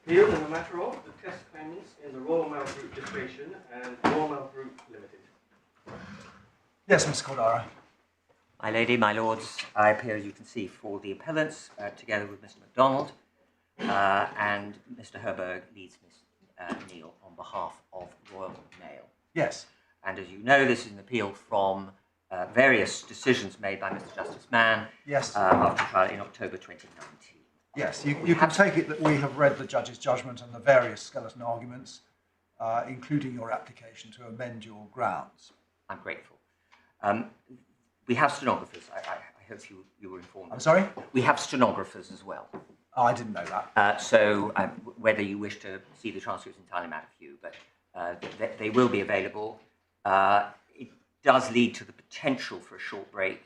Appeal in the matter of the test claimants in the Royal Mail Group Litigation and Royal Mail Group Ltd. Yes, Mr. Cordara. My lady, my lords, I appear, as you can see, for the appellants, together with Mr. MacDonald, and Mr. Herberg leads Miss Neal on behalf of Royal Mail. Yes. And as you know, this is an appeal from various decisions made by Mr. Justice Mann Yes. after trial in October 2019. Yes, you can take it that we have read the judge's judgment and the various skeleton arguments, including your application to amend your grounds. I'm grateful. We have stenographers. I hope you were informed. I'm sorry? We have stenographers as well. Oh, I didn't know that. So whether you wish to see the transcripts entirely matter for you, but they will be available. It does lead to the potential for a short break,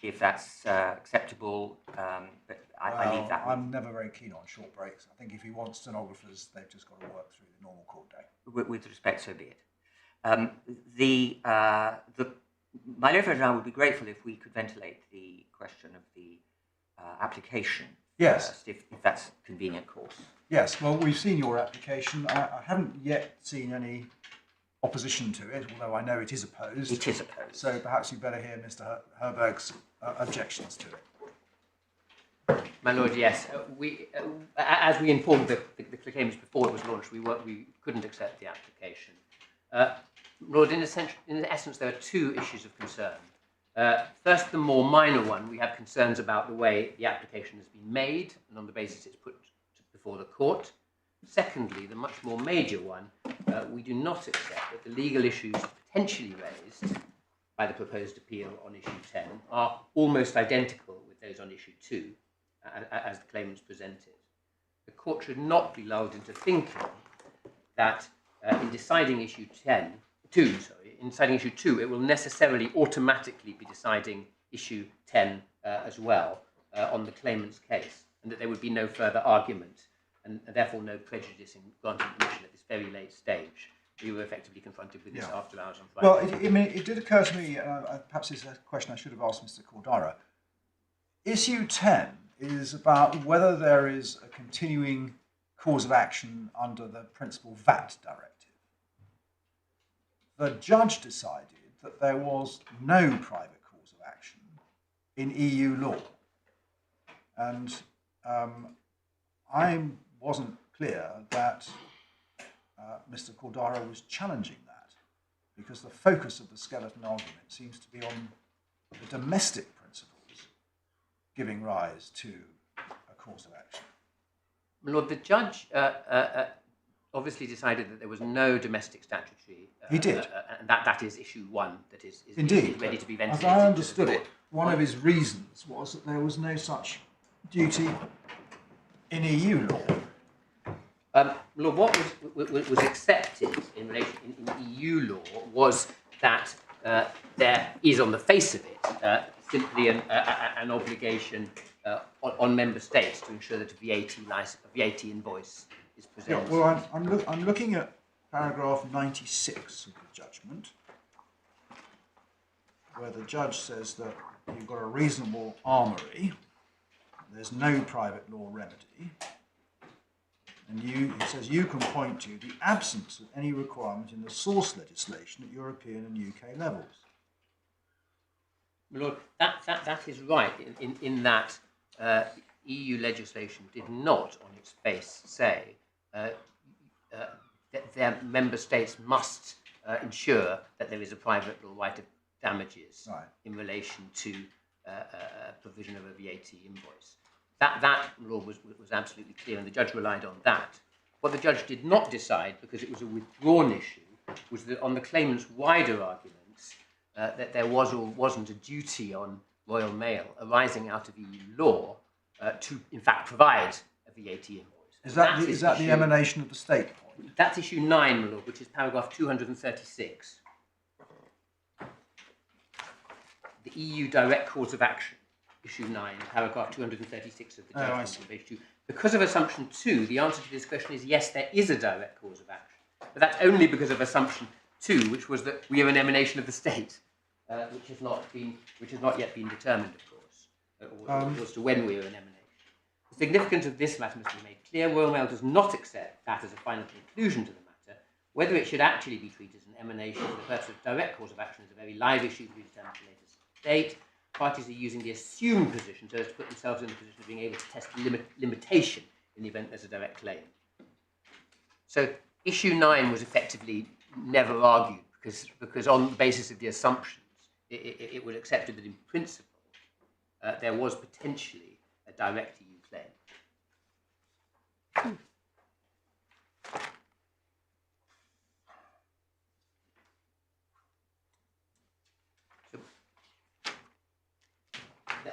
if that's acceptable, but I leave that. I'm never very keen on short breaks. I think if you want stenographers, they've just got to work through the normal court day. With respect, so be it. My Lord and I would be grateful if we could ventilate the question of the application. Yes. First, if that's convenient course. Yes, well, we've seen your application. I haven't yet seen any opposition to it, although I know it is opposed. It is opposed. So perhaps you better hear Mr. Herberg's objections to it. My Lord, yes. As we informed the claimants before it was launched, we couldn't accept the application. Lord, in essence, there are two issues of concern. First, the more minor one, we have concerns about the way the application has been made and on the basis it's put before the court. Secondly, the much more major one, we do not accept that the legal issues potentially raised by the proposed appeal on issue 10 are almost identical with those on issue 2, as the claimants presented. The court should not be lulled into thinking that in deciding issue 2, it will necessarily automatically be deciding issue 10 as well on the claimant's case, and that there would be no further argument and therefore no prejudice in granting permission at this very late stage. We were effectively confronted with this after hours on Friday. Well, it did occur to me, perhaps it's a question I should have asked Mr. Cordara. Issue 10 is about whether there is a continuing cause of action under the principal VAT directive. The judge decided that there was no private cause of action in EU law. And I wasn't clear that Mr. Cordara was challenging that, because the focus of the skeleton argument seems to be on the domestic principles giving rise to a cause of action. My Lord, the judge obviously decided that there was no domestic statutory. He did. And that is issue 1 that is Indeed, ready to be ventilated. As I understood it, one of his reasons was that there was no such duty in EU law. Lord, what was accepted in relation in EU law was that there is, on the face of it, simply an obligation on member states to ensure that a VAT invoice is presented. Yeah, well, I'm looking at paragraph 96 of the judgment, where the judge says that you've got a reasonable armoury, there's no private law remedy, and it says you can point to the absence of any requirement in the source legislation at European and UK levels. My Lord, that is right in that EU legislation did not, on its face, say that their member states must ensure that there is a private law right of damages in relation to provision of a VAT invoice. That law was absolutely clear, and the judge relied on that. What the judge did not decide, because it was a withdrawn issue, was that on the claimant's wider arguments, that there was or wasn't a duty on Royal Mail arising out of EU law to, in fact, provide a VAT invoice. Is that the emanation of the state point? That's issue 9, my Lord, which is paragraph 236. The EU direct cause of action, issue 9, paragraph 236 of the judgment on page 2. Because of assumption 2, the answer to this question is yes, there is a direct cause of action. But that's only because of assumption 2, which was that we are an emanation of the state, which has not yet been determined, of course, or as to when we are an emanation. The significance of this matter must be made clear. Royal Mail does not accept that as a final conclusion to the matter. Whether it should actually be treated as an emanation for the purpose of direct cause of action is a very live issue to be determined at a later date. Parties are using the assumed position so as to put themselves in the position of being able to test the limitation in the event there's a direct claim. So issue 9 was effectively never argued because on the basis of the assumptions, it was accepted that in principle there was potentially a direct EU claim.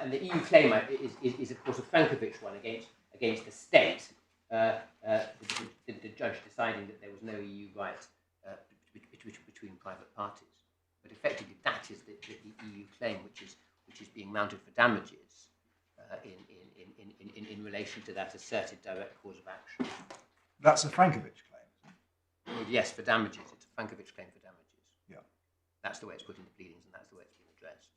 And the EU claim is of course a Frankovich one against the state, the judge deciding that there was no EU right between private parties. But effectively, that is the EU claim which is being mounted for damages in relation to that asserted direct cause of action. That's a Frankovich claim, isn't it? Well, yes, for damages. It's a Frankovich claim for damages. Yeah. That's the way it's put in the pleadings, and that's the way it's been addressed.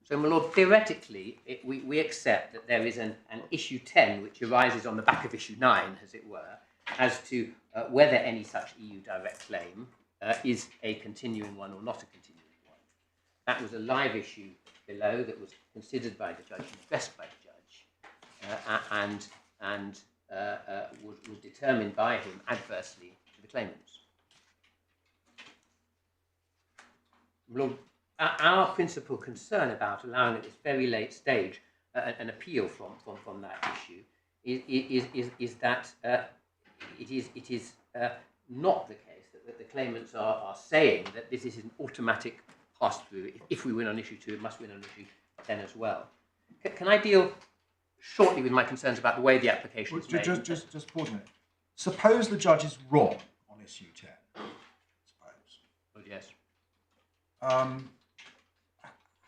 So, my lord, theoretically, we accept that there is an issue 10 which arises on the back of issue 9, as it were, as to whether any such EU direct claim is a continuing one or not a continuing one. That was a live issue below that was considered by the judge and addressed by the judge, and was determined by him adversely to the claimants. Lord, our principal concern about allowing at this very late stage an appeal from that issue is that it is not the case that the claimants are saying that this is an automatic pass-through. If we win on issue 2, it must win on issue 10 as well. Can I deal shortly with my concerns about the way the application is made? Just pause a minute. Suppose the judge is wrong on issue 10. Suppose. Well, yes.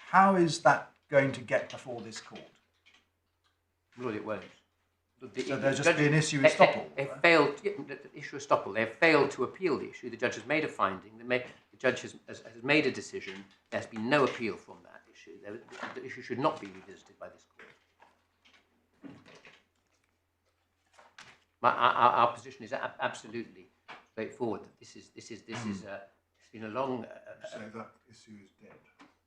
How is that going to get before this court? Well, it won't. So there'll just be an issue estoppel. They failed to issue estoppel. They have failed to appeal the issue. The judge has made a finding. The judge has made a decision. There's been no appeal from that issue. The issue should not be revisited by this court. Our position is absolutely straightforward. This is it's been a long. So that issue is dead.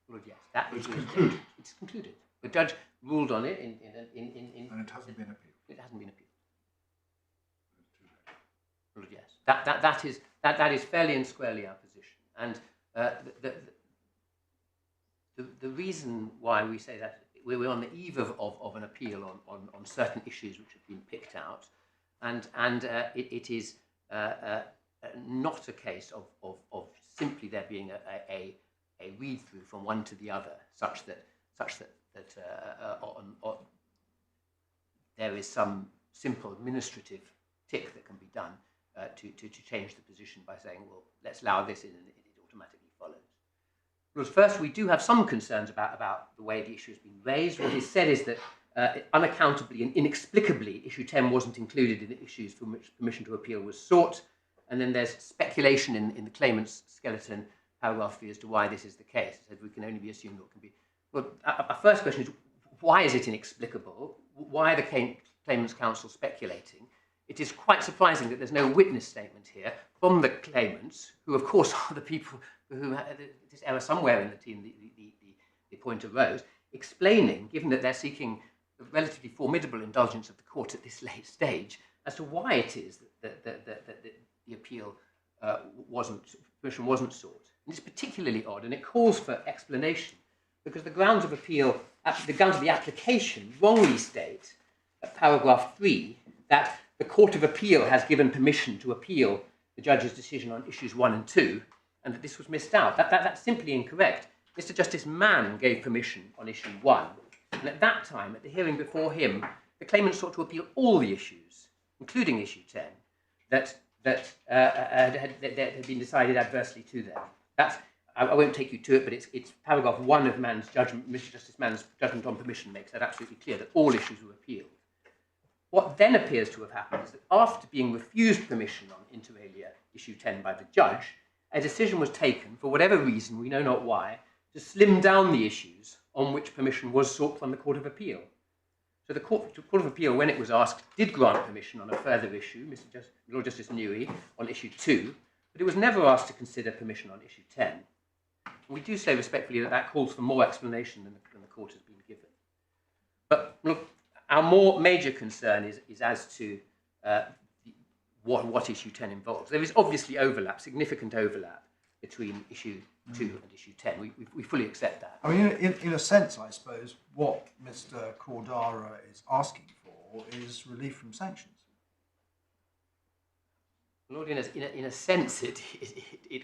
Well, yes, that issue is dead. It's concluded. The judge ruled on it and it hasn't been appealed. It hasn't been appealed. Well, yes, that is fairly and squarely our position. And the reason why we say that we're on the eve of an appeal on certain issues which have been picked out, and it is not a case of simply there being a read through from one to the other, such that there is some simple administrative tick that can be done to change the position by saying, well, let's allow this in, and it automatically follows. But first, we do have some concerns about the way the issue has been raised. What is said is that unaccountably and inexplicably, issue 10 wasn't included in the issues for which permission to appeal was sought. And then there's speculation in the claimant's skeleton, paragraph 3, as to why this is the case. It said we can only be assumed or can be. Well, our first question is, why is it inexplicable? Why are the claimant's counsel speculating? It is quite surprising that there's no witness statement here from the claimants, who of course are the people who this error somewhere in the team, the point arose, explaining, given that they're seeking a relatively formidable indulgence of the court at this late stage, as to why it is that the appeal permission wasn't sought. And it's particularly odd, and it calls for explanation, because the grounds of appeal, the grounds of the application wrongly state, at paragraph 3, that the Court of Appeal has given permission to appeal the judge's decision on issues 1 and 2, and that this was missed out. That's simply incorrect. Mr. Justice Mann gave permission on issue 1, and at that time, at the hearing before him, the claimant sought to appeal all the issues, including issue 10, that had been decided adversely to them. I won't take you to it, but it's paragraph 1 of Mann's judgment, Mr. Justice Mann's judgment on permission makes that absolutely clear, that all issues were appealed. What then appears to have happened is that after being refused permission on inter alia issue 10 by the judge, a decision was taken, for whatever reason, we know not why, to slim down the issues on which permission was sought from the Court of Appeal. So the Court of Appeal, when it was asked, did grant permission on a further issue, Lord Justice Newey, on issue 2, but it was never asked to consider permission on issue 10. And we do say respectfully that that calls for more explanation than the Court has been given. But look, our more major concern is as to what issue 10 involves. There is obviously overlap, significant overlap between issue 2 and issue 10. We fully accept that. I mean, in a sense, I suppose, what Mr. Cordara is asking for is relief from sanctions. Lord, in a sense, it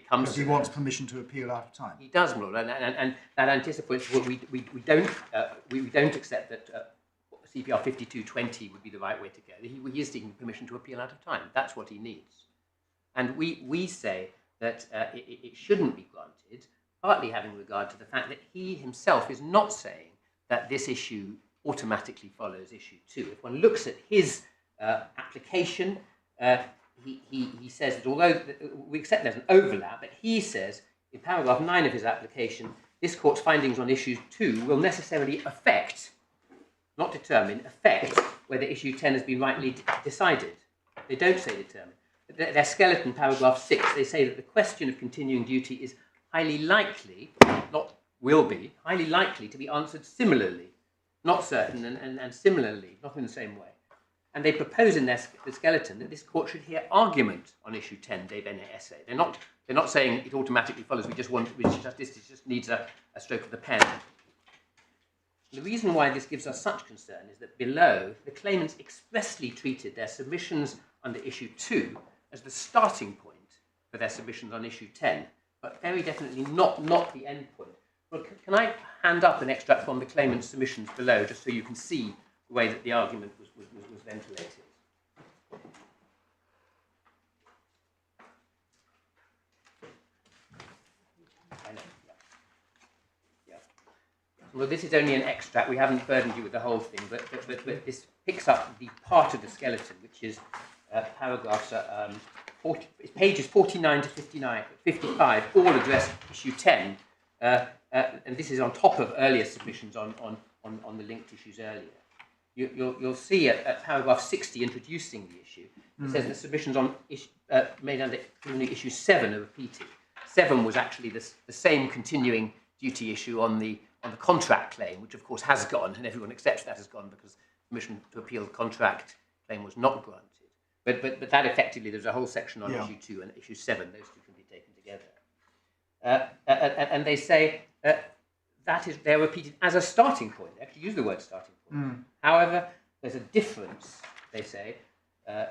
comes. Because he wants permission to appeal out of time. He does, Lord, and that anticipates what we don't accept that CPR 5220 would be the right way to go. He is seeking permission to appeal out of time. That's what he needs, and we say that it shouldn't be granted, partly having regard to the fact that he himself is not saying that this issue automatically follows issue 2. If one looks at his application. He says that although we accept there's an overlap, but he says in paragraph 9 of his application, this court's findings on issue 2 will necessarily affect, not determine, affect whether issue 10 has been rightly decided. They don't say determine. Their skeleton, paragraph 6, they say that the question of continuing duty is highly likely, not will be, highly likely to be answered similarly, not certain and similarly, not in the same way. And they propose in their skeleton that this court should hear argument on issue 10 de bene esse. They're not saying it automatically follows. This just needs a stroke of the pen. The reason why this gives us such concern is that below, the claimants expressly treated their submissions under issue 2 as the starting point for their submissions on issue 10, but very definitely not the end point. Well, can I hand up an extract from the claimant's submissions below, just so you can see the way that the argument was ventilated? I know, yeah. Well, this is only an extract. We haven't burdened you with the whole thing, but this picks up the part of the skeleton, which is paragraphs, pages 49 to 55, all address issue 10, and this is on top of earlier submissions on the linked issues earlier. You'll see at paragraph 60, introducing the issue, it says that submissions on made under issue 7 are repeated. 7 was actually the same continuing duty issue on the contract claim, which of course has gone, and everyone accepts that has gone because permission to appeal the contract claim was not granted. But that effectively, there's a whole section on issue 2 and issue 7. Those two can be taken together. And they say they're repeated as a starting point. They actually use the word starting point. However, there's a difference, they say. And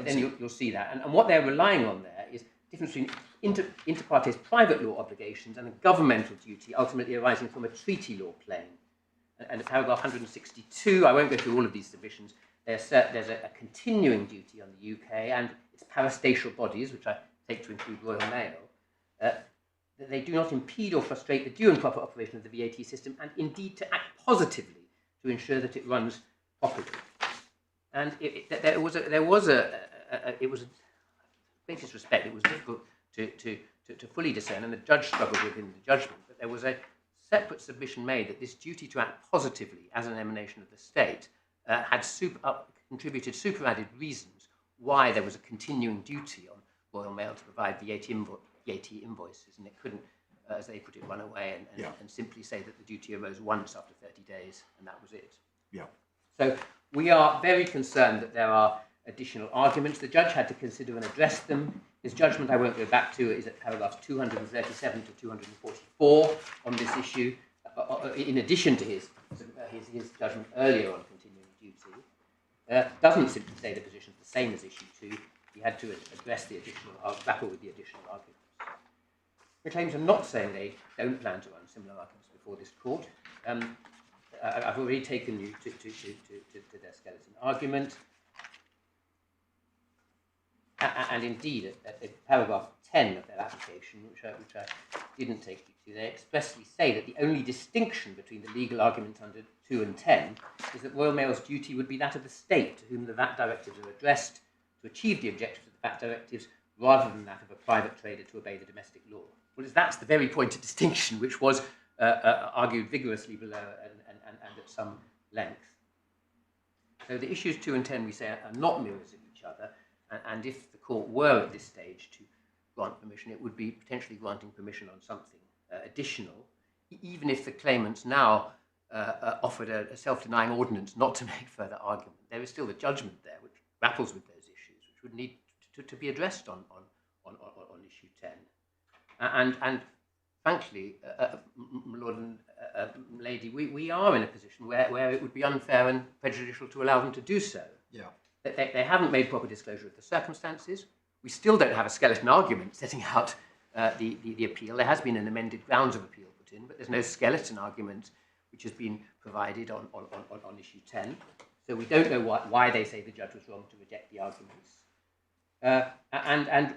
then you'll see that. And what they're relying on there is the difference between inter partes private law obligations and a governmental duty ultimately arising from a treaty law claim. And in paragraph 162, I won't go through all of these submissions, there's a continuing duty on the UK and its parastatal bodies, which I take to include Royal Mail, that they do not impede or frustrate the due and proper operation of the VAT system, and indeed to act positively to ensure that it runs properly. And there was a greatest respect, it was difficult to fully discern, and the judge struggled within the judgment, but there was a separate submission made that this duty to act positively as an emanation of the state had contributed superadded reasons why there was a continuing duty on Royal Mail to provide VAT invoices, and it couldn't, as they put it, run away and simply say that the duty arose once after 30 days, and that was it. Yeah. So we are very concerned that there are additional arguments. The judge had to consider and address them. His judgment, I won't go back to, is at paragraphs 237 to 244 on this issue, in addition to his judgment earlier on continuing duty. Doesn't simply say the position is the same as issue 2. He had to address the additional, grapple with the additional arguments. The claims are not saying they don't plan to run similar arguments before this court. I've already taken you to their skeleton argument. And indeed, at paragraph 10 of their application, which I didn't take you to, they expressly say that the only distinction between the legal arguments under 2 and 10 is that Royal Mail's duty would be that of the state to whom the VAT directives are addressed to achieve the objectives of the VAT directives, rather than that of a private trader to obey the domestic law. Well, that's the very point of distinction which was argued vigorously below and at some length. So the issues 2 and 10 we say are not mirrors of each other, and if the court were at this stage to grant permission, it would be potentially granting permission on something additional, even if the claimants now offered a self-denying ordinance not to make further argument. There is still the judgment there which grapples with those issues, which would need to be addressed on issue 10. And frankly, my Lord and Lady, we are in a position where it would be unfair and prejudicial to allow them to do so. Yeah. They haven't made proper disclosure of the circumstances. We still don't have a skeleton argument setting out the appeal. There has been an amended grounds of appeal put in, but there's no skeleton argument which has been provided on issue 10. So we don't know why they say the judge was wrong to reject the arguments. And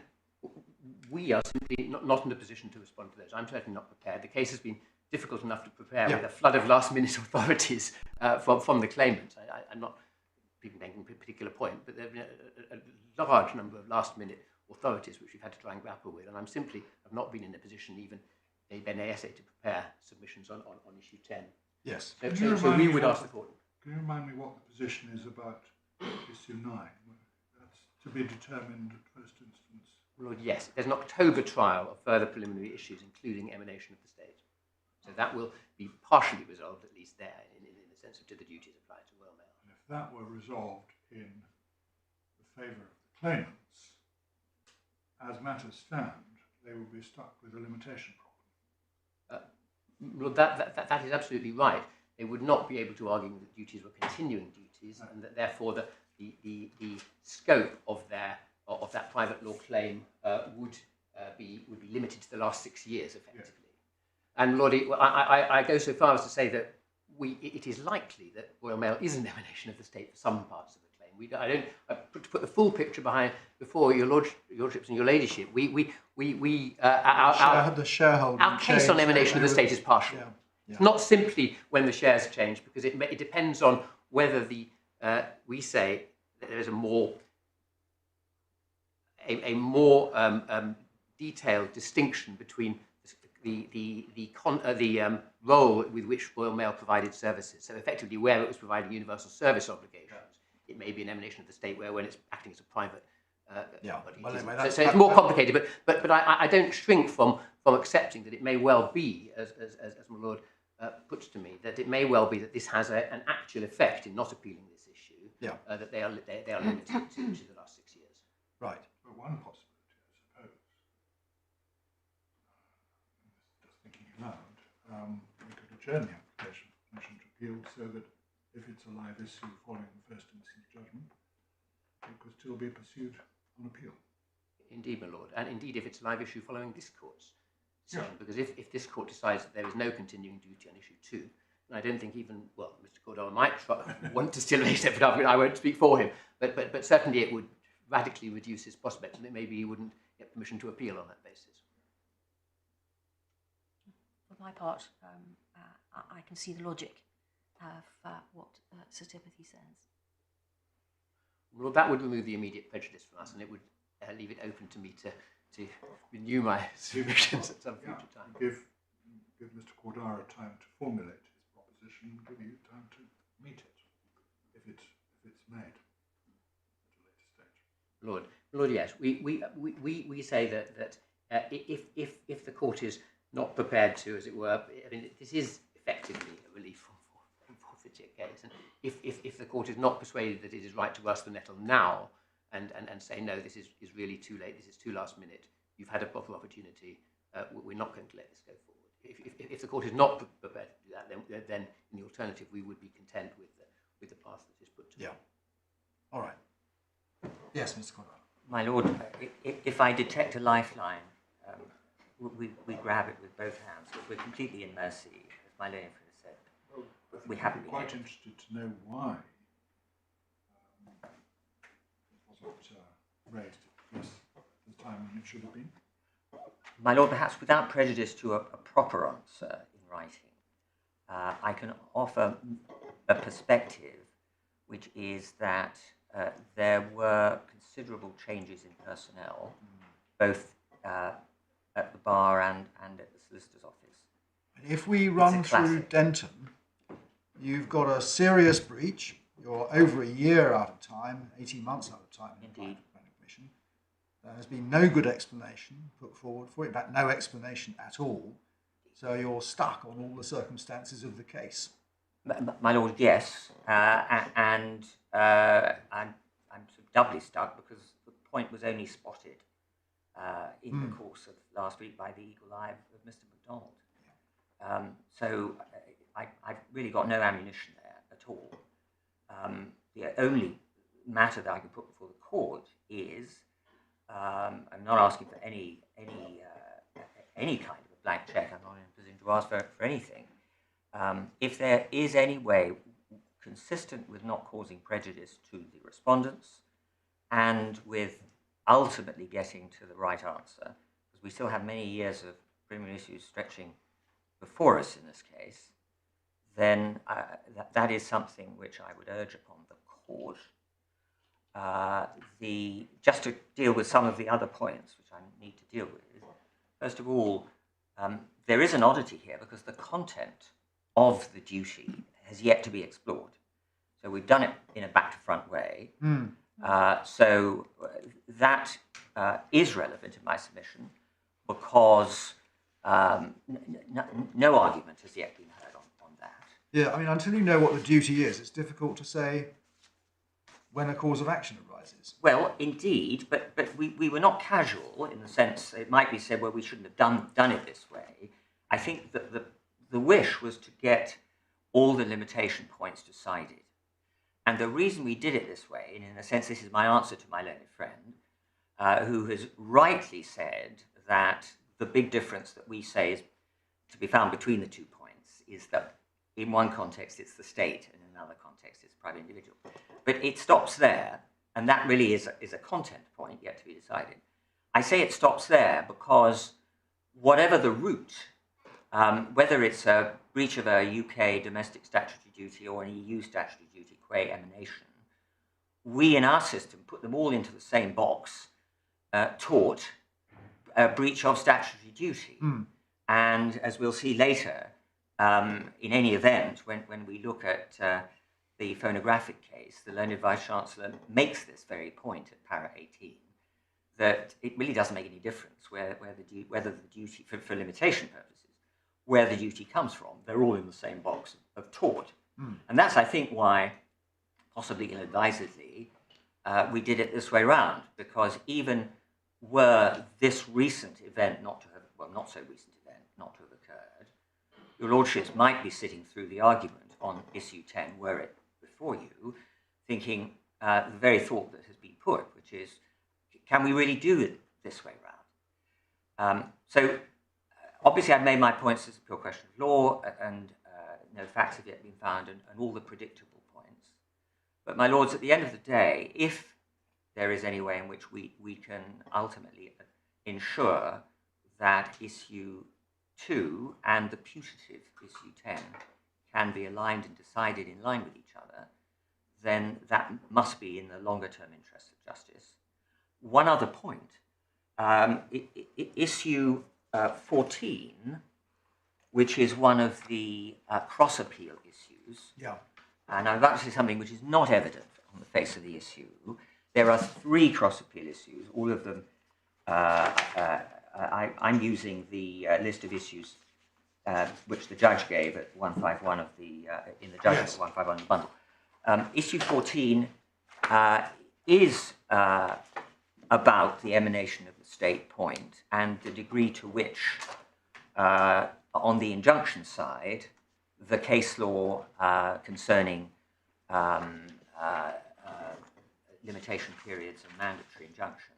we are simply not in a position to respond to those. I'm certainly not prepared. The case has been difficult enough to prepare with a flood of last-minute authorities from the claimant. I'm not making a particular point, but there have been a large number of last-minute authorities which we've had to try and grapple with, and I'm simply have not been in a position, even a essay, to prepare submissions on issue 10. Yes. So we would ask the court. Can you remind me what the position is about issue 9? That's to be determined at first instance. Lord, yes. There's an October trial of further preliminary issues, including emanation of the state. So that will be partially resolved, at least there, in the sense of do the duties apply to Royal Mail. And if that were resolved in the favour of the claimants, as matters stand, they will be stuck with a limitation problem. Lord, that is absolutely right. They would not be able to argue that duties were continuing duties, and that therefore the scope of that private law claim would be limited to the last 6 years, effectively. Yeah. And Lord, I go so far as to say that it is likely that Royal Mail is an emanation of the state for some parts of the claim. To put the full picture before your lordships and your ladyship, our case on emanation of the state is partial. Yeah. It's not simply when the shares change, because it depends on whether we say that there is a more detailed distinction between the role with which Royal Mail provided services. So effectively, where it was providing universal service obligations, it may be an emanation of the state. Where when it's acting as a private body, well, anyway, so it's more complicated. But I don't shrink from accepting that it may well be, as my Lord puts to me, that it may well be that this has an actual effect in not appealing this issue. Yeah. That they are limited to the last 6 years. Right. But one possibility, I suppose, just thinking aloud, we could adjourn the application for permission to appeal so that if it's a live issue following the first instance judgment, it could still be pursued on appeal. Indeed, my Lord. And indeed, if it's a live issue following this court's decision, because if this court decides that there is no continuing duty on issue 2, and I don't think even, well, Mr. Cordell might want to still raise separate argument, I won't speak for him, but certainly it would radically reduce his prospects, and that maybe he wouldn't get permission to appeal on that basis. For my part, I can see the logic of what Sir Timothy says. Well, that would remove the immediate prejudice from us, and it would leave it open to me to renew my submissions at some future time. Give Mr. Cordara time to formulate his proposition and give you time to meet it, if it's made at a later stage. Lord, yes. We say that if the court is not prepared to, as it were, I mean, this is effectively a relief from forfeiture case, and if the court is not persuaded that it is right to rust the nettle now, and say, no, this is really too late, this is too last minute, you've had a proper opportunity, we're not going to let this go forward. If the court is not prepared to do that, then in the alternative, we would be content with the path that is put to Yeah. All right. Yes, Mr. Cordell. My Lord, if I detect a lifeline, we grab it with both hands. We're completely in mercy, as my lady friend said. We haven't been quite interested to know why it wasn't raised at the time when it should have been. My Lord, perhaps without prejudice to a proper answer in writing, I can offer a perspective, which is that there were considerable changes in personnel, both at the bar and at the solicitor's office. If we run through Denton, you've got a serious breach. you're over a year out of time, 18 months out of time in the Indeed. planning commission. There has been no good explanation put forward for it, in fact, no explanation at all. So you're stuck on all the circumstances of the case. My lord, yes, and I'm sort of doubly stuck because the point was only spotted in the course of last week by the eagle eye of Mr. MacDonald. So I've really got no ammunition there at all. The only matter that I can put before the court is I'm not asking for any kind of a blank check. I'm not in a position to ask for anything. If there is any way consistent with not causing prejudice to the respondents and with ultimately getting to the right answer, because we still have many years of preliminary issues stretching before us in this case, then that is something which I would urge upon the court. Just to deal with some of the other points which I need to deal with, first of all, there is an oddity here because the content of the duty has yet to be explored. So we've done it in a back-to-front way. So that is relevant in my submission because no argument has yet been heard on that. Yeah, I mean, until you know what the duty is, it's difficult to say when a cause of action arises. Well, indeed, but we were not casual in the sense it might be said, well, we shouldn't have done it this way. I think that the wish was to get all the limitation points decided. And the reason we did it this way, and in a sense this is my answer to my learned friend, who has rightly said that the big difference that we say is to be found between the 2 points is that in one context it's the state and in another context it's the private individual. But it stops there, and that really is a content point yet to be decided. I say it stops there because whatever the route, whether it's a breach of a UK domestic statutory duty or an EU statutory duty qua emanation, we in our system put them all into the same box, tort a breach of statutory duty. And as we'll see later, in any event, when we look at the phonographic case, the learned Vice-Chancellor makes this very point at para 18, that it really doesn't make any difference whether the duty, for limitation purposes, where the duty comes from. They're all in the same box of tort. And that's, I think, why, possibly ill-advisedly, we did it this way round, because even were this recent event not to have, well, not so recent event, not to have occurred, your lordships might be sitting through the argument on issue 10, were it before you, thinking the very thought that has been put, which is, can we really do it this way round? So obviously I've made my points as a pure question of law, and no facts have yet been found, and all the predictable points. But my lords, at the end of the day, if there is any way in which we can ultimately ensure that issue 2 and the putative issue 10 can be aligned and decided in line with each other, then that must be in the longer term interest of justice. One other point, issue 14, which is one of the cross-appeal issues, and I'm about to say something which is not evident on the face of the issue. There are 3 cross-appeal issues, all of them, I'm using the list of issues which the judge gave at 151 of the, in the judgment at 151 of the bundle. Issue 14 is about the emanation of the state point and the degree to which, on the injunction side, the case law concerning limitation periods and mandatory injunctions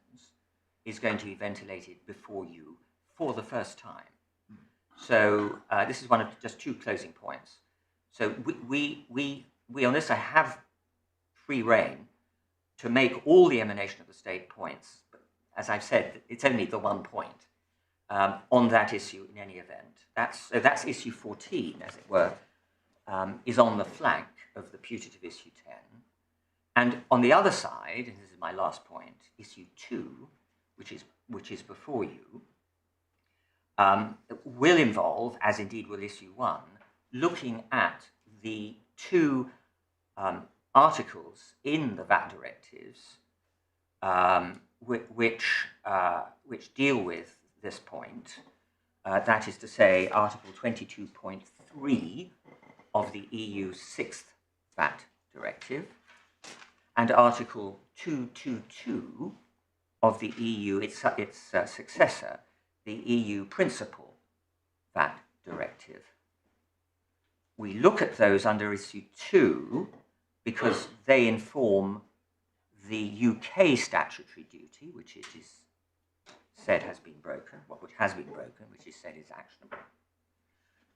is going to be ventilated before you for the first time. So this is one of just 2 closing points. So we on this, I have free rein to make all the emanation of the state points, but as I've said, it's only the 1 point on that issue in any event. That's issue 14, as it were, is on the flank of the putative issue 10. And on the other side, and this is my last point, issue 2, which is before you, will involve, as indeed will issue 1, looking at the 2 articles in the VAT directives which deal with this point. That is to say, Article 22.3 of the EU 6th VAT Directive and Article 222 of the EU, its successor, the EU Principal VAT Directive. We look at those under issue 2 because they inform the UK statutory duty, which it is said has been broken, which has been broken, which is said is actionable.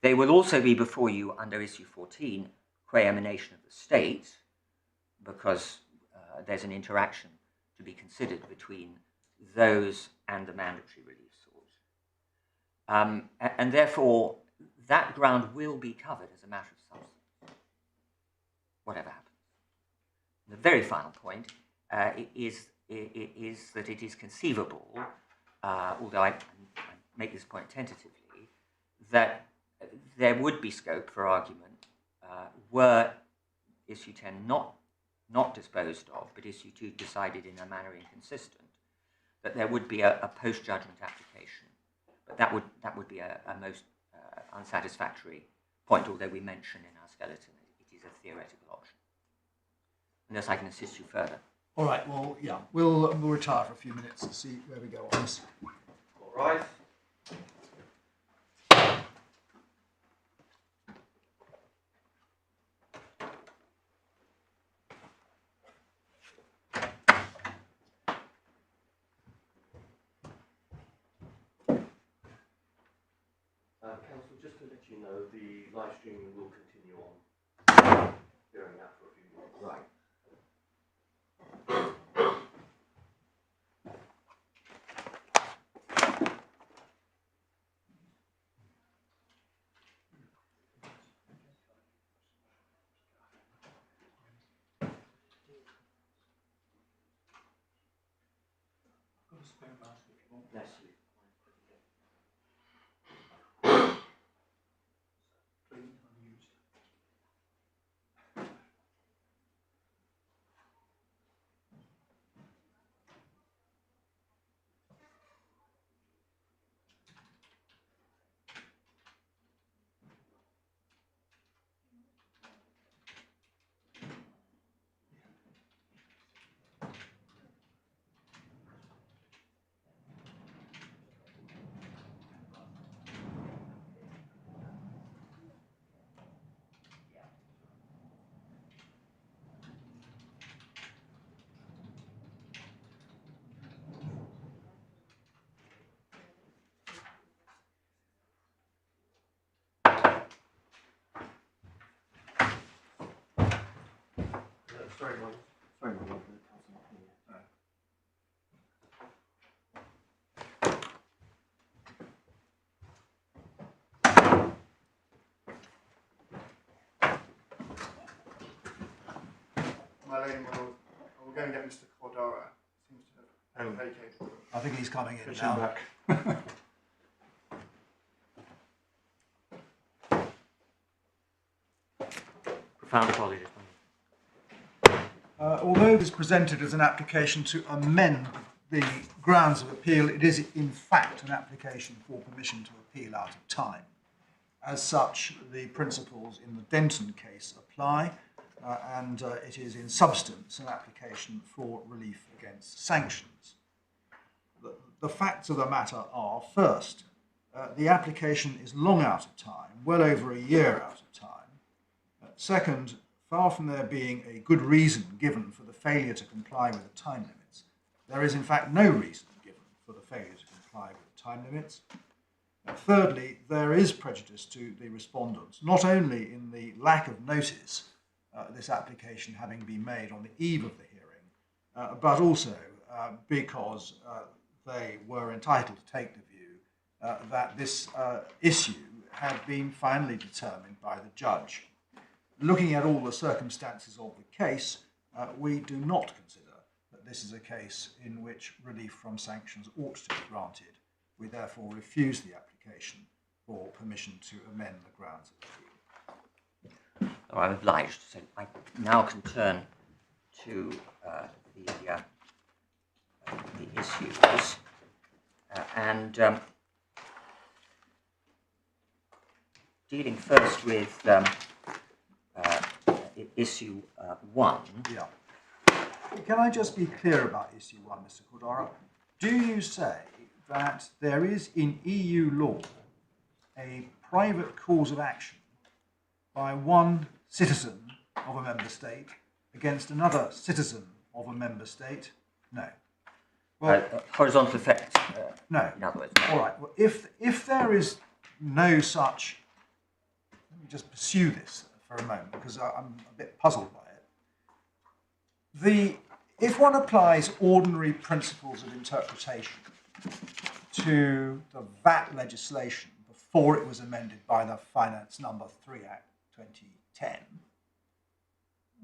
They will also be before you under issue 14, qua emanation of the state, because there's an interaction to be considered between those and the mandatory relief source. And therefore, that ground will be covered as a matter of substance, whatever happens. The very final point is that it is conceivable, although I make this point tentatively, that there would be scope for argument were issue 10 not disposed of, but issue 2 decided in a manner inconsistent, that there would be a post-judgment application. But that would be a most unsatisfactory point, although we mention in our skeleton it is a theoretical option. Unless I can assist you further. All right, well, yeah, we'll retire for a few minutes to see where we go on this. All right. Council, just to let you know, the live streaming will continue on during that for a few minutes. Right. Bless you. Sorry, Mike. Sorry, Mike. My lady, we'll go and get Mr. Cordara. Seems to have vacated. I think he's coming in Push now. him back. Profound apologies. Although it is presented as an application to amend the grounds of appeal, it is in fact an application for permission to appeal out of time. As such, the principles in the Denton case apply, and it is in substance an application for relief against sanctions. The facts of the matter are, first, the application is long out of time, well over a year out of time. Second, far from there being a good reason given for the failure to comply with the time limits, there is in fact no reason given for the failure to comply with the time limits. Thirdly, there is prejudice to the respondents, not only in the lack of notice, this application having been made on the eve of the hearing, but also because they were entitled to take the view that this issue had been finally determined by the judge. Looking at all the circumstances of the case, we do not consider that this is a case in which relief from sanctions ought to be granted. We therefore refuse the application for permission to amend the grounds of appeal. Oh, I'm obliged. So I now can turn to the issues. Dealing first with issue 1. Yeah. Can I just be clear about issue 1, Mr. Cordara? Do you say that there is in EU law a private cause of action by one citizen of a member state against another citizen of a member state? No. Well, Horizontal effect. no. In other words. All right. Well, if there is no such, let me just pursue this for a moment because I'm a bit puzzled by it. If one applies ordinary principles of interpretation to the VAT legislation before it was amended by the Finance Number 3 Act 2010,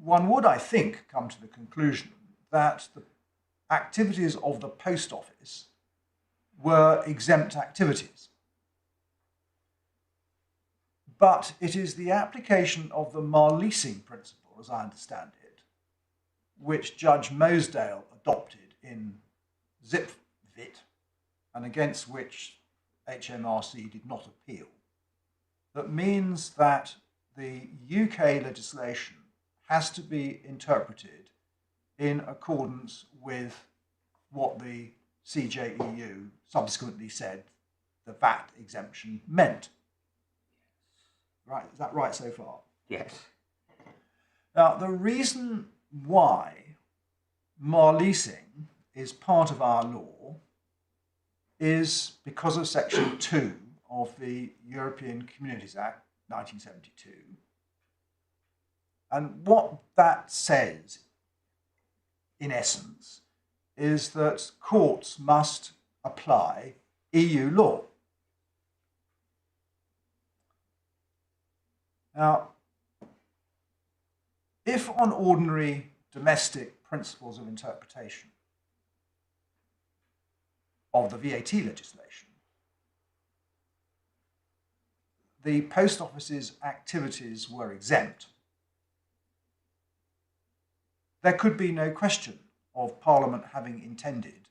one would, I think, come to the conclusion that the activities of the post office were exempt activities. But it is the application of the Marleasing principle, as I understand it, which Judge Mosedale adopted in ZipVit, and against which HMRC did not appeal, that means that the UK legislation has to be interpreted in accordance with what the CJEU subsequently said the VAT exemption meant. Right, is that right so far? Yes. Now, the reason why Marleasing is part of our law is because of Section 2 of the European Communities Act 1972. And what that says, in essence, is that courts must apply EU law. Now, if on ordinary domestic principles of interpretation of the VAT legislation, the post office's activities were exempt, there could be no question of Parliament having intended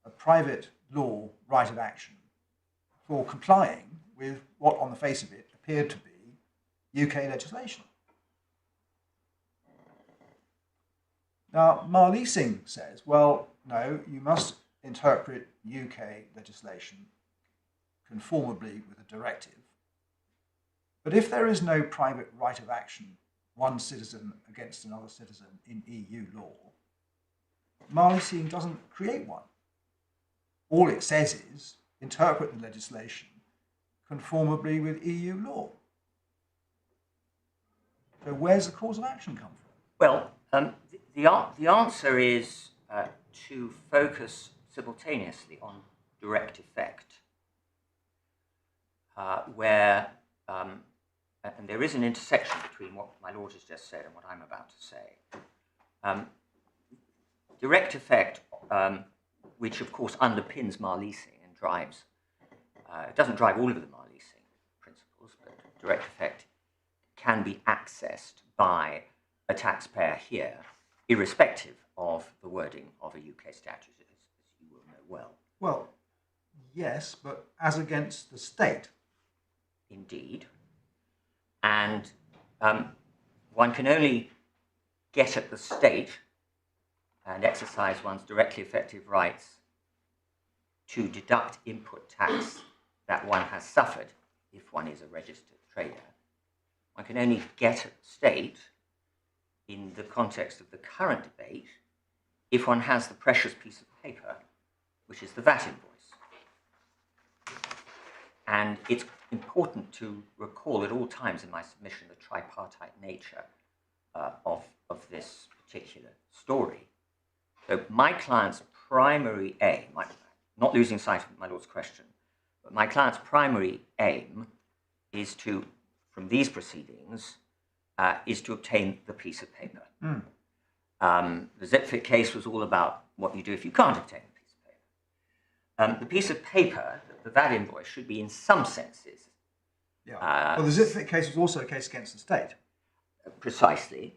a private law right of action for complying with what on the face of it appeared to be UK legislation. Now, Marleasing says, well, no, you must interpret UK legislation conformably with a directive. But if there is no private right of action, one citizen against another citizen in EU law, Marleasing doesn't create one. All it says is interpret the legislation conformably with EU law. So where's the cause of action come from? Well, the answer is to focus simultaneously on direct effect, where, and there is an intersection between what my Lord has just said and what I'm about to say. Direct effect, which of course underpins Marleasing and drives, it doesn't drive all of the Marleasing principles, but direct effect can be accessed by a taxpayer here, irrespective of the wording of a UK statute, as you will know well. Well, yes, but as against the state. Indeed. And one can only get at the state and exercise one's directly effective rights to deduct input tax that one has suffered if one is a registered trader. One can only get at the state in the context of the current debate if one has the precious piece of paper, which is the VAT invoice. And it's important to recall at all times in my submission the tripartite nature of this particular story. So my client's primary aim, not losing sight of my Lord's question, but my client's primary aim is to, from these proceedings, is to obtain the piece of paper. The ZipFit case was all about what you do if you can't obtain the piece of paper. The piece of paper, the VAT invoice, should be in some senses. Yeah. Well, the ZipFit case was also a case against the state. precisely,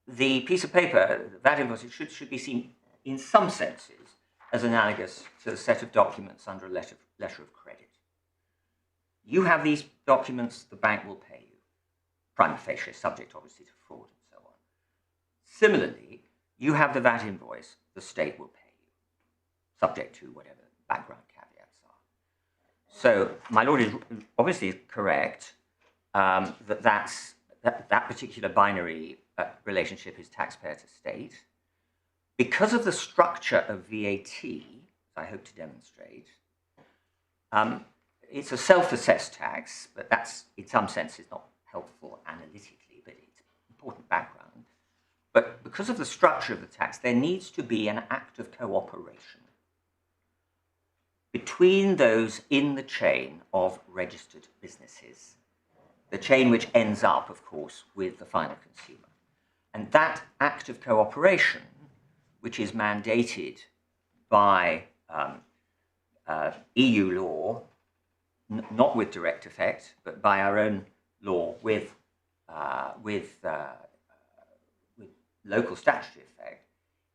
the piece of paper, that invoice, should be seen in some senses as analogous to a set of documents under a letter of credit. You have these documents, the bank will pay you, prima facie, subject obviously to fraud and so on. Similarly, you have the VAT invoice, the state will pay you, subject to whatever background caveats are. So my lord is obviously correct that particular binary relationship is taxpayer to state. Because of the structure of VAT, as I hope to demonstrate, it's a self-assessed tax, but that's in some sense is not helpful analytically, but it's important background. But because of the structure of the tax, there needs to be an act of cooperation between those in the chain of registered businesses, the chain which ends up, of course, with the final consumer. And that act of cooperation, which is mandated by EU law, not with direct effect, but by our own law with local statutory effect,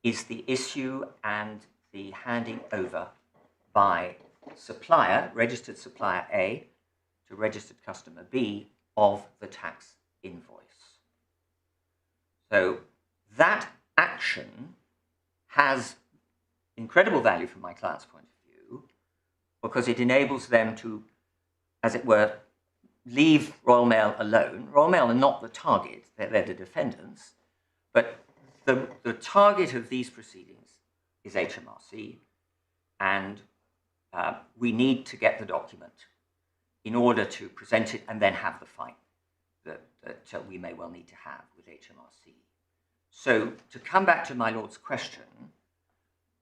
is the issue and the handing over by supplier, registered supplier A, to registered customer B of the tax invoice. So that action has incredible value from my client's point of view because it enables them to, as it were, leave Royal Mail alone. Royal Mail are not the target, they're the defendants, but the target of these proceedings is HMRC, and we need to get the document in order to present it and then have the fight that we may well need to have with HMRC. So to come back to my lord's question,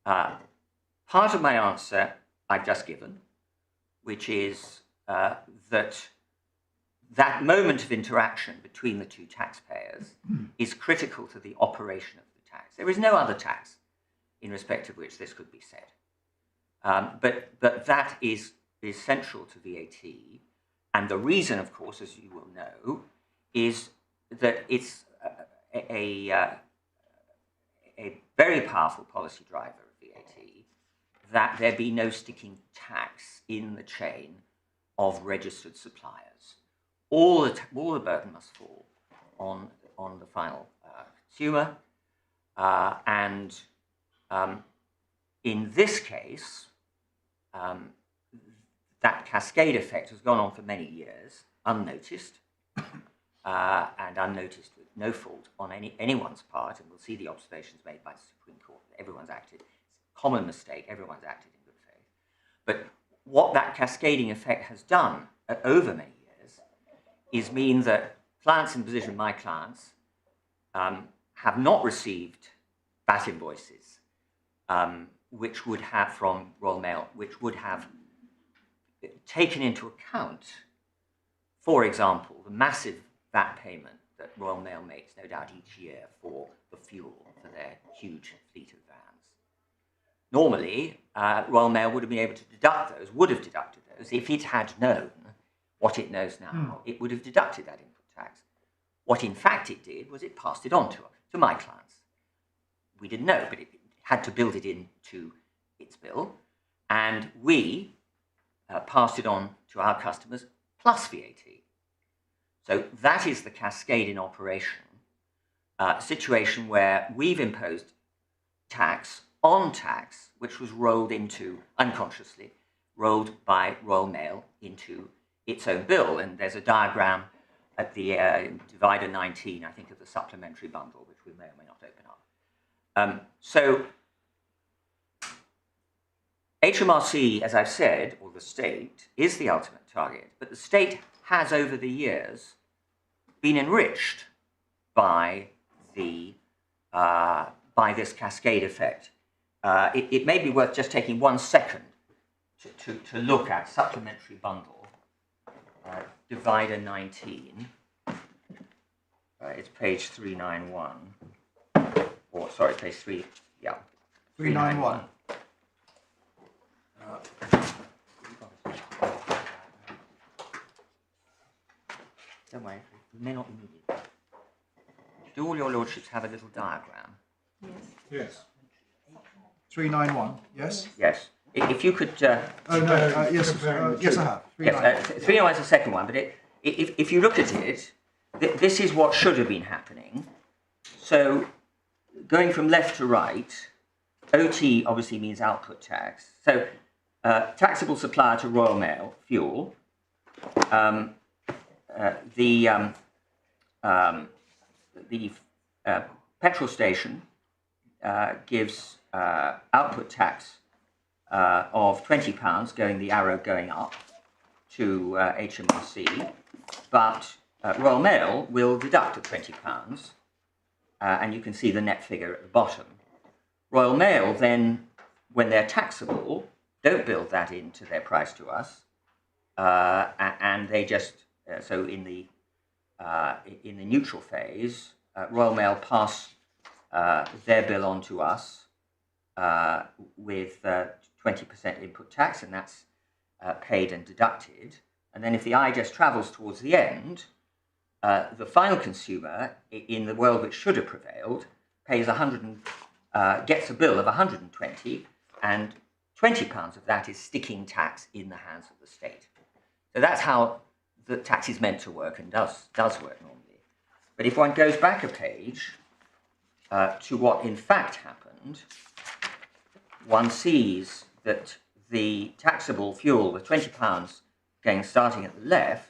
part of my answer I've just given, which is that moment of interaction between the two taxpayers is critical to the operation of the tax. There is no other tax in respect of which this could be said. But that is central to VAT. And the reason, of course, as you will know, is that it's a very powerful policy driver of VAT that there be no sticking tax in the chain of registered suppliers. All the burden must fall on the final consumer. And in this case, that cascade effect has gone on for many years, unnoticed, and unnoticed with no fault on anyone's part, and we'll see the observations made by the Supreme Court that everyone's acted. It's a common mistake, everyone's acted in good faith. But what that cascading effect has done over many years is mean that clients in the position of my clients have not received VAT invoices which would have from Royal Mail, which would have taken into account, for example, the massive VAT payment that Royal Mail makes, no doubt, each year for the fuel for their huge fleet of vans. Normally, Royal Mail would have been able to deduct those, would have deducted those. If it had known what it knows now, it would have deducted that input tax. What in fact it did was it passed it on to my clients. We didn't know, but it had to build it into its bill, and we passed it on to our customers plus VAT. So that is the cascade in operation, situation where we've imposed tax on tax, which was rolled into, unconsciously, rolled by Royal Mail into its own bill. And there's a diagram at the divider 19, I think, of the supplementary bundle, which we may or may not open up. So HMRC, as I've said, or the state, is the ultimate target, but the state has over the years been enriched by this cascade effect. It may be worth just taking 1 second to look at supplementary bundle, divider 19. It's page 391, or sorry, page 3, yeah. 391. Don't worry, it may not be needed. Do all your lordships have a little diagram? Yes. 391, yes? Yes. If you could... Oh, no, yes, yes, I have. 391. 391 is the second one, but if you look at it, this is what should have been happening. So, going from left to right, OT obviously means output tax. So, taxable supplier to Royal Mail, fuel. The petrol station gives output tax of £20, the arrow going up to HMRC, but Royal Mail will deduct the £20, and you can see the net figure at the bottom. Royal Mail then, when they're taxable, don't build that into their price to us, and they just so in the neutral phase, Royal Mail pass their bill on to us with 20% input tax, and that's paid and deducted. And then if the eye just travels towards the end, the final consumer, in the world which should have prevailed, pays gets a bill of 120, and £20 of that is sticking tax in the hands of the state. So that's how the tax is meant to work, and does work normally. But if one goes back a page to what in fact happened, one sees that the taxable fuel with £20 starting at the left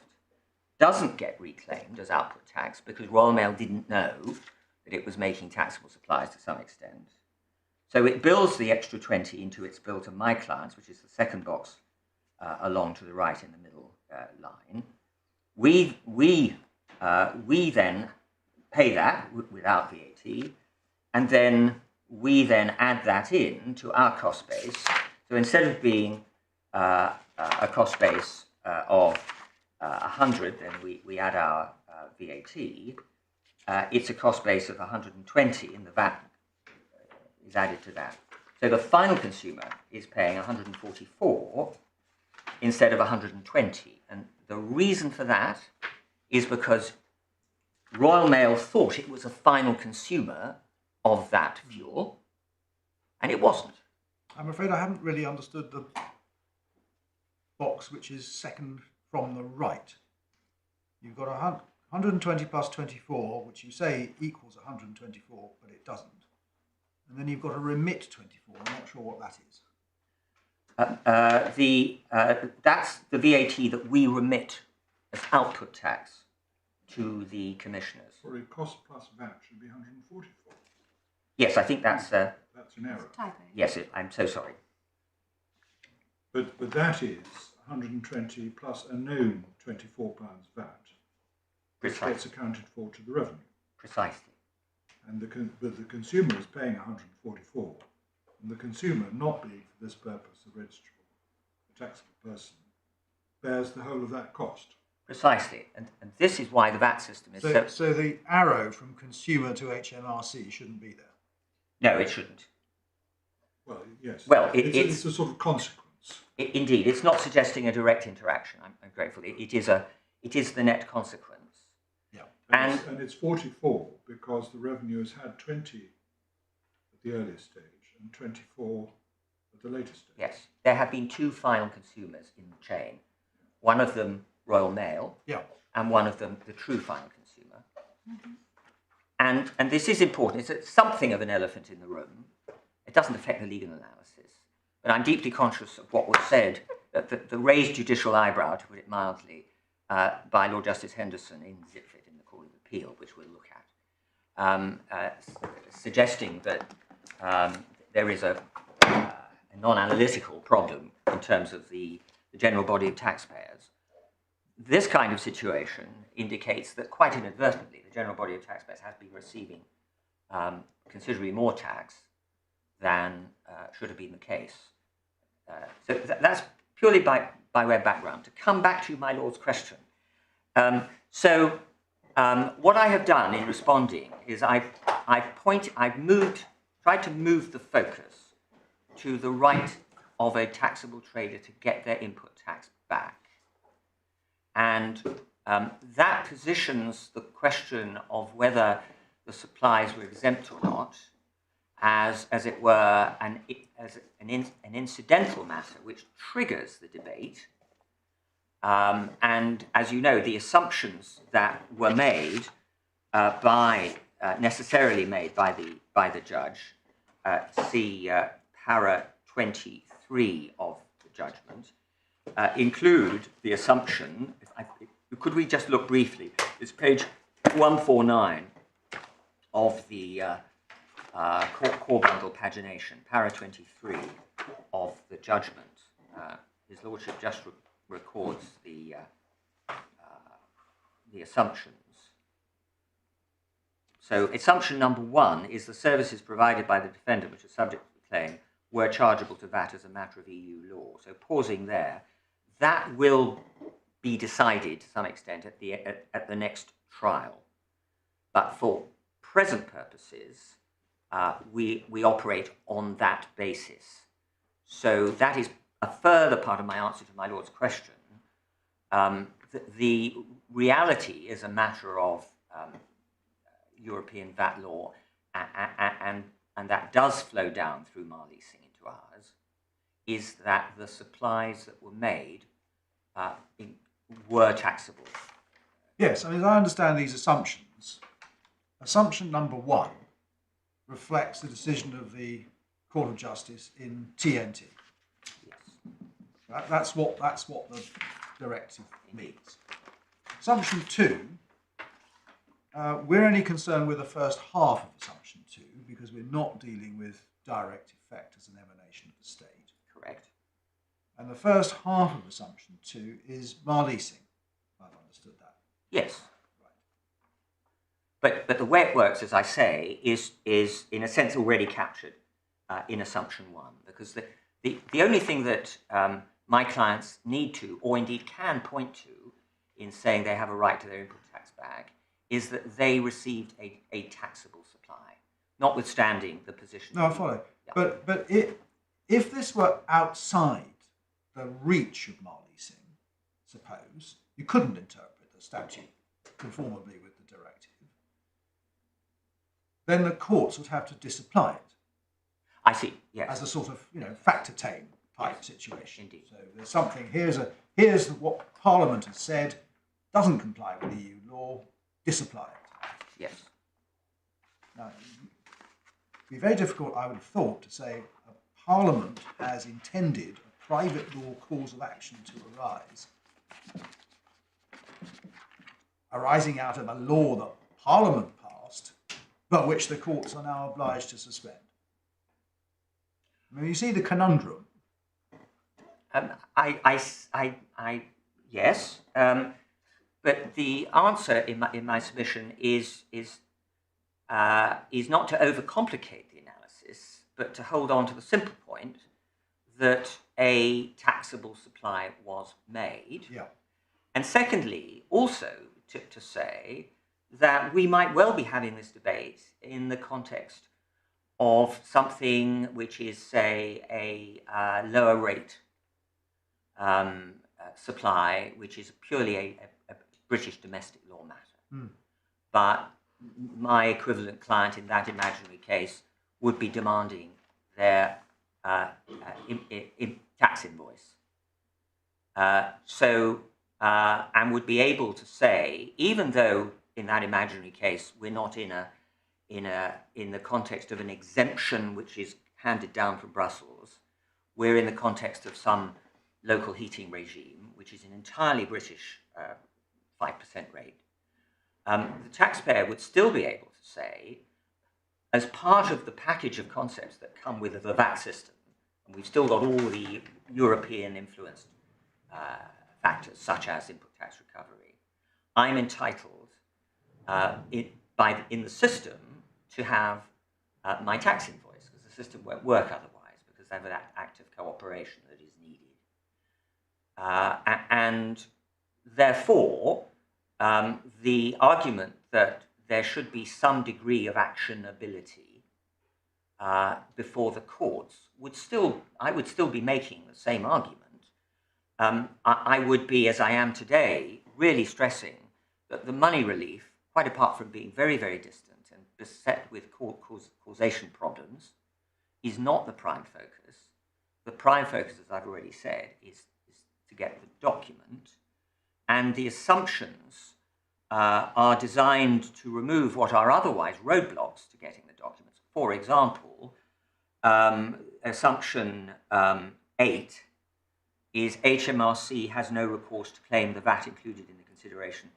doesn't get reclaimed as output tax because Royal Mail didn't know that it was making taxable supplies to some extent. So it bills the extra 20 into its bill to my clients, which is the second box along to the right in the middle line. We then pay that without VAT, and then we then add that in to our cost base. So instead of being a cost base of 100, then we add our VAT. It's a cost base of 120, and the VAT is added to that. So the final consumer is paying 144 instead of 120. And the reason for that is because Royal Mail thought it was a final consumer of that fuel, and it wasn't. I'm afraid I haven't really understood the box which is second from the right. You've got 120 plus 24, which you say equals 124, but it doesn't. And then you've got a remit 24. I'm not sure what that is. That's the VAT that we remit as output tax to the commissioners. Sorry, cost plus VAT should be 144. Yes, I think that's... That's an error. yes, I'm so sorry. But that is 120 plus a known £24 VAT, which gets accounted for to the revenue. Precisely. And the consumer is paying 144, and the consumer, not being for this purpose a registrable, a taxable person, bears the whole of that cost. Precisely, and this is why the VAT system is so the arrow from consumer to HMRC shouldn't be there. No, it shouldn't. Well, yes. Well, it's a sort of consequence. Indeed, it's not suggesting a direct interaction. I'm grateful. It is the net consequence. Yeah, and it's 44 because the revenue has had 20 at the earliest stage and 24 at the later stage. Yes, there have been two final consumers in the chain. One of them Royal Mail, and one of them the true final consumer. Mm-hmm. And this is important. It's something of an elephant in the room. It doesn't affect the legal analysis. But I'm deeply conscious of what was said, that the raised judicial eyebrow, to put it mildly, by Lord Justice Henderson in Zipfit in the Court of Appeal, which we'll look at, suggesting that there is a non-analytical problem in terms of the general body of taxpayers. This kind of situation indicates that quite inadvertently the general body of taxpayers has been receiving considerably more tax than should have been the case. So that's purely by way of background. To come back to my Lord's question, what I have done in responding is I've tried to move the focus to the right of a taxable trader to get their input tax back. And that positions the question of whether the supplies were exempt or not, as it were, an incidental matter which triggers the debate. And as you know, the assumptions that were made necessarily made by the judge, see para 23 of the judgment, include the assumption. Could we just look briefly? It's page 149 of the core bundle pagination, para 23 of the judgment. His Lordship just records the assumptions. So assumption number 1 is the services provided by the defendant, which is subject to the claim, were chargeable to VAT as a matter of EU law. So pausing there, that will be decided to some extent at the next trial. But for present purposes, we operate on that basis. So that is a further part of my answer to my Lord's question. The reality is a matter of European VAT law, and that does flow down through Mail leasing into ours, is that the supplies that were made were taxable. Yes, I mean, as I understand these assumptions, assumption number 1 reflects the decision of the Court of Justice in TNT. Yes. That's what the directive means. Assumption 2, we're only concerned with the first half of assumption 2 because we're not dealing with direct effect as an emanation of the state. Correct. And the first half of assumption 2 is Mail leasing. I've understood that. Yes. Right. But the way it works, as I say, is in a sense already captured in assumption 1, because the only thing that my clients need to, or indeed can point to, in saying they have a right to their input tax bag, is that they received a taxable supply, notwithstanding the position. No, I follow. Yeah. But if this were outside the reach of Mail leasing, suppose, you couldn't interpret the statute conformably with the directive, then the courts would have to disapply it. I see, yes. As a sort of, factor tame type situation. Indeed. So there's something, here's what Parliament has said, doesn't comply with EU law, disapply it. Yes. Now, it'd be very difficult, I would have thought, to say a Parliament has intended a private law cause of action to arising out of a law that Parliament passed, but which the courts are now obliged to suspend. I mean, you see the conundrum. Yes, but the answer in my submission is not to overcomplicate the analysis, but to hold on to the simple point that a taxable supply was made. Yeah. And secondly, also to say that we might well be having this debate in the context of something which is, say, a lower rate supply, which is purely a British domestic law matter. But my equivalent client in that imaginary case would be demanding their tax invoice. And would be able to say, even though in that imaginary case we're not in the context of an exemption which is handed down from Brussels, we're in the context of some local heating regime, which is an entirely British 5% rate. The taxpayer would still be able to say, as part of the package of concepts that come with the VAT system, and we've still got all the European influenced factors such as input tax recovery, I'm entitled in the system to have my tax invoice, because the system won't work otherwise, because they have that act of cooperation that is needed. And therefore, the argument that there should be some degree of actionability before the courts I would still be making the same argument. I would be, as I am today, really stressing that the money relief, quite apart from being very, very distant and beset with causation problems is not the prime focus. The prime focus, as I've already said, is to get the document, and the assumptions are designed to remove what are otherwise roadblocks to getting the documents. For example, assumption 8 is HMRC has no recourse to claim the VAT included in the consideration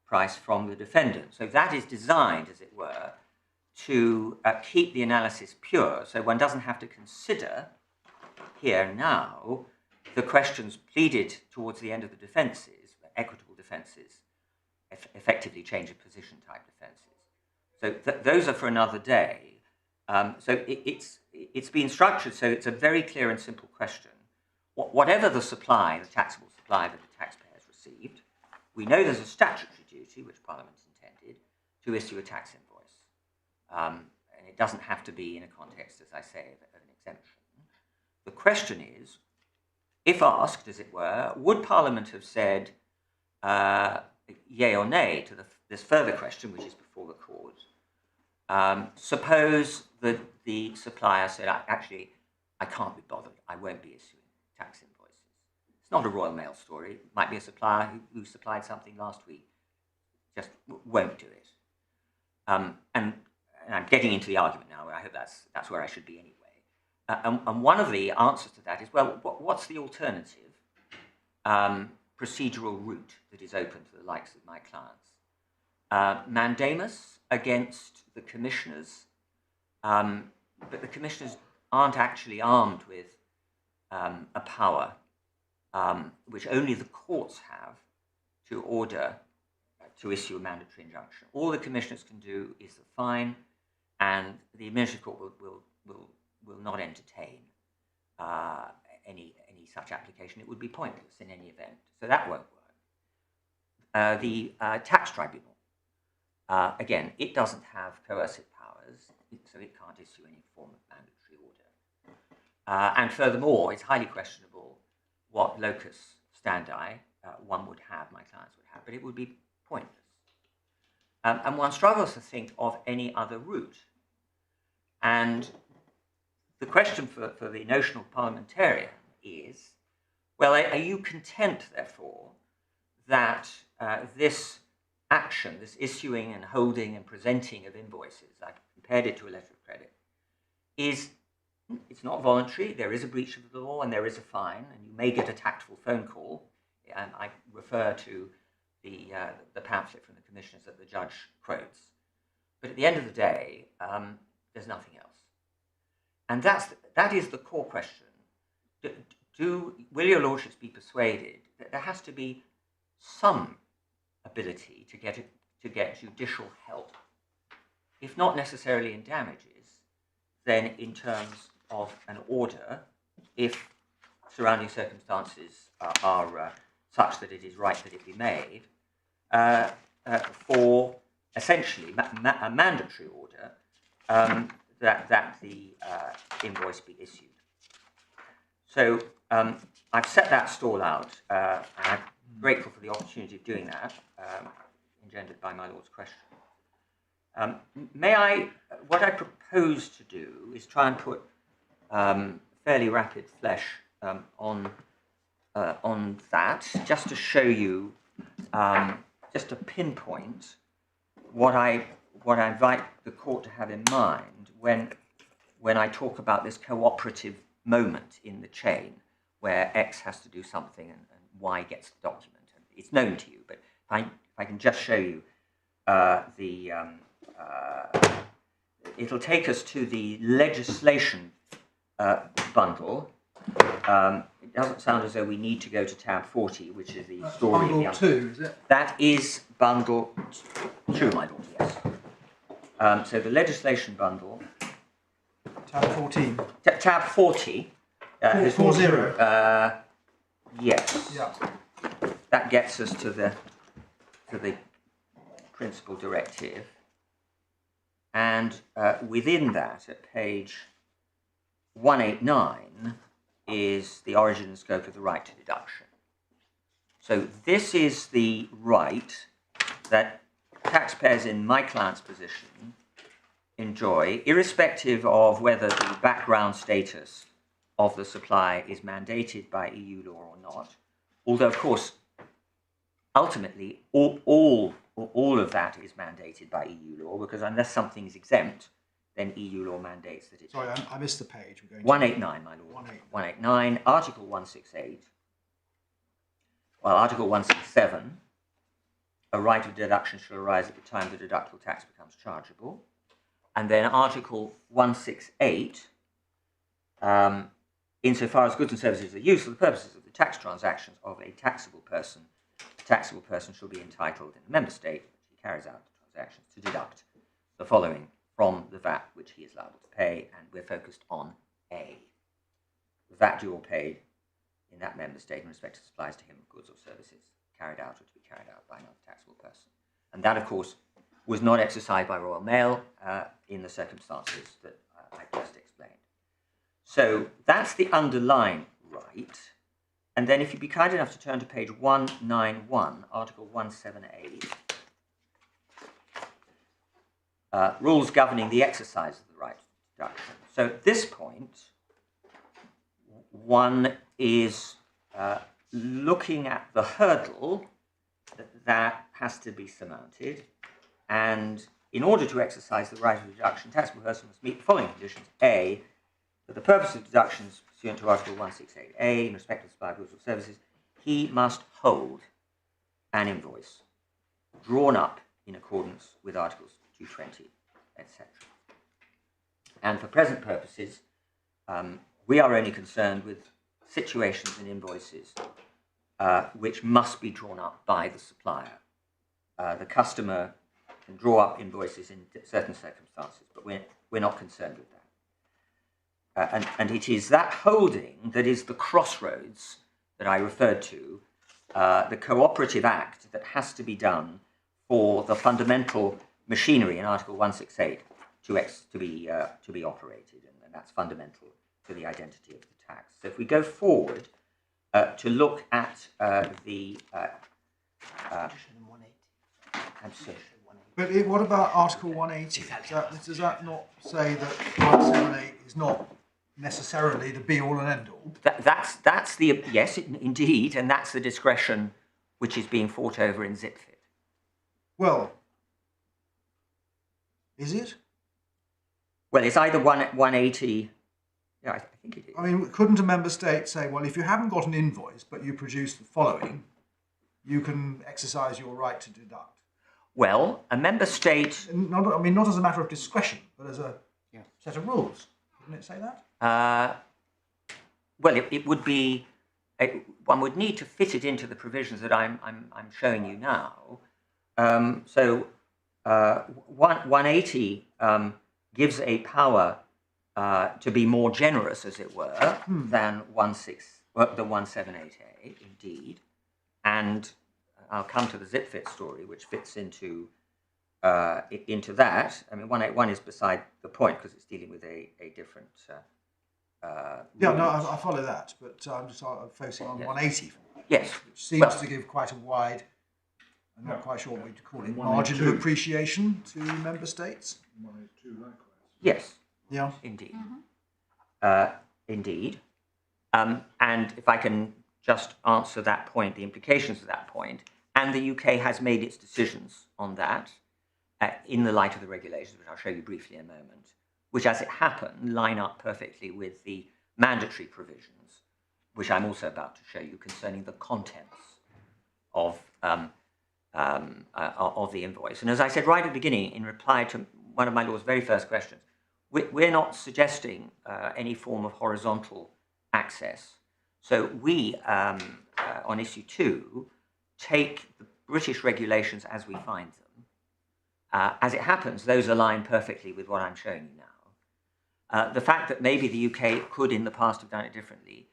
price from the defendant. So that is designed, as it were, to keep the analysis pure, so one doesn't have to consider here now the questions pleaded towards the end of the defences, equitable defences, effectively change of position type defences. So those are for another day. So it's been structured so it's a very clear and simple question. Whatever the supply, the taxable supply that the taxpayers received, we know there's a statutory duty, which Parliament intended, to issue a tax invoice. And it doesn't have to be in a context, as I say, of an exemption. The question is, if asked, as it were, would Parliament have said yea or nay to this further question, which is before the court? Suppose that the supplier said, actually, I can't be bothered. I won't be issuing tax invoices. It's not a Royal Mail story. It might be a supplier who supplied something last week. Just won't do it. And I'm getting into the argument now. I hope that's where I should be anyway. And one of the answers to that is, well, what's the alternative procedural route that is open to the likes of my clients? Mandamus against the commissioners, but the commissioners aren't actually armed with a power which only the courts have to order to issue a mandatory injunction. All the commissioners can do is the fine, and the administrative court will not entertain any such application. It would be pointless in any event, so that won't work. The tax tribunal, again, it doesn't have coercive powers, so it can't issue any form of mandatory order. And furthermore, it's highly questionable what locus standi one would have, my clients would have, but it would be pointless. And one struggles to think of any other route. And the question for the notional parliamentarian is, well, are you content, therefore, that this action, this issuing and holding and presenting of invoices, I've compared it to a letter of credit, it's not voluntary, there is a breach of the law and there is a fine, and you may get a tactful phone call, and I refer to the pamphlet from the commissioners that the judge quotes. But at the end of the day, there's nothing else. And that is the core question. Will your lordships be persuaded that there has to be some ability to get judicial help, if not necessarily in damages, then in terms of an order, if surrounding circumstances are such that it is right that it be made, for essentially a mandatory order that the invoice be issued. So I've set that stall out, and I'm grateful for the opportunity of doing that, engendered by my Lord's question. What I propose to do is try and put fairly rapid flesh on that, just to show you, just to pinpoint what I invite the court to have in mind when I talk about this cooperative moment in the chain where X has to do something and Y gets the document. And it's known to you, but if I can just show you it'll take us to the legislation bundle. It doesn't sound as though we need to go to tab 40, which is the story. Bundle 2, is it? That is bundle 2, my lord, yes. So the legislation bundle. Tab 14. Tab 40. 40. Yes. Yeah. That gets us to the principal directive. And within that, at page 189, is the origin and scope of the right to deduction. So this is the right that taxpayers in my client's position enjoy, irrespective of whether the background status of the supply is mandated by EU law or not, although, of course, ultimately, all of that is mandated by EU law, because unless something is exempt, then EU law mandates that it's... Sorry, I missed the page. We're going 189, my lord. 189, Article 168. Well, Article 167, a right of deduction shall arise at the time the deductible tax becomes chargeable. And then Article 168, insofar as goods and services are used for the purposes of the tax transactions of a taxable person, the taxable person shall be entitled in the member state which he carries out the transactions to deduct the following from the VAT which he is liable to pay, and we're focused on A. The VAT due or paid in that member state in respect to supplies to him of goods or services carried out or to be carried out by another taxable person. And that, of course, was not exercised by Royal Mail in the circumstances that I just explained. So that's the underlying right. And then if you'd be kind enough to turn to page 191, Article 178, rules governing the exercise of the right of deduction. So at this point, one is looking at the hurdle that has to be surmounted, and in order to exercise the right of deduction, taxable person must meet the following conditions. A, for the purpose of deductions pursuant to Article 168A, in respect of supply of goods or services, he must hold an invoice drawn up in accordance with Articles 220, etc. And for present purposes, we are only concerned with situations and invoices which must be drawn up by the supplier. The customer can draw up invoices in certain circumstances, but we're not concerned with that. And it is that holding that is the crossroads that I referred to, the cooperative act that has to be done for the fundamental machinery in Article 168 to be operated, and that's fundamental to the identity of the tax. So if we go forward to look at the... But what about Article 180? Does that not say that 178 is not necessarily the be-all and end-all? That's the... Yes, indeed, and that's the discretion which is being fought over in ZipFit. Well, is it? Well, it's either 180... Yeah, I think it is. I mean, couldn't a member state say, well, if you haven't got an invoice, but you produce the following, you can exercise your right to deduct? Well, a member state... not as a matter of discretion, but as a set of rules. Wouldn't it say that? Well, it would be... one would need to fit it into the provisions that I'm showing you now. 180 gives a power to be more generous, as it were, than 178A, indeed. And I'll come to the ZipFit story, which fits into that. I mean, 181 is beside the point because it's dealing with a different... I follow that, but I'm just focusing on 180. Yes. Which seems to give quite a wide, I'm not quite sure what you'd call it, margin of appreciation to member states. 182 likewise. Yes. Yeah. Indeed. Indeed. And if I can just answer that point, the implications of that point, and the UK has made its decisions on that in the light of the regulations, which I'll show you briefly in a moment, which, as it happened, line up perfectly with the mandatory provisions, which I'm also about to show you concerning the contents of the invoice. And as I said right at the beginning, in reply to one of my lord's very first questions, we're not suggesting any form of horizontal access. So we, on issue 2, take the British regulations as we find them. As it happens, those align perfectly with what I'm showing you now. The fact that maybe the UK could in the past have done it differently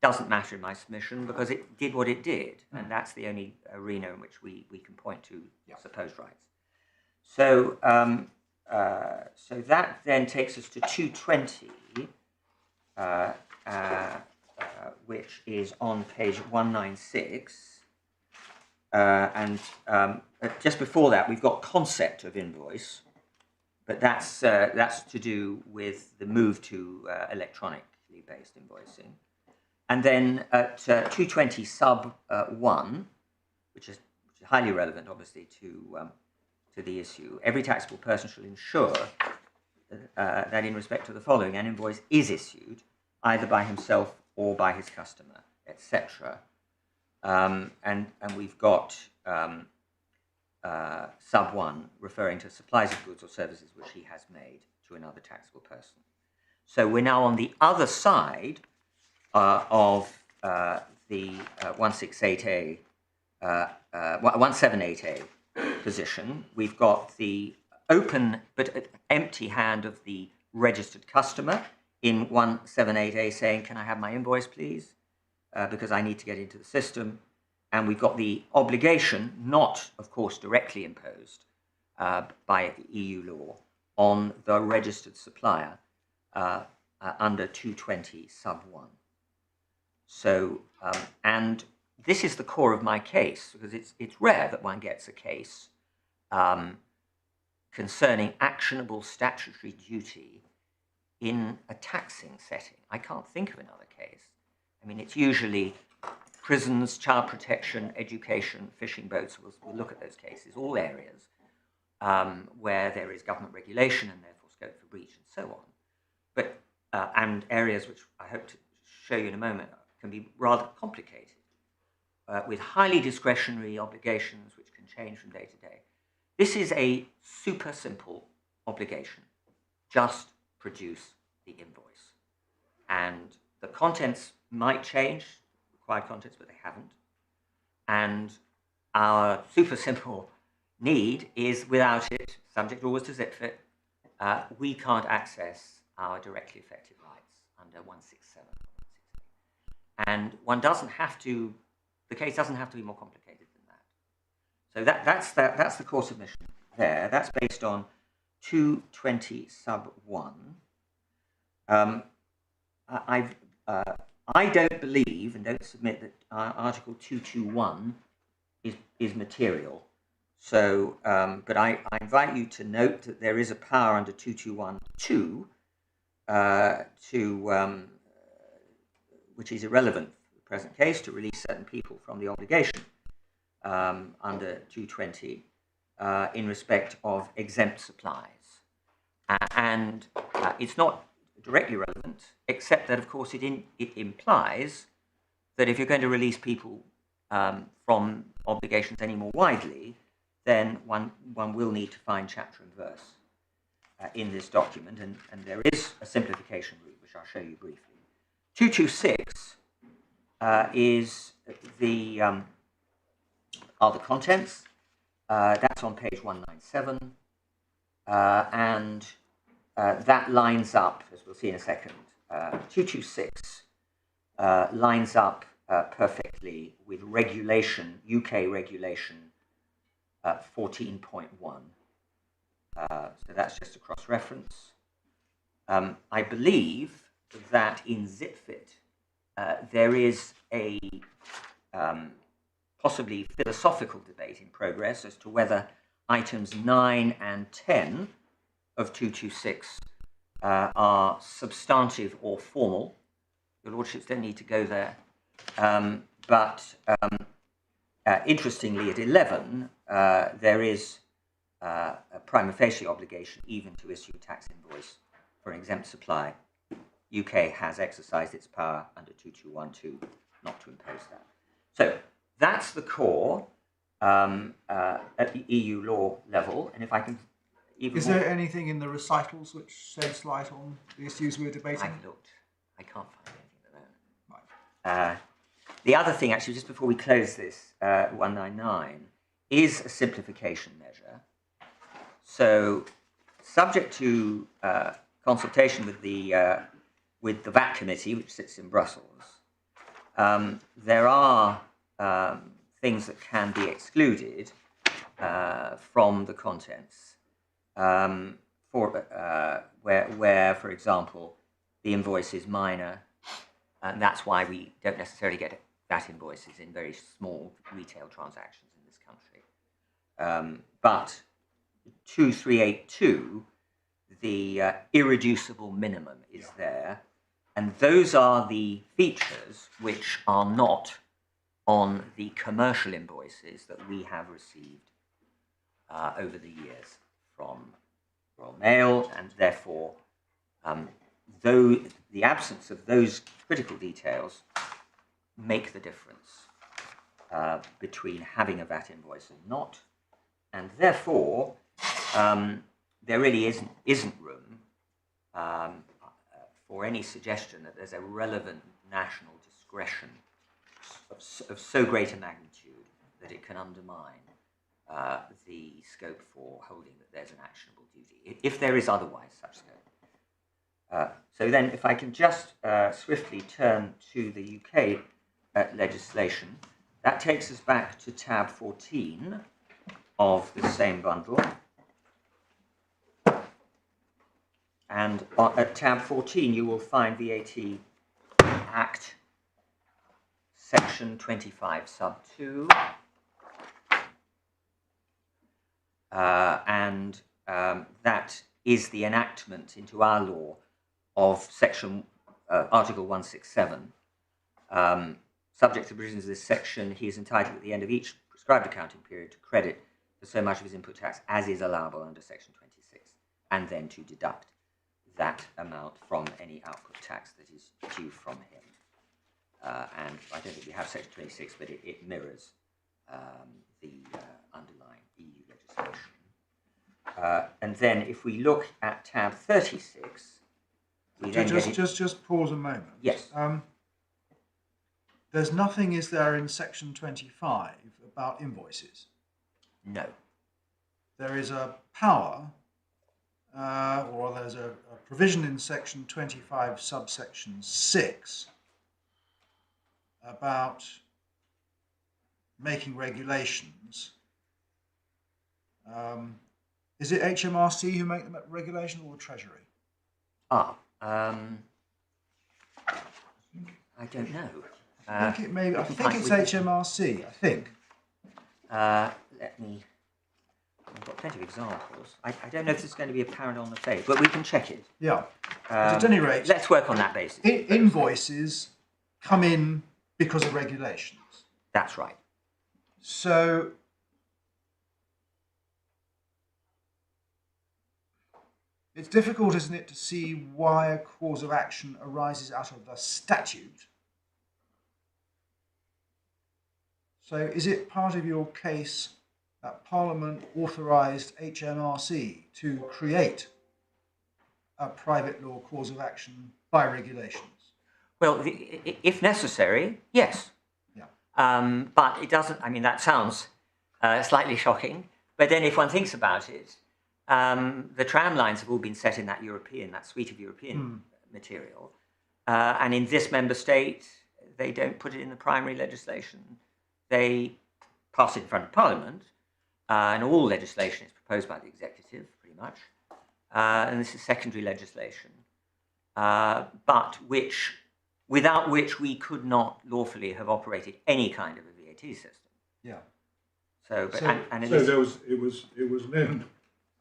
doesn't matter in my submission because it did what it did, and that's the only arena in which we can point to supposed rights. So, so that then takes us to 220, which is on page 196. And just before that, we've got concept of invoice. but that's to do with the move to electronically based invoicing. And then at 220 sub 1, which is highly relevant, obviously, to the issue, every taxable person shall ensure that in respect of the following, an invoice is issued either by himself or by his customer, etc. And we've got sub 1 referring to supplies of goods or services which he has made to another taxable person. So we're now on the other side of the 168A, 178A position. We've got the open but empty hand of the registered customer in 178A saying, can I have my invoice, please? Because I need to get into the system. And we've got the obligation, not, of course, directly imposed by EU law, on the registered supplier under 220 sub 1. So, and this is the core of my case, because it's rare that one gets a case concerning actionable statutory duty in a taxing setting. I can't think of another case. I mean, it's usually prisons, child protection, education, fishing boats. We'll look at those cases, all areas where there is government regulation and therefore scope for breach and so on. But, and areas which I hope to show you in a moment can be rather complicated with highly discretionary obligations which can change from day to day. This is a super simple obligation. Just produce the invoice. And the contents might change, required contents, but they haven't. And our super simple need is without it, subject always to zip fit, we can't access our directly effective rights under 167. And one doesn't have to, the case doesn't have to be more complicated than that. So that's the core submission there. That's based on 220 sub 1. I don't believe and don't submit that Article 221 is material. So, but I invite you to note that there is a power under 221(2) which is irrelevant for the present case, to release certain people from the obligation under 220 in respect of exempt supplies. And it's not directly relevant, except that, of course, it implies that if you're going to release people from obligations any more widely, then one will need to find chapter and verse in this document, and there is a simplification route, which I'll show you briefly. 226 is are the contents. That's on page 197, and that lines up, as we'll see in a second. 226 lines up perfectly with regulation, UK regulation 14.1. So that's just a cross-reference. I believe that in ZipFit there is a possibly philosophical debate in progress as to whether items 9 and 10 of 226 are substantive or formal. Your Lordships don't need to go there. But interestingly, at 11, there is a prima facie obligation even to issue a tax invoice for an exempt supply. UK has exercised its power under 2212 not to impose that. So that's the core at the EU law level. And if I can even Is there anything in the recitals which sheds light on the issues we're debating? I've looked. I can't find anything at the moment. Right. The other thing, actually, just before we close this, 199, is a simplification measure. So, subject to consultation with the VAT committee, which sits in Brussels, there are things that can be excluded from the contents, where, for example, the invoice is minor, and that's why we don't necessarily get VAT invoices in very small retail transactions in this country. But 2382 the irreducible minimum is there, and those are the features which are not on the commercial invoices that we have received over the years from Royal Mail, and therefore, though the absence of those critical details make the difference between having a VAT invoice and not, and therefore there really isn't room for any suggestion that there's a relevant national discretion of so great a magnitude that it can undermine the scope for holding that there's an actionable duty, if there is otherwise such scope. So then, if I can just swiftly turn to the UK legislation, that takes us back to tab 14 of the same bundle. And at tab 14, you will find VAT Act, section 25, sub 2. And that is the enactment into our law of section Article 167. Subject to the provisions of this section, he is entitled at the end of each prescribed accounting period to credit for so much of his input tax as is allowable under section 26, and then to deduct that amount from any output tax that is due from him. And I don't think we have section 26, but it mirrors the underlying EU legislation. And then if we look at tab 36, we then just pause a moment. Yes. There's nothing, is there, in section 25 about invoices? No. There is a power, or there's a provision in section 25, subsection 6, about making regulations. Is it HMRC who make the regulation, or the Treasury? I don't know. I think it may. I think it's HMRC. I think. Let me. I've got plenty of examples. I don't know if this is going to be apparent on the page, but we can check it. Yeah. At any rate, let's work on that basis. Invoices come in because of regulations. That's right. So it's difficult, isn't it, to see why a cause of action arises out of the statute. So is it part of your case that Parliament authorised HMRC to create a private law cause of action by regulations? Well, if necessary, yes. Yeah. But it doesn't, I mean, that sounds slightly shocking. But then if one thinks about it, the tram lines have all been set in that suite of European material. And in this member state, they don't put it in the primary legislation. They pass it in front of Parliament, and all legislation is proposed by the executive, pretty much. And this is secondary legislation, but without which we could not lawfully have operated any kind of a VAT system. Yeah. So it was known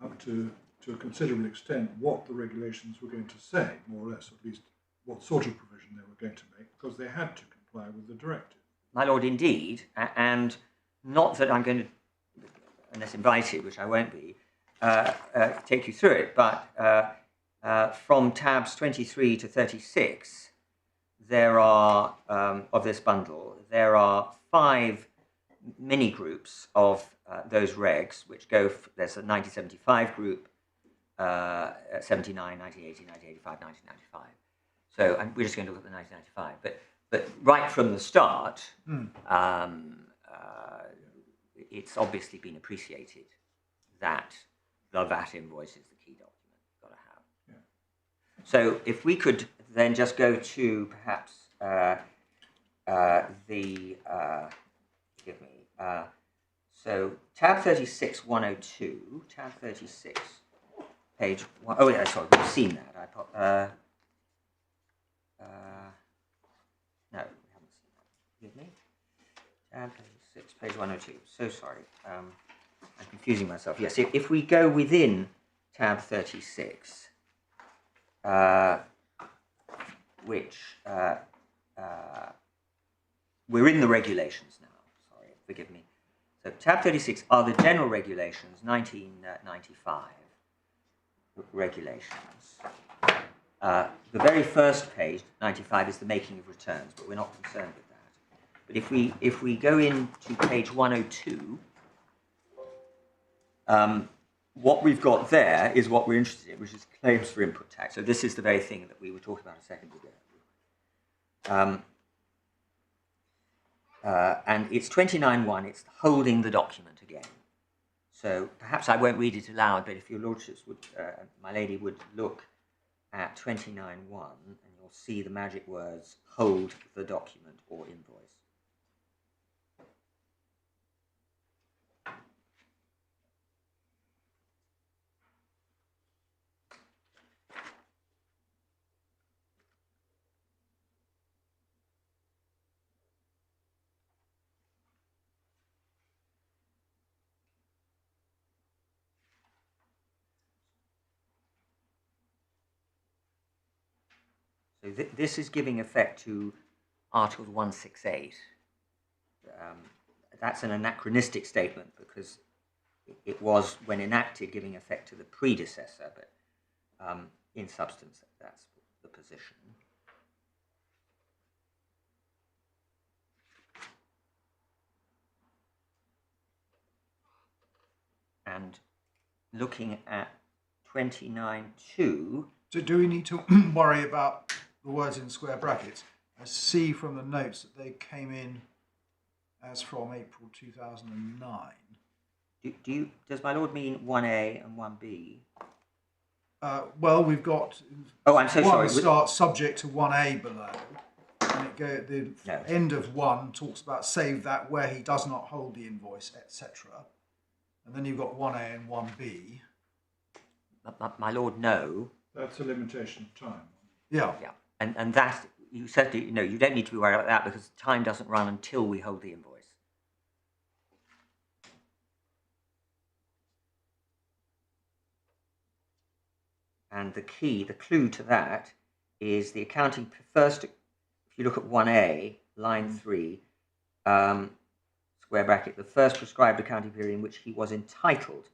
up to a considerable extent what the regulations were going to say, more or less, at least what sort of provision they were going to make, because they had to comply with the directive. My lord, indeed, and not that I'm going to, unless invited, which I won't be, take you through it, but from tabs 23 to 36, there are, of this bundle, there are 5 mini groups of those regs, which go, there's a 1975 group, 79, 1980, 1985, 1995. So we're just going to look at the 1995. But right from the start, it's obviously been appreciated that the VAT invoice is the key document you've got to have. Yeah. So if we could then just go to perhaps so tab 36, 102, tab 36, page 1, oh yeah, sorry, we've seen that. No, we haven't seen that. Forgive me. Tab 36, page 102. So sorry. I'm confusing myself. Yes, if we go within tab 36, which we're in the regulations now. Sorry, forgive me. So tab 36 are the general regulations, 1995 regulations. The very first page, 95, is the making of returns, but we're not concerned with that. But if we go into page 102, what we've got there is what we're interested in, which is claims for input tax. So this is the very thing that we were talking about a second ago. And it's 29.1, it's holding the document again. So perhaps I won't read it aloud, but if your lordships would, my lady would look at 29.1, and you'll see the magic words, hold the document or invoice. So this is giving effect to Article 168. That's an anachronistic statement because it was, when enacted, giving effect to the predecessor, but in substance, that's the position. And looking at 29.2... So do we need to worry about the words in square brackets? I see from the notes that they came in as from April 2009. Does my lord mean 1A and 1B? Well, we've got I'm so sorry. Starts subject to 1A below, and the No. end of 1 talks about save that where he does not hold the invoice, etc. And then you've got 1A and 1B. My lord, no. That's a limitation of time. Yeah. Yeah, and that, you said, no, you don't need to be worried about that because time doesn't run until we hold the invoice. And the clue to that is the accounting, first, if you look at 1A, line 3, square bracket, the first prescribed accounting period in which he was entitled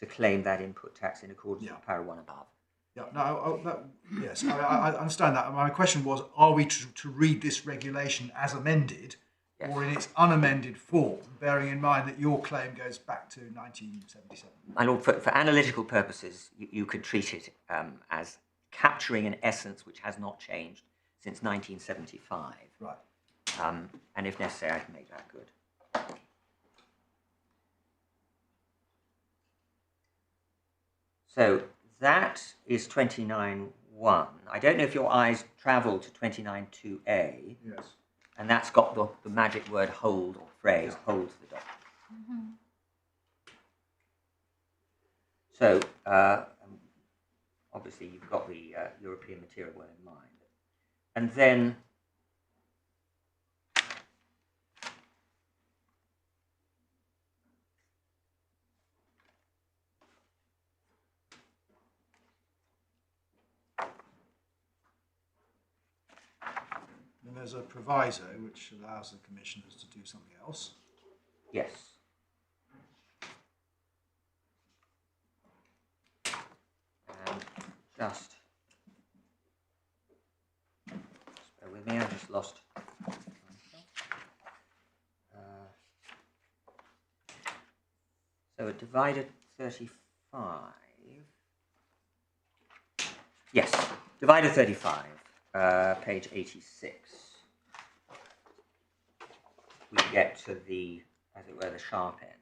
to claim that input tax in accordance with para 1 above. Yeah, no, yes, I understand that. My question was, are we to read this regulation as amended, Yes. or in its unamended form, bearing in mind that your claim goes back to 1977? My lord, for analytical purposes, you could treat it as capturing an essence which has not changed since 1975. Right. And if necessary, I can make that good. So that is 29.1. I don't know if your eyes travel to 29.2a. Yes. And that's got the magic word hold or phrase, hold the document. So, obviously, you've got the European material well in mind. And then And there's a proviso which allows the commissioners to do something else. yes. And just bear with me, I just lost. So a divided 35. Yes, divided 35, page 86. We get to the, as it were, the sharp end.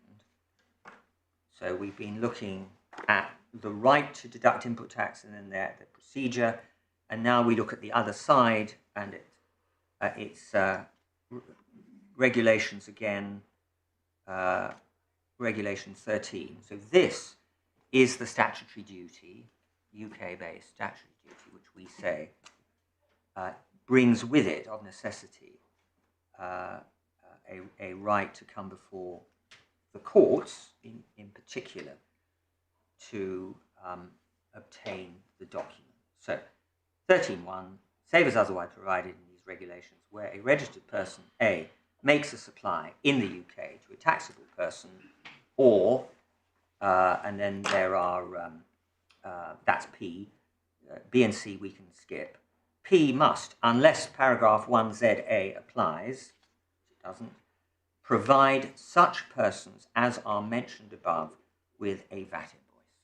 So we've been looking at the right to deduct input tax and then the procedure, and now we look at the other side, and it's regulations again, regulation 13. So this is the statutory duty, UK-based statutory duty, which we say brings with it, of necessity, a right to come before the courts, in particular, to obtain the document. So 13.1, save as otherwise provided in these regulations, where a registered person, A, makes a supply in the UK to a taxable person, or, and then there are, that's P, B and C we can skip. P must, unless paragraph 1ZA applies, it doesn't, provide such persons as are mentioned above with a VAT invoice.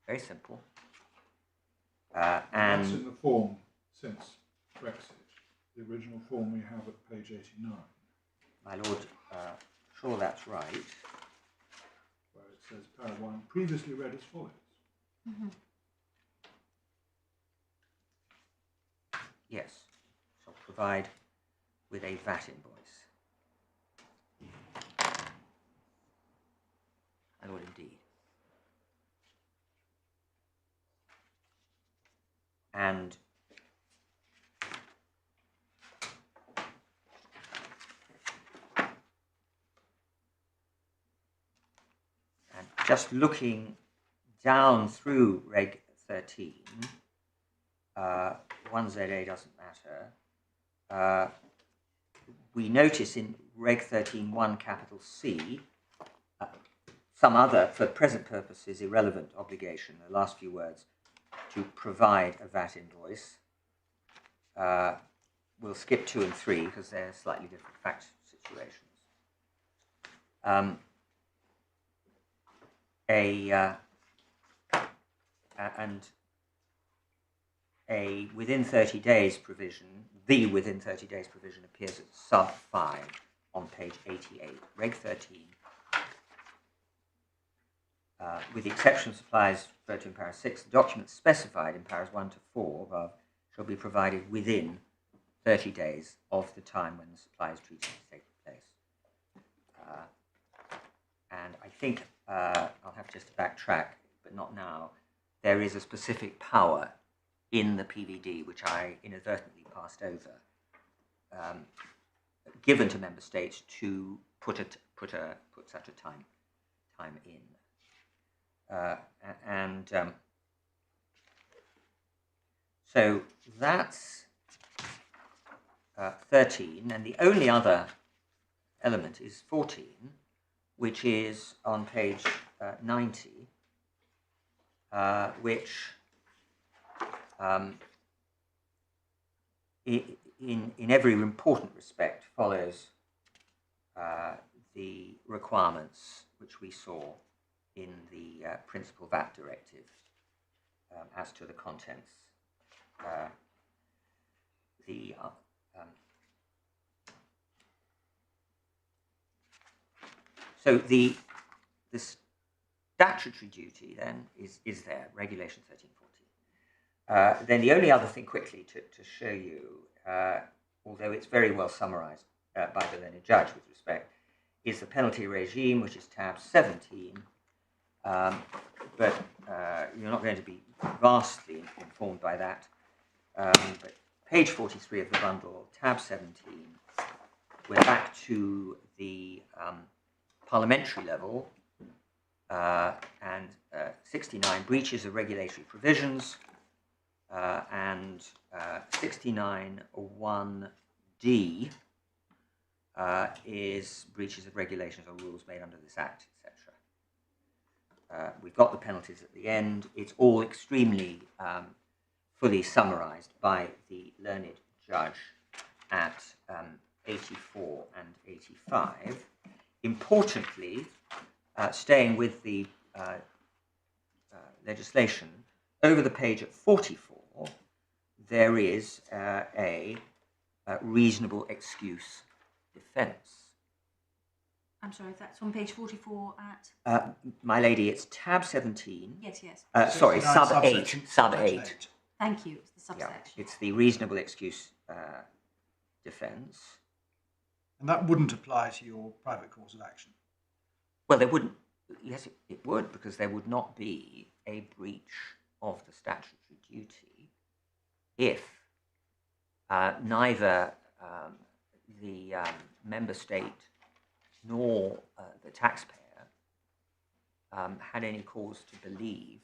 Very simple. And that's in the form since Brexit. The original form we have at page 89, my lord, sure that's right. where it says paragraph 1 previously read as follows. Mm-hmm. Yes, shall provide with a VAT invoice. My lord, indeed. And just looking down through Reg 13, 1ZA doesn't matter. We notice in Reg 13.1 capital C some other, for present purposes, irrelevant obligation, the last few words, to provide a VAT invoice. We'll skip 2 and 3 because they're slightly different fact situations. And a within 30 days provision, the within 30 days provision appears at sub 5 on page 88. Reg 13. With the exception of supplies referred to in para 6, the documents specified in paras 1 to 4 above shall be provided within 30 days of the time when the supply is treated as taking place. And I think I'll have just to backtrack, but not now. There is a specific power in the PVD, which I inadvertently passed over, given to member states to put such a time in. So that's 13, and the only other element is 14, which is on page 90, which in every important respect follows the requirements which we saw in the Principal VAT Directive as to the contents. So the statutory duty then is there, Regulation 1314. Then the only other thing quickly to show you, although it's very well summarised by the learned judge with respect, is the penalty regime, which is tab 17. But you're not going to be vastly informed by that. But page 43 of the bundle, tab 17, we're back to the parliamentary level, and 69, breaches of regulatory provisions, and 69(1)(d) is breaches of regulations or rules made under this Act, etc. We've got the penalties at the end. It's all extremely fully summarised by the learned judge at 84 and 85. Importantly, staying with the legislation, over the page at 44, there is a reasonable excuse defence. I'm sorry, that's on page 44 at... My lady, it's tab 17. Yes, yes. Sorry, sub 8. subsection, Sub subsection 8. Thank you, it's the Yeah, subsection. it's the reasonable excuse defence. And that wouldn't apply to your private cause of action. Well, there wouldn't. Yes, it would, because there would not be a breach of the statutory duty if neither the member state nor the taxpayer had any cause to believe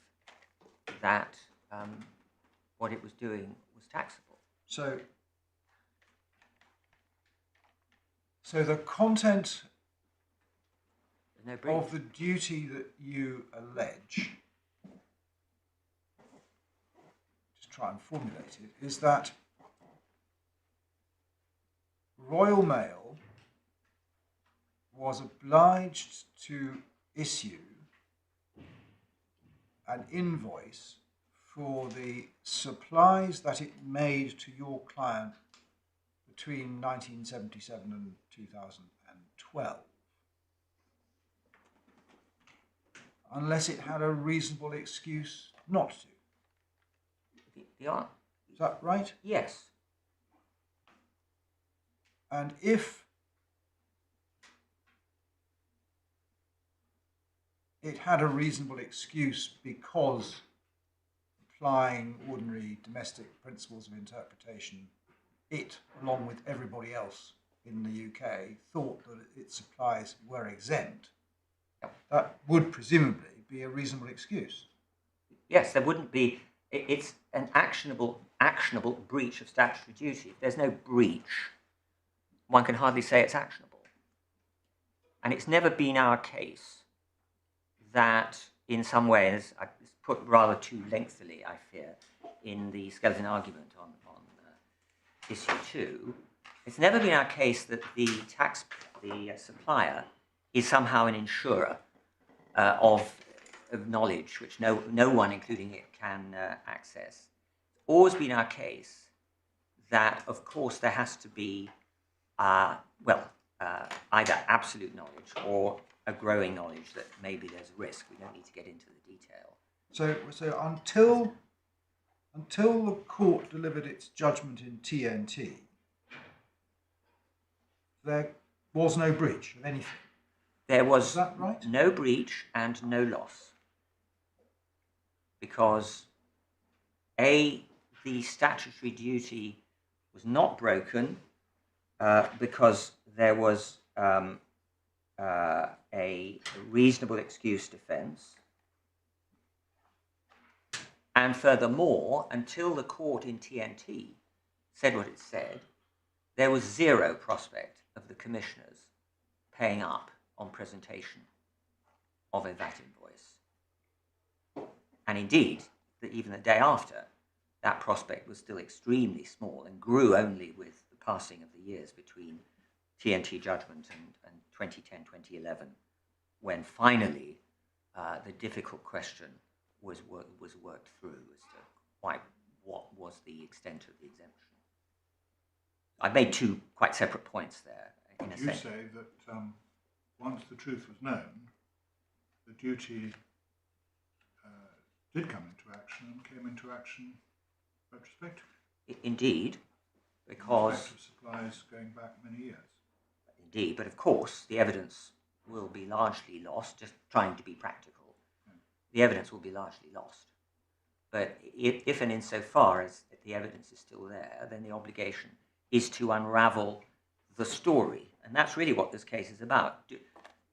that what it was doing was taxable. So the content There's no breach. of the duty that you allege, just try and formulate it, is that Royal Mail was obliged to issue an invoice for the supplies that it made to your client between 1977 and 2012, unless it had a reasonable excuse not to. Is that right? Yes. And if it had a reasonable excuse because applying ordinary domestic principles of interpretation, it, along with everybody else in the UK, thought that its supplies were exempt, that would presumably be a reasonable excuse. Yes, there wouldn't be. It's an actionable breach of statutory duty. If there's no breach, one can hardly say it's actionable. And it's never been our case that, in some ways, it's put rather too lengthily, I fear, in the skeleton argument on issue 2. It's never been our case that the supplier is somehow an insurer of knowledge which no one, including it, can access. It's always been our case that, of course, there has to be either absolute knowledge or a growing knowledge that maybe there's a risk. We don't need to get into the detail. So until the court delivered its judgment in TNT, there was no breach of anything. There was Is that right? no breach and no loss, because the statutory duty was not broken because there was a reasonable excuse defence, and furthermore, until the court in TNT said what it said, there was zero prospect of the commissioners paying up on presentation of a VAT invoice. And indeed, even the day after, that prospect was still extremely small and grew only with the passing of the years between TNT judgment and 2010-2011, when finally the difficult question was worked through as to what was the extent of the exemption. I've made two quite separate points there. In a sense. You say that once the truth was known, the duty did come into action and came into action retrospectively. Indeed, In because respect of supplies going back many years. indeed, but of course the evidence will be largely lost. Just trying to be practical, the evidence will be largely lost. But if and insofar as the evidence is still there, then the obligation is to unravel the story, and that's really what this case is about.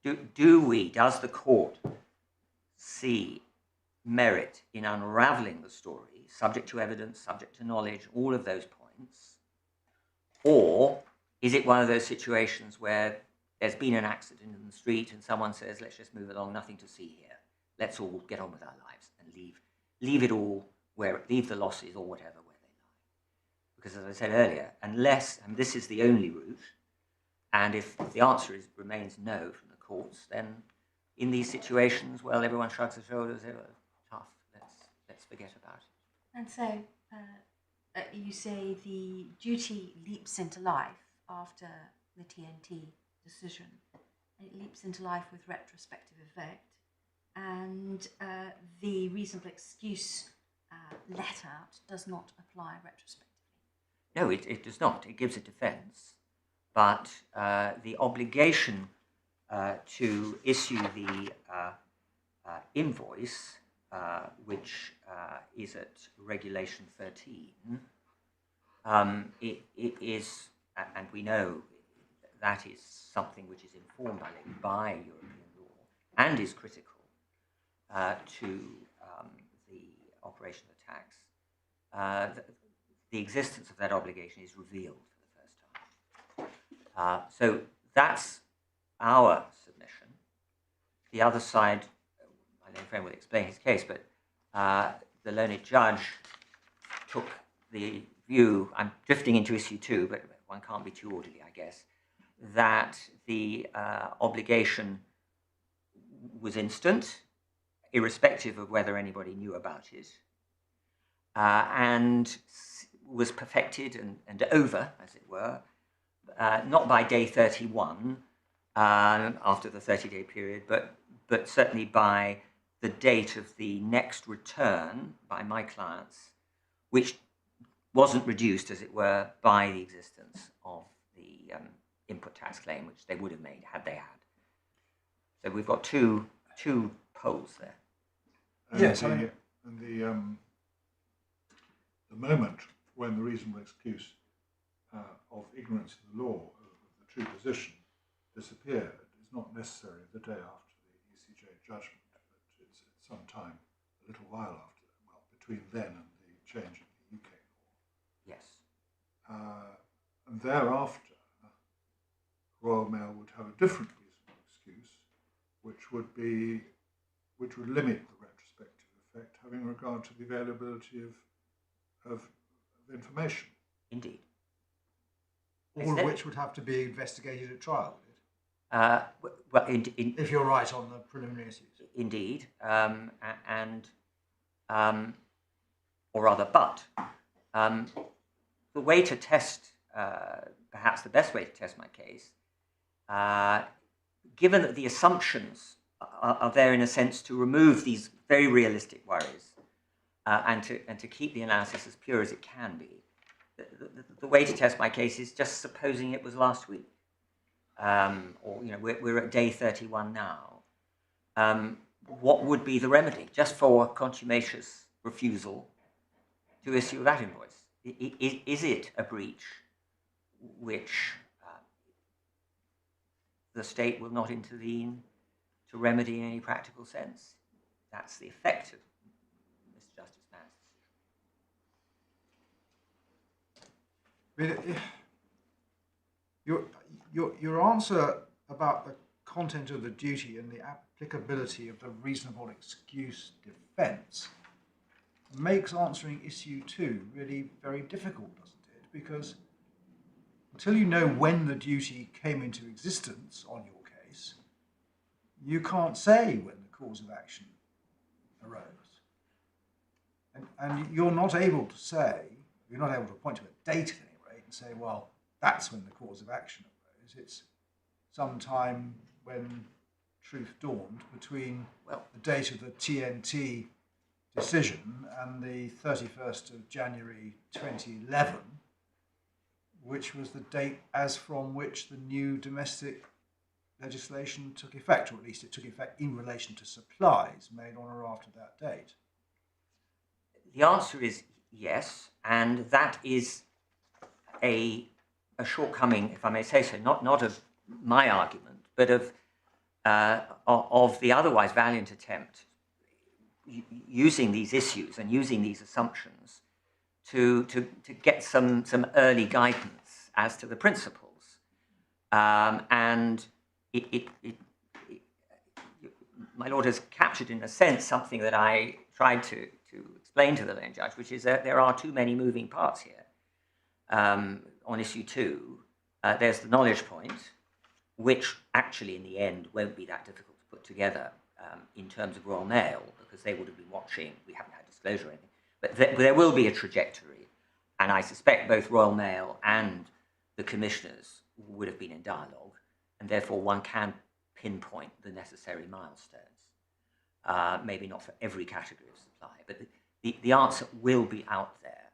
Does the court see merit in unraveling the story, subject to evidence, subject to knowledge, all of those points? Or is it one of those situations where there's been an accident in the street and someone says, let's just move along, nothing to see here. Let's all get on with our lives and leave it all leave the losses or whatever where they lie. Because as I said earlier, unless, and this is the only route, and if the answer remains no from the courts, then in these situations, well, everyone shrugs their shoulders, tough, let's forget about it. And so you say the duty leaps into life after the TNT decision. It leaps into life with retrospective effect, and the reasonable excuse let out does not apply retrospectively. No, it does not. It gives a defence, but the obligation to issue the invoice, which is at Regulation 13, it is, and we know that is something which is informed by European law and is critical to the operation of the tax, the existence of that obligation is revealed for the first time. So that's our submission. The other side, my learned friend will explain his case, but the learned judge took the view, I'm drifting into issue 2, but one can't be too orderly, I guess, that the obligation was instant, irrespective of whether anybody knew about it, and was perfected and over, as it were, not by day 31 after the 30-day period, but certainly by the date of the next return by my clients, which wasn't reduced, as it were, by the existence of the input tax claim, which they would have made had they had. So we've got two poles there. Yes, and the moment when the reasonable excuse of ignorance of the law, of the true position, disappeared is not necessarily the day after the ECJ judgment, but it's some time, a little while after, well, between then and the change in the UK law. Yes. And thereafter, Royal Mail would have a different reasonable excuse, which would limit the retrospective effect, having regard to the availability of information. Indeed. All of which would have to be investigated at trial, would it? Well, if you're right on the preliminary issues. Indeed, or rather, but the way to test, perhaps the best way to test my case, given that the assumptions are there in a sense to remove these very realistic worries and to keep the analysis as pure as it can be, the way to test my case is just supposing it was last week, or we're at day 31 now. What would be the remedy just for contumacious refusal to issue that invoice? Is it a breach which the state will not intervene to remedy in any practical sense? That's the effect of Mr. Justice Mann's decision. Your answer about the content of the duty and the applicability of the reasonable excuse defence makes answering issue 2 really very difficult, doesn't it? Because until you know when the duty came into existence on your case, you can't say when the cause of action arose. And you're not able to say, you're not able to point to a date at any rate and say, well, that's when the cause of action arose. It's sometime when truth dawned between the date of the TNT decision and the 31st of January 2011, which was the date as from which the new domestic legislation took effect, or at least it took effect in relation to supplies made on or after that date. The answer is yes, and that is a shortcoming, if I may say so, not of my argument, but of the otherwise valiant attempt using these issues and using these assumptions to get some early guidance as to the principles. And my Lord has captured in a sense something that I tried to explain to the learned judge, which is that there are too many moving parts here. On issue 2, there's the knowledge point, which actually in the end won't be that difficult to put together in terms of Royal Mail, because they would have been watching, we haven't had disclosure or anything, but there will be a trajectory, and I suspect both Royal Mail and the commissioners would have been in dialogue, and therefore one can pinpoint the necessary milestones. Maybe not for every category of supply, but the answer will be out there.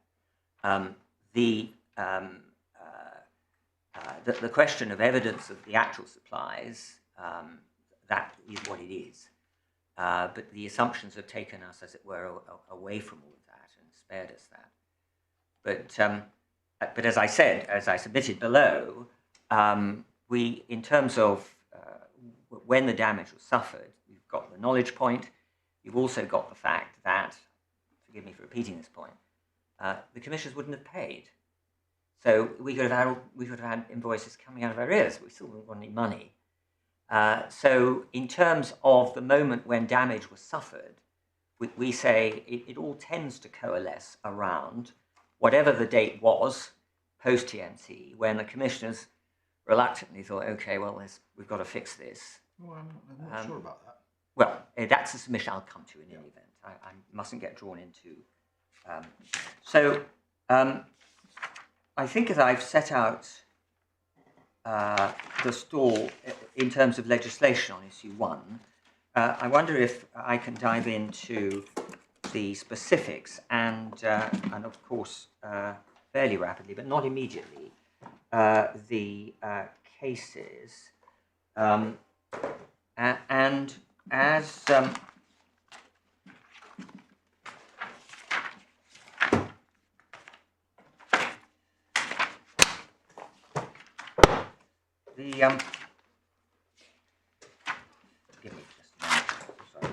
The question of evidence of the actual supplies, that is what it is. But the assumptions have taken us, as it were, away from all of that and spared us that. But as I said, as I submitted below, we, in terms of when the damage was suffered, you've got the knowledge point. You've also got the fact that, forgive me for repeating this point, the commissioners wouldn't have paid. So we could have had invoices coming out of our ears. We still wouldn't want any money. So in terms of the moment when damage was suffered, we say it all tends to coalesce around whatever the date was post TNC, when the commissioners reluctantly thought, okay, well, we've got to fix this. Well, I'm not sure about that. Well, that's a submission I'll come to in any event. I mustn't get drawn into. I think as I've set out the stall in terms of legislation on issue 1, I wonder if I can dive into the specifics and of course, fairly rapidly, but not immediately, the cases. And as give me just a moment, sorry.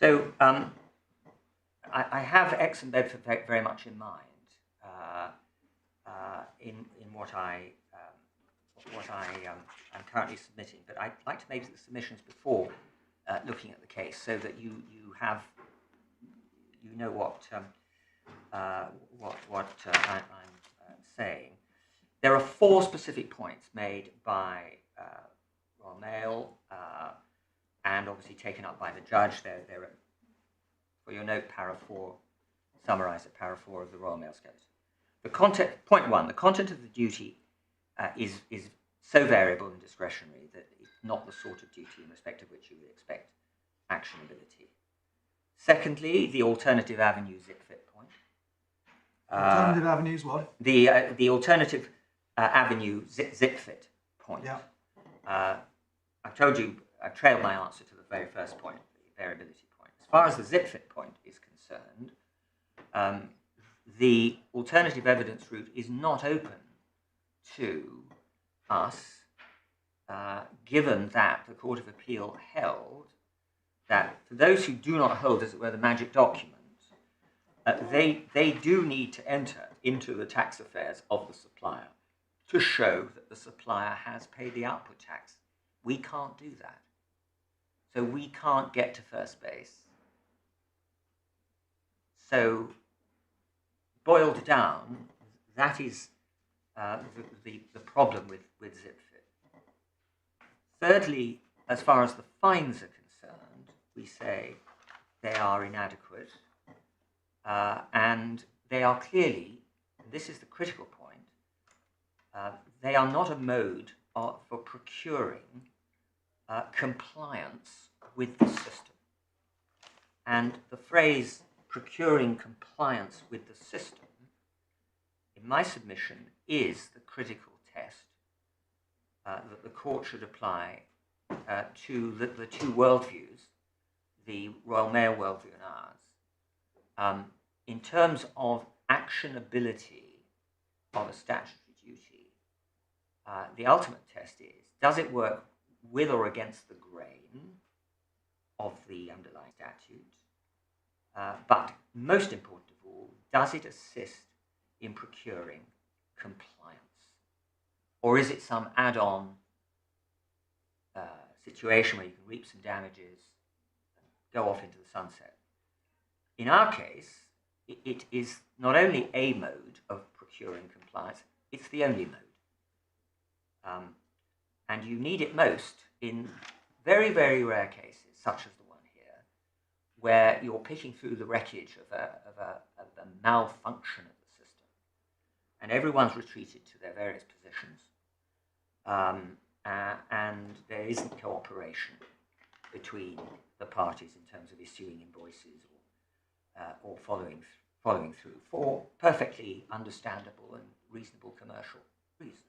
So I have X and Bedford very much in mind in what I'm currently submitting, but I'd like to make the submissions before looking at the case, so that you know what I'm saying. There are 4 specific points made by Royal Mail, and obviously taken up by the judge. They're for your note, para 4, summarised at para 4 of the Royal Mail Code. The content, point 1, the content of the duty is so variable and discretionary that it's not the sort of duty in respect of which you would expect actionability. Secondly, the alternative avenue zip-fit point. Alternative avenues, what? The alternative avenue zip-fit point. Yeah. I told you, I trailed my answer to the very first point, the variability point. As far as the zip-fit point is concerned, the alternative evidence route is not open to us, given that the Court of Appeal held that for those who do not hold, as it were, the magic document, they do need to enter into the tax affairs of the supplier to show that the supplier has paid the output tax. We can't do that. So we can't get to first base. So, boiled down, that is the problem with zip-fit. Thirdly, as far as the fines are concerned, we say they are inadequate, and they are clearly, and this is the critical point, they are not a mode for procuring compliance with the system. And the phrase procuring compliance with the system, in my submission, is the critical test that the court should apply to the two worldviews, the Royal Mail worldview and ours. In terms of actionability of a statutory duty, the ultimate test is, does it work with or against the grain of the underlying statute? But most important of all, does it assist in procuring compliance? Or is it some add-on situation where you can reap some damages and go off into the sunset? In our case, it is not only a mode of procuring compliance, it's the only mode. And you need it most in very, very rare cases, such as the one here, where you're picking through the wreckage of a malfunction of the system, and everyone's retreated to their various positions, and there isn't cooperation between the parties in terms of issuing invoices or following through for perfectly understandable and reasonable commercial reasons.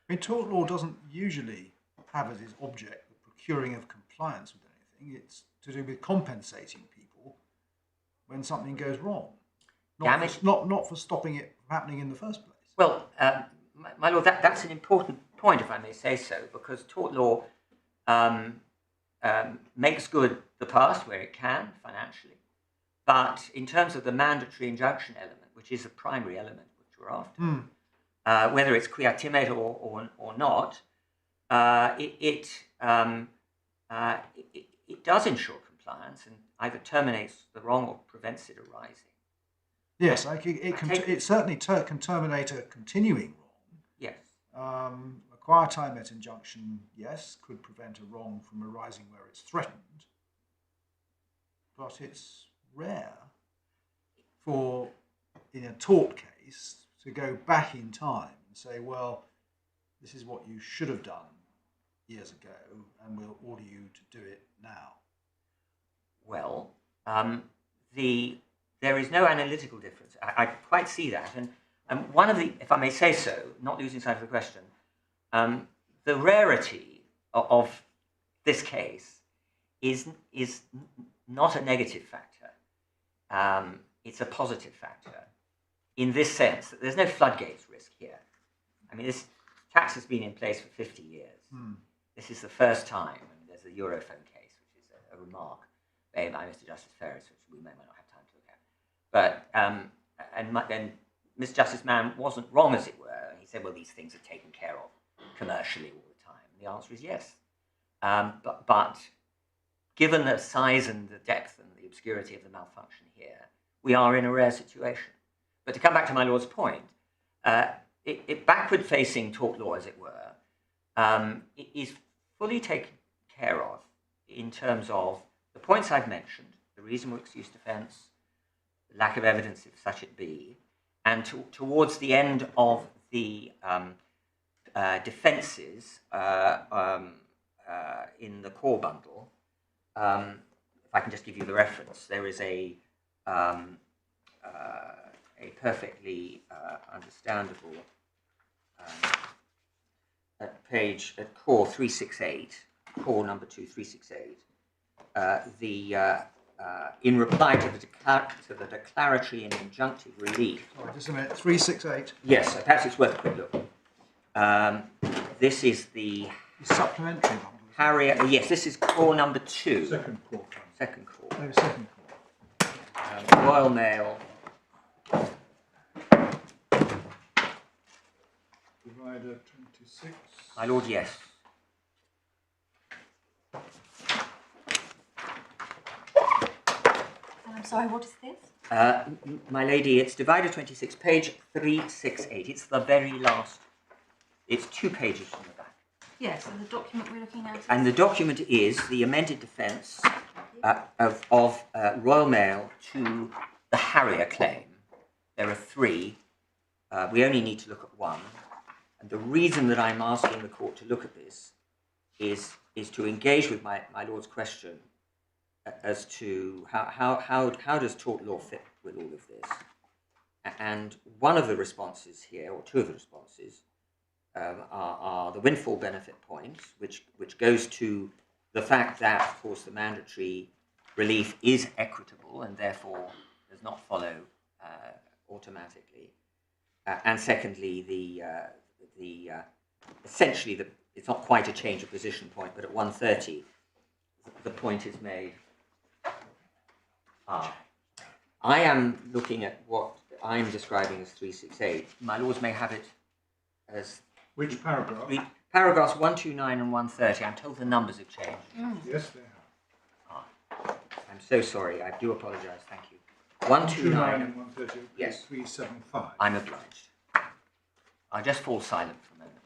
I mean, tort law doesn't usually have as its object the procuring of compliance with anything. It's to do with compensating people when something goes wrong. damage. Not for stopping it from happening in the first place. Well, my lord, that's an important point, if I may say so, because tort law makes good the past where it can financially, but in terms of the mandatory injunction element, which is a primary element which we're after, whether it's quia timid or not, it does ensure compliance and either terminates the wrong or prevents it arising. Yes, it certainly can terminate a continuing wrong. Yes. A quiet time met injunction, yes, could prevent a wrong from arising where it's threatened, but it's rare for, in a tort case, to go back in time and say, well, this is what you should have done years ago, and we'll order you to do it now. Well, there is no analytical difference. I quite see that, and one of the, if I may say so, not losing sight of the question, the rarity of this case is not a negative factor. It's a positive factor in this sense that there's no floodgates risk here. I mean, this tax has been in place for 50 years. This is the first time. I mean, there's the Europhone case, which is a remark made by Mr. Justice Ferris, which we may not have time to look at. But then Mr. Justice Mann wasn't wrong, as it were. He said, well, these things are taken care of commercially all the time. And the answer is yes. But given the size and the depth and the obscurity of the malfunction here, we are in a rare situation. But to come back to my lord's point, backward-facing tort law, as it were, it is fully taken care of in terms of the points I've mentioned, the reasonable excuse defence, the lack of evidence if such it be, and towards the end of the defences in the core bundle, if I can just give you the reference, there is a perfectly understandable at core 368, core number 2, 368, in reply to the declaratory and injunctive relief. Sorry, just a minute. 368. Yes, perhaps it's worth a quick look. This is the Supplementary bundle. Harrier. Yes, this is core number 2. Second core. Second core. No, second core. Royal Mail. Divider 26. My lord, yes. And I'm sorry, what is this? My lady, it's divider 26, page 368. It's the very last. It's 2 pages from the back. Yes, and the document we're looking at is... And the document is the amended defence of Royal Mail to the Harrier claim. There are 3. We only need to look at 1. And the reason that I'm asking the court to look at this is to engage with my lord's question as to how does tort law fit with all of this. And one of the responses here, or 2 of the responses, are the windfall benefit point, which goes to the fact that, of course, the mandatory relief is equitable and therefore does not follow automatically. And secondly, essentially, it's not quite a change of position point, but at 130, the point is made. I am looking at what I'm describing as 368. My lords may have it as... Which paragraph? Paragraphs 129 and 130. I'm told the numbers have changed. Yes, they have. I'm so sorry. I do apologise. Thank you. 129 and 130. Yes. 375. I'm obliged. I'll just fall silent for a moment.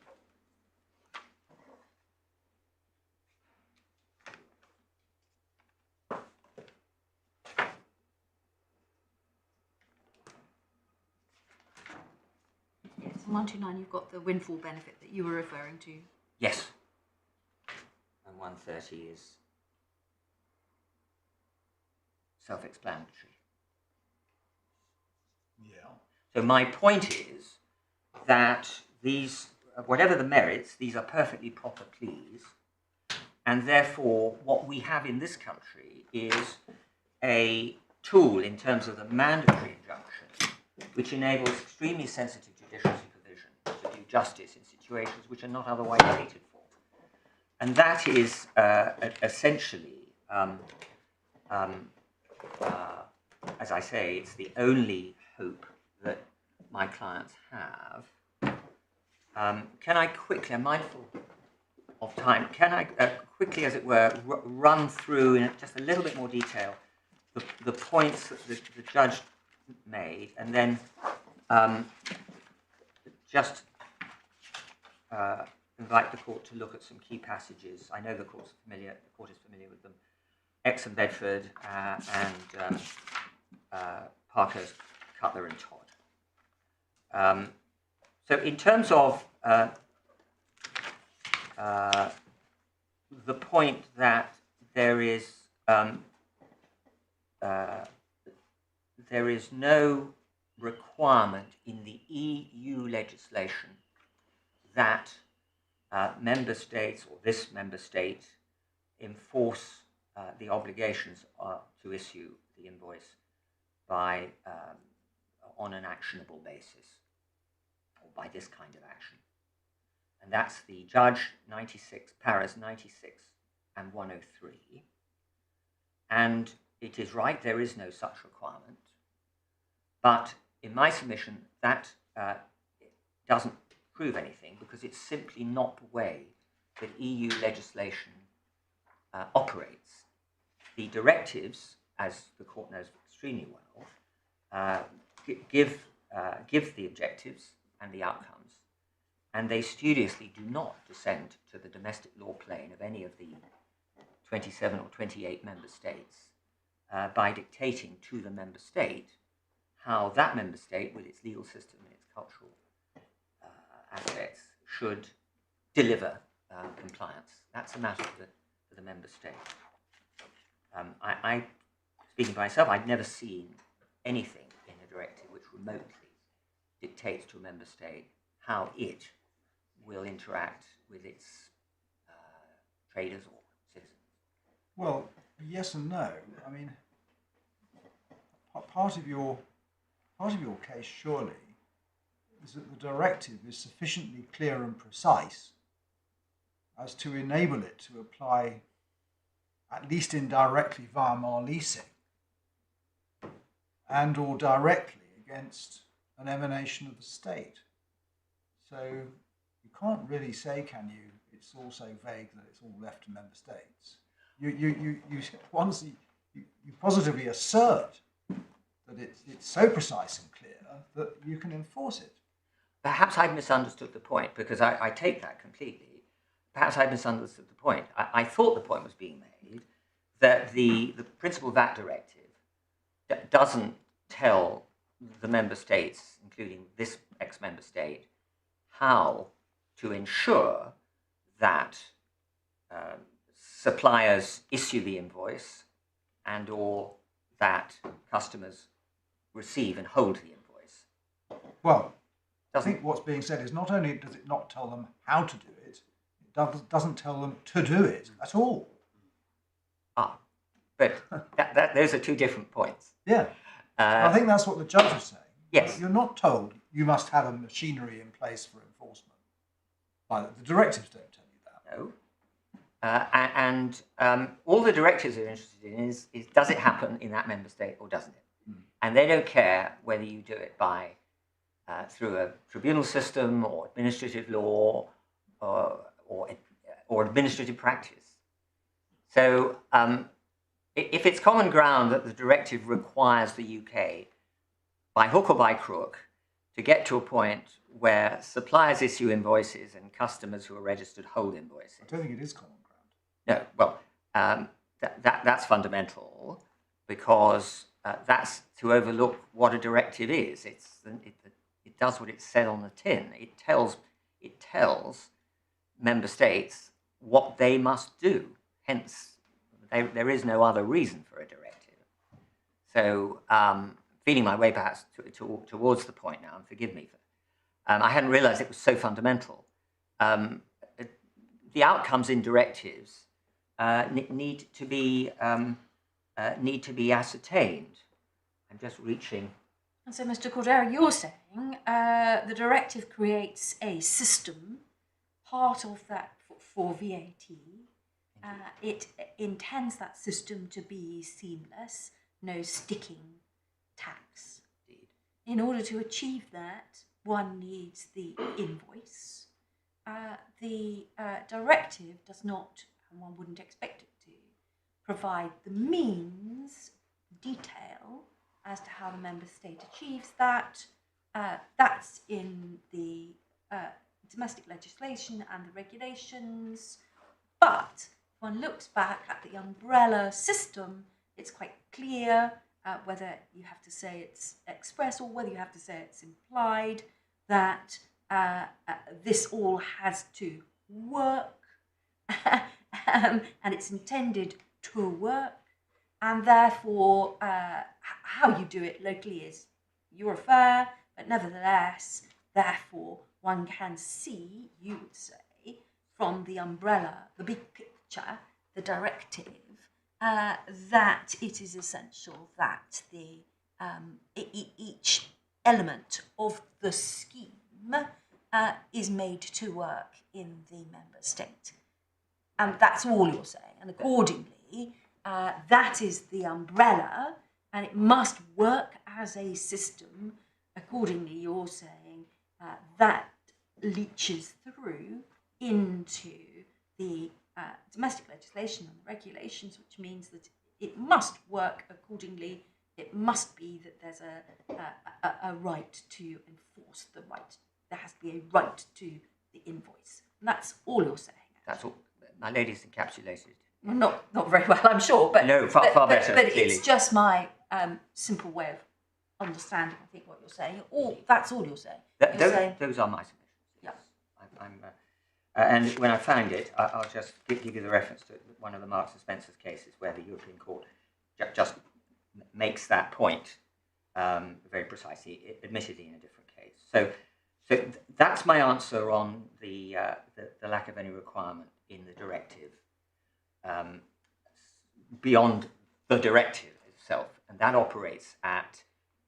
Yes, in 129 you've got the windfall benefit that you were referring to. Yes. And 130 is self-explanatory. Yeah. So my point is that these, whatever the merits, these are perfectly proper pleas, and therefore what we have in this country is a tool in terms of the mandatory injunction, which enables extremely sensitive judicial supervision to do justice in situations which are not otherwise catered for. And that is essentially, as I say, it's the only hope that my clients have. Can I quickly, I'm mindful of time, can I quickly, as it were, run through in just a little bit more detail the points that the judge made, and then just invite the court to look at some key passages. I know the court is familiar with them. Exham Bedford and Parker's Cutler and Todd. So in terms of the point that there is no requirement in the EU legislation that member states or this member state enforce the obligations to issue the invoice by on an actionable basis, or by this kind of action. And that's the Judge 96, Paras 96 and 103. And it is right, there is no such requirement. But in my submission, that doesn't prove anything, because it's simply not the way that EU legislation operates. The directives, as the court knows extremely well, give the objectives and the outcomes, and they studiously do not descend to the domestic law plane of any of the 27 or 28 member states by dictating to the member state how that member state, with its legal system and its cultural aspects, should deliver compliance. That's a matter for the member state. I, speaking for myself, I've never seen anything in a directive which remotely dictates to a member state how it will interact with its traders or citizens. Well, yes and no. I mean, part of your case surely is that the directive is sufficiently clear and precise as to enable it to apply, at least indirectly via more leasing, and or directly against an emanation of the state. So you can't really say, can you, it's all so vague that it's all left to member states. You positively assert that it's so precise and clear that you can enforce it. Perhaps I've misunderstood the point, because I take that completely. Perhaps I misunderstood the point. I thought the point was being made that the principal VAT directive doesn't tell the member states, including this ex-member state, how to ensure that suppliers issue the invoice and or that customers receive and hold the invoice. Well, I think what's being said is not only does it not tell them how to do it, it doesn't tell them to do it at all. But those are two different points. Yeah. I think that's what the judge is saying. Yes. You're not told you must have a machinery in place for enforcement. The directives don't tell you that. No. All the directives are interested in is does it happen in that member state or doesn't it? And they don't care whether you do it by through a tribunal system or administrative law or administrative practice. So if it's common ground that the directive requires the UK, by hook or by crook, to get to a point where suppliers issue invoices and customers who are registered hold invoices. I don't think it is common ground. No, well, that's fundamental, because that's to overlook what a directive is. It does what it said on the tin. It tells member states what they must do. Hence, there is no other reason for a directive. So, feeling my way perhaps towards the point now, and forgive me, I hadn't realised it was so fundamental. The outcomes in directives need to be ascertained I'm just reaching. And so, Mr. Cordero, you're saying the directive creates a system, part of that for VAT. It intends that system to be seamless, no sticking tax. Indeed. In order to achieve that, one needs the invoice. The directive does not, and one wouldn't expect it to, provide the means, detail, as to how the member state achieves that. That's in the domestic legislation and the regulations. But if one looks back at the umbrella system, it's quite clear whether you have to say it's express or whether you have to say it's implied that this all has to work and it's intended to work, and therefore how you do it locally is your affair, but nevertheless, therefore, one can see, you would say, from the umbrella, the big picture, the directive, that it is essential that the each element of the scheme is made to work in the member state. And that's all you're saying. And accordingly, that is the umbrella, and it must work as a system. Accordingly, you're saying that leaches through into the domestic legislation and regulations, which means that it must work accordingly. It must be that there's a right to enforce the right. There has to be a right to the invoice. And that's all you're saying. That's all. My lady's encapsulated. Well, not very well, I'm sure. But no, far better. But clearly. it's just my simple way of understanding, I think, what you're saying. That's all you're saying. Those are my submissions. Yeah. And when I found it, I'll just give you the reference to one of the Marks and Spencer's cases where the European Court just makes that point very precisely, admittedly in a different case. So that's my answer on the lack of any requirement in the directive beyond the directive itself, and that operates at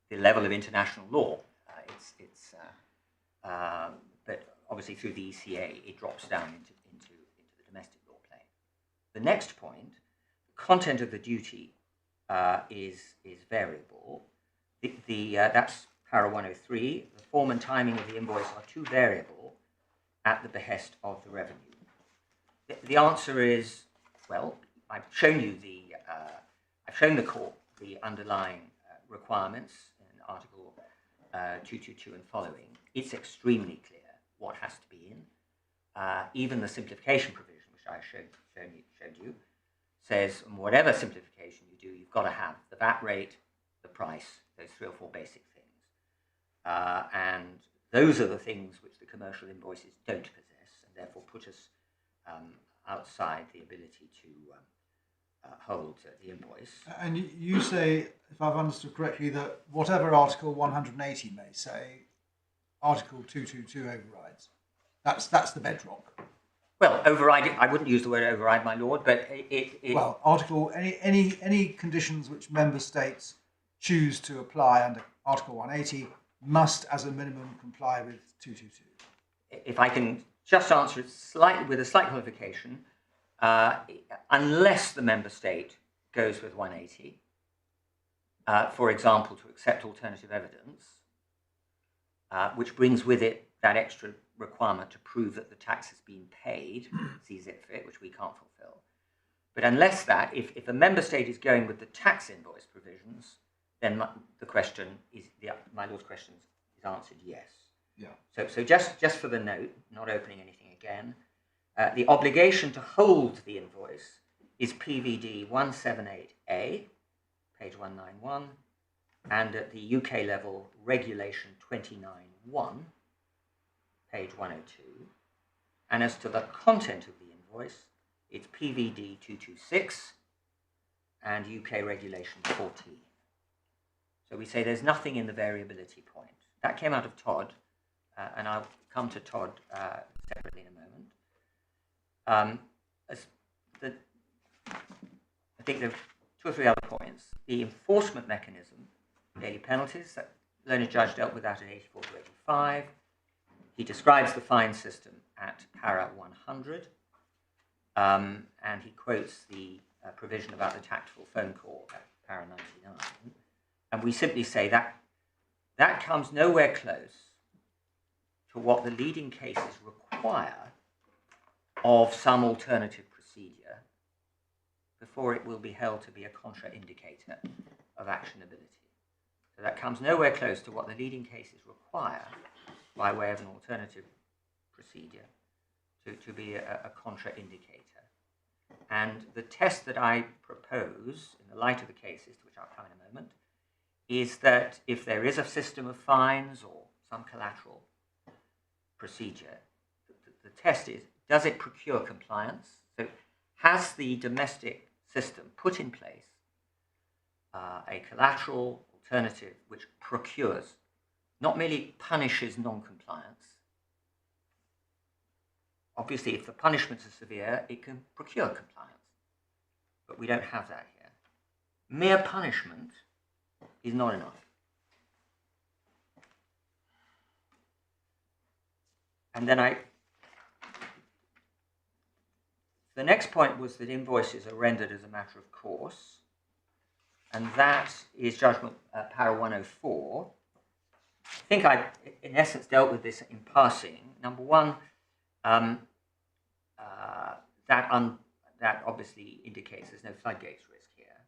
the level of international law. But obviously through the ECA, it drops down into the domestic law plane. The next point, the content of the duty is variable. That's para 103. The form and timing of the invoice are too variable at the behest of the revenue. The answer is, well, I've shown you I've shown the court the underlying requirements in Article 222 and following. It's extremely clear what has to be in. Even the simplification provision, which I showed you, says whatever simplification you do, you've got to have the VAT rate, the price, those 3 or 4 basic things. And those are the things which the commercial invoices don't possess, and therefore put us outside the ability to hold the invoice. And you say, if I've understood correctly, that whatever Article 180 may say, Article 222 overrides. That's the bedrock. Well, override, I wouldn't use the word override, my lord, but Well, any conditions which member states choose to apply under Article 180 must, as a minimum, comply with 222. If I can just answer it with a slight qualification, unless the member state goes with 180, for example, to accept alternative evidence, which brings with it that extra requirement to prove that the tax has been paid, sees it fit, which we can't fulfill. But unless that, if a member state is going with the tax invoice provisions, then my lord's question is answered yes. Yeah. So just for the note, not opening anything again, the obligation to hold the invoice is PVD 178A, page 191, and at the UK level, Regulation 29.1, page 102. And as to the content of the invoice, it's PVD 226 and UK Regulation 14. So we say there's nothing in the variability point. That came out of Todd, and I'll come to Todd separately in a moment. I think there are 2 or 3 other points. The enforcement mechanism daily penalties that learned judge dealt with that in 84 to 85. He describes the fine system at para 100, and he quotes the provision about the tactful phone call at para 99. And we simply say that that comes nowhere close to what the leading cases require of some alternative procedure before it will be held to be a contraindicator of actionability. So that comes nowhere close to what the leading cases require by way of an alternative procedure to be a contraindicator. And the test that I propose, in the light of the cases, to which I'll come in a moment, is that if there is a system of fines or some collateral procedure, the test is, does it procure compliance? So has the domestic system put in place a collateral alternative which procures, not merely punishes non-compliance. Obviously, if the punishments are severe, it can procure compliance. But we don't have that here. Mere punishment is not enough. And then the next point was that invoices are rendered as a matter of course, and that is judgment para 104. I think I, in essence, dealt with this in passing. Number one, that obviously indicates there's no floodgates risk here.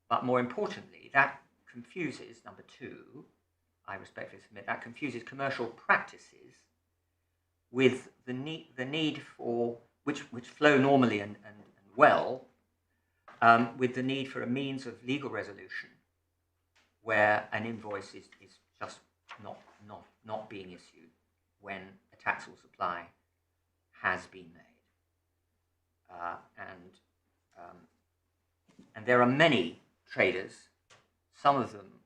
But more importantly, that confuses, number two, I respectfully submit, that confuses commercial practices with the need for, which flow normally and well, with the need for a means of legal resolution where an invoice is just not being issued when a taxable supply has been made. And there are many traders, some of them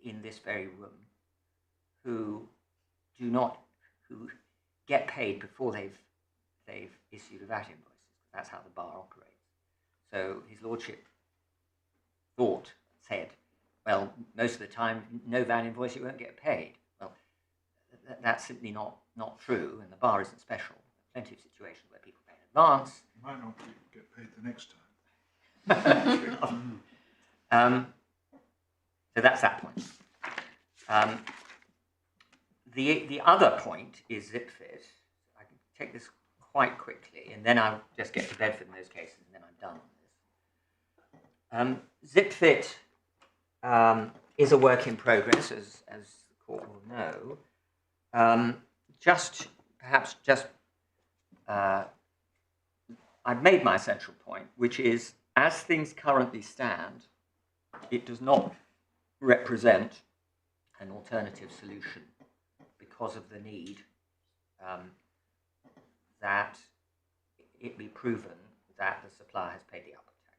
in this very room, who get paid before they've issued a VAT invoice. That's how the bar operates. So his lordship said, well, most of the time, no VAT invoice, you won't get paid. Well, that's simply not true, and the bar isn't special. There are plenty of situations where people pay in advance. You might not get paid the next time. So that's that point. The other point is zip-fit. I can take this quite quickly, and then I'll just get to Bedford in those cases, and then I'm done on this. Zip-fit is a work in progress, as the court will know. I've made my central point, which is, as things currently stand, it does not represent an alternative solution because of the need that it be proven that the supplier has paid the output tax.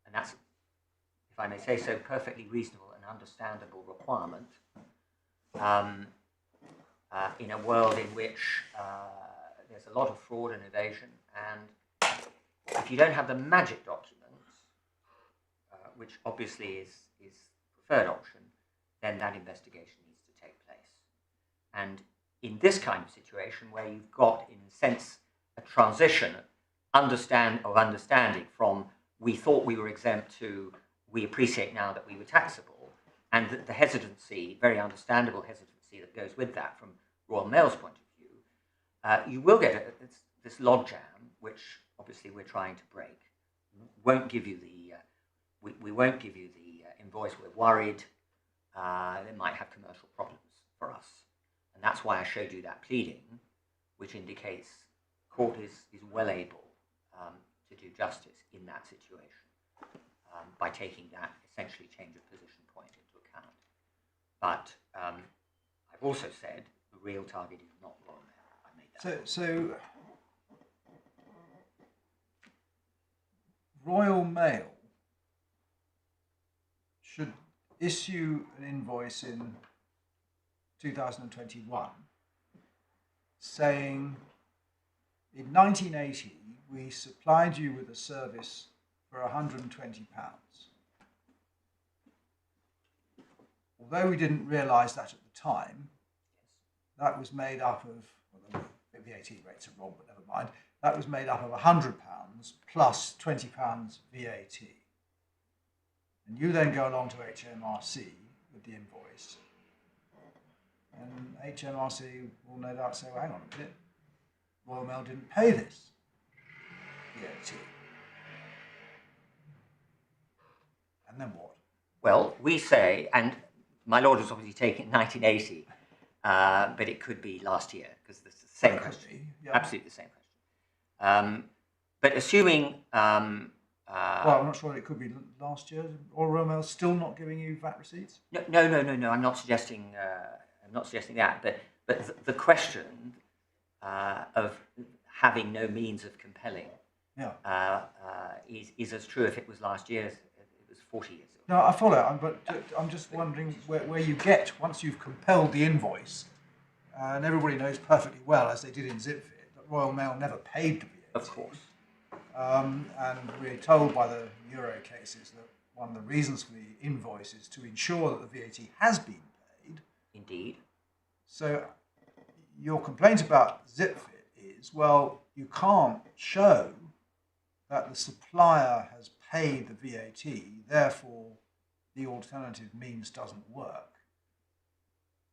And that's, if I may say so, perfectly reasonable and understandable requirement in a world in which there's a lot of fraud and evasion, and if you don't have the magic documents, which obviously is the preferred option, then that investigation needs to take place. And in this kind of situation, where you've got, in a sense, a transition of understanding from we thought we were exempt to we appreciate now that we were taxable, and the hesitancy, very understandable hesitancy that goes with that from Royal Mail's point of view, you will get this logjam, which obviously we're trying to break. Won't give you the we won't give you the invoice. We're worried it might have commercial problems for us, and that's why I showed you that pleading, which indicates the court is well able to do justice in that situation by taking that essentially change of position point into account. But I've also said the real target is not Royal Mail. I made that. So Royal Mail should issue an invoice in 2021 saying, in 1980 we supplied you with a service for £120. although we didn't realise that at the time, that was made up of, well, the VAT rates are wrong, but never mind, that was made up of £100 plus £20 VAT. And you then go along to HMRC with the invoice, and HMRC will no doubt say, well, hang on a minute, Royal Mail didn't pay this VAT. And then what? Well, we say, and my lord was obviously taken in 1980, but it could be last year, because it's the same question. Yeah. Absolutely the same question. But assuming... well, I'm not sure it could be last year. Or Royal Mail still not giving you VAT receipts? No. I'm not suggesting. I'm not suggesting that. But the question of having no means of compelling is as true if it was last year as it was 40 years ago. No, I follow, but I'm just wondering where you get once you've compelled the invoice, and everybody knows perfectly well, as they did in Zipfit, that Royal Mail never paid the VAT. Of course. And we're told by the Euro cases that one of the reasons for the invoice is to ensure that the VAT has been paid. Indeed. So your complaint about Zipfit is, well, you can't show that the supplier has paid the VAT, therefore the alternative means doesn't work.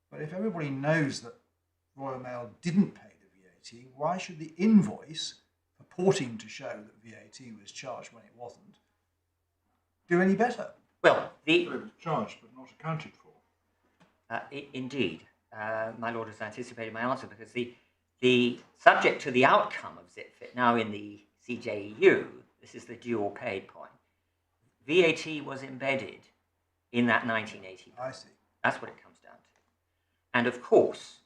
But if everybody knows that Royal Mail didn't pay the VAT, why should the invoice purporting to show that VAT was charged when it wasn't do any better? Well, It was charged but not accounted for. Indeed, my lord has anticipated my answer, because the subject to the outcome of Zipfit, now in the CJEU, this is the due or paid point, VAT was embedded in that 1980 point. I see. That's what it comes down to. And of course,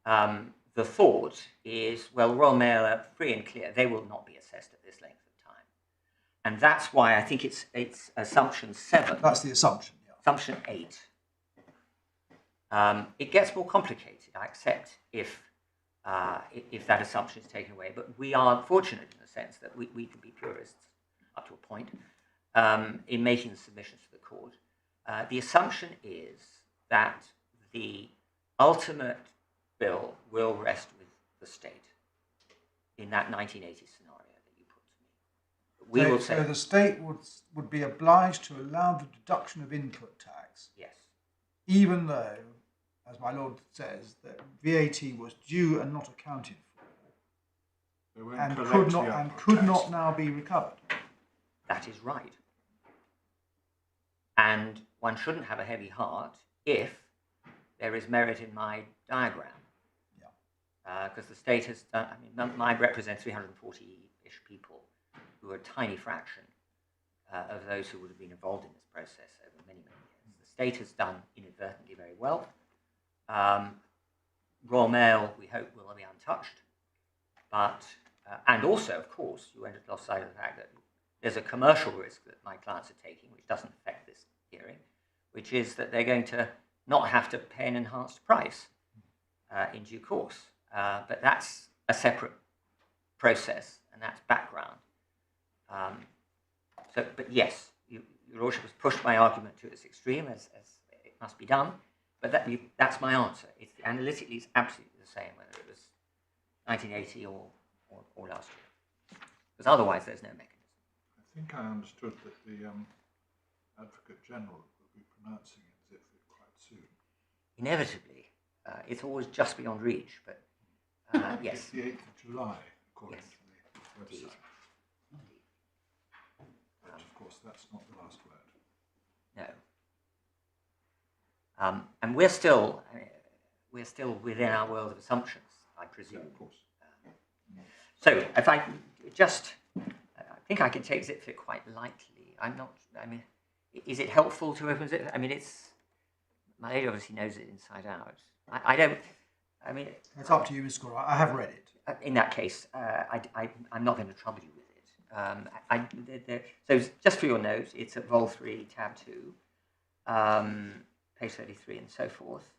the thought is, well, Royal Mail are free and clear. They will not be assessed at this length of time. And that's why I think it's assumption 7. That's the assumption, yeah. Assumption 8. It gets more complicated, I accept, if that assumption is taken away. But we are fortunate in the sense that we can be purists up to a point in making the submissions to the court. The assumption is that the ultimate bill will rest with the state in that 1980 scenario that you put to me. We will say, so the state would be obliged to allow the deduction of input tax, yes, even though, as my lord says, that VAT was due and not accounted for, They won't and collect the upfront could tax. not now be recovered. that is right. And one shouldn't have a heavy heart if there is merit in my diagram. Because the state has done, I mean, mine represents 340-ish people, who are a tiny fraction of those who would have been involved in this process over many, many years. The state has done inadvertently very well. Royal Mail, we hope, will be untouched. But, and also, of course, you won't have lost sight of the fact that there's a commercial risk that my clients are taking, which doesn't affect this hearing, which is that they're going to not have to pay an enhanced price in due course. But that's a separate process, and that's background. But yes, your Lordship has pushed my argument to its extreme, as it must be done. But that's my answer. Analytically, it's absolutely the same, whether it was 1980 or last year. Because otherwise, there's no mechanism. I think I understood that the Advocate General will be pronouncing in Zipfit quite soon. Inevitably, it's always just beyond reach, but yes. It's the 8th of July, according Yes. to the website. But of course, that's not the last word. No. And we're still within our world of assumptions, I presume. Yeah, of course. So if I just, I think I can take Zipfit quite lightly. Is it helpful to open Zipfit? I mean, my lady obviously knows it inside out. It's up to you, Mr. Gore. I have read it. In that case, I'm not going to trouble you with it. So just for your note, it's at Vol 3, Tab 2, page 33 and so forth.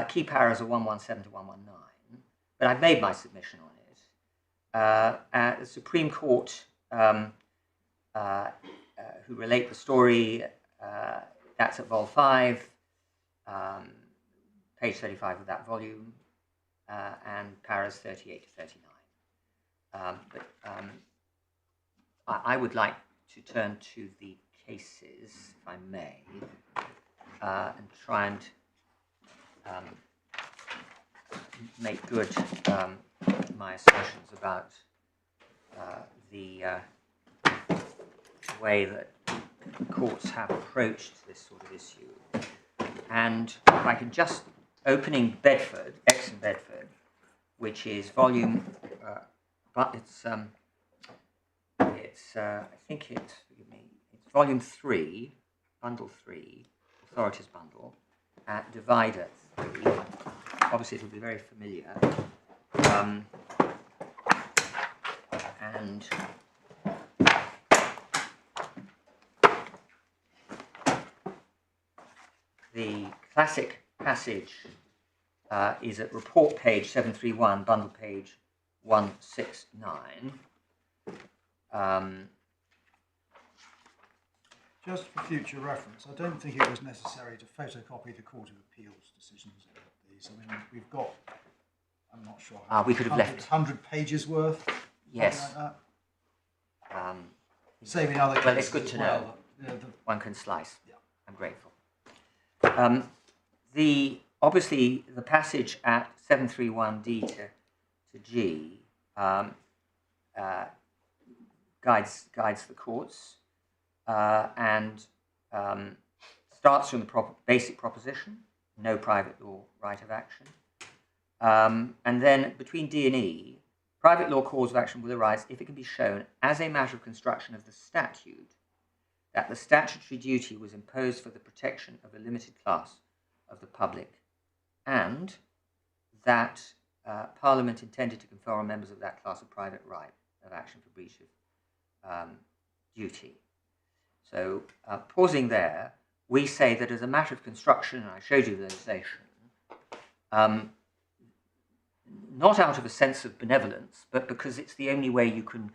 Key paras are 117 to 119, but I've made my submission on it. The Supreme Court, who relate the story, that's at Vol 5, page 35 of that volume, and paras 38 to 39. I would like to turn to the cases, if I may, and try and make good my assertions about the way that courts have approached this sort of issue. And if I can just, opening Bedford, X and Bedford, which is volume, but it's I think it's, forgive me, it's volume 3, bundle 3, authorities bundle, divider 3. Obviously, it will be very familiar. And the classic passage is at report page 731, bundle page 169. Just for future reference, I don't think it was necessary to photocopy the Court of Appeals decisions of these. I mean, we've got, I'm not sure, we could have left 100 pages worth. Yes. Like that. Saving other cases. Well, it's good to know. One can slice. Yeah. I'm grateful. Obviously the passage at 731D to G guides the courts and starts from the basic proposition, no private law right of action, and then between D and E, private law cause of action will arise if it can be shown as a matter of construction of the statute that the statutory duty was imposed for the protection of a limited class of the public, and that Parliament intended to confer on members of that class a private right of action for breach of duty. So, pausing there, we say that as a matter of construction, and I showed you the legislation, not out of a sense of benevolence, but because it's the only way you can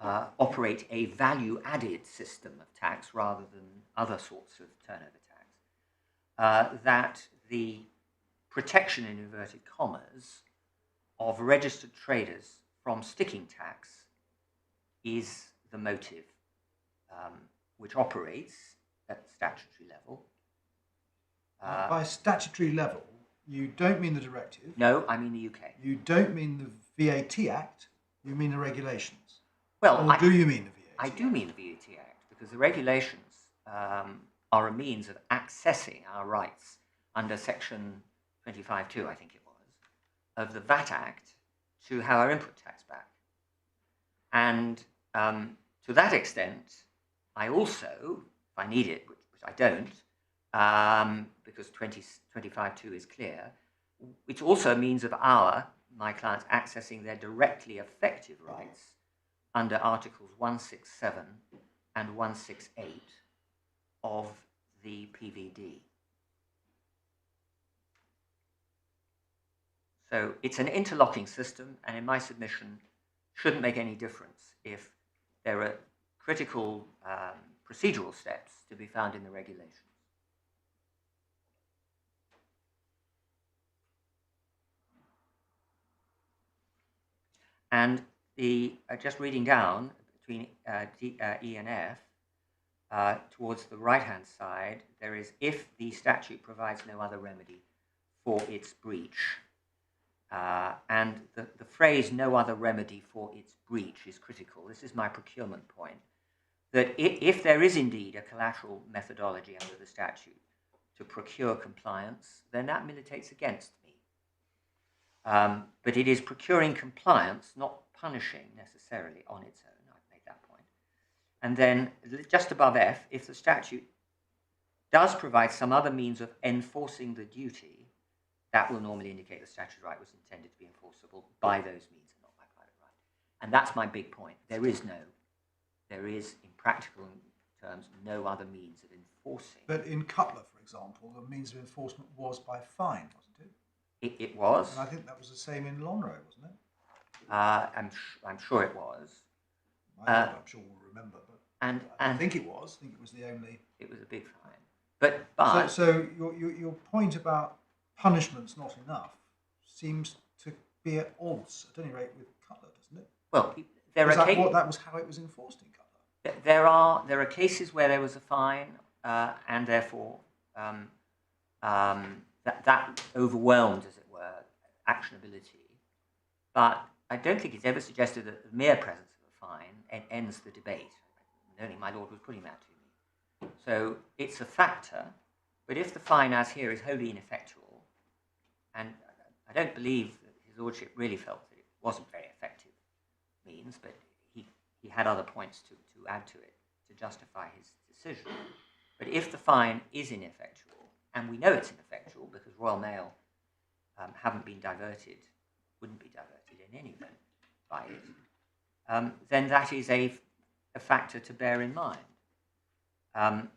operate a value-added system of tax rather than other sorts of turnover tax, that the protection, in inverted commas, of registered traders from sticking tax is the motive which operates at the statutory level. By statutory level, you don't mean the directive. No, I mean the UK. You don't mean the VAT Act. You mean the regulations. Well, or do you mean the VAT I Act? do mean the VAT Act, because the regulations are a means of accessing our rights under Section 25(2), I think it was, of the VAT Act to have our input tax back. And to that extent, I also, if I need it, which I don't, because 25(2) is clear, it's also a means of my clients accessing their directly effective rights under Articles 167 and 168 of the PVD. So it's an interlocking system, and in my submission, shouldn't make any difference if there are critical procedural steps to be found in the regulations. And just reading down between E and F, towards the right-hand side, there is if the statute provides no other remedy for its breach. And the phrase no other remedy for its breach is critical. This is my procurement point. That if there is indeed a collateral methodology under the statute to procure compliance, then that militates against me. But it is procuring compliance, not punishing necessarily on its own. I've made that point. And then just above F, if the statute does provide some other means of enforcing the duty, that will normally indicate the statutory right was intended to be enforceable by those means and not by private right. And that's my big point. There is, in practical terms, no other means of enforcing. But in Cutler, for example, the means of enforcement was by fine, wasn't it? It was. And I think that was the same in Lonhro, wasn't it? I'm sure it was. I'm sure we'll remember, but and I think it was. I think it was the only. It was a big fine. But So your point about punishment's not enough seems to be at odds, at any rate, with Cutler, doesn't it? well, there Was are that was how it was enforced in Cutler. there are cases where there was a fine, and therefore that overwhelmed, as it were, actionability. But I don't think it's ever suggested that the mere presence of a fine ends the debate. Only my lord was putting that to me. So it's a factor, but if the fine, as here, is wholly ineffectual, and I don't believe that his lordship really felt that it wasn't very effective means, but he had other points to add to it to justify his decision. But if the fine is ineffectual, and we know it's ineffectual because Royal Mail wouldn't be diverted in any event by it, then that is a factor to bear in mind. And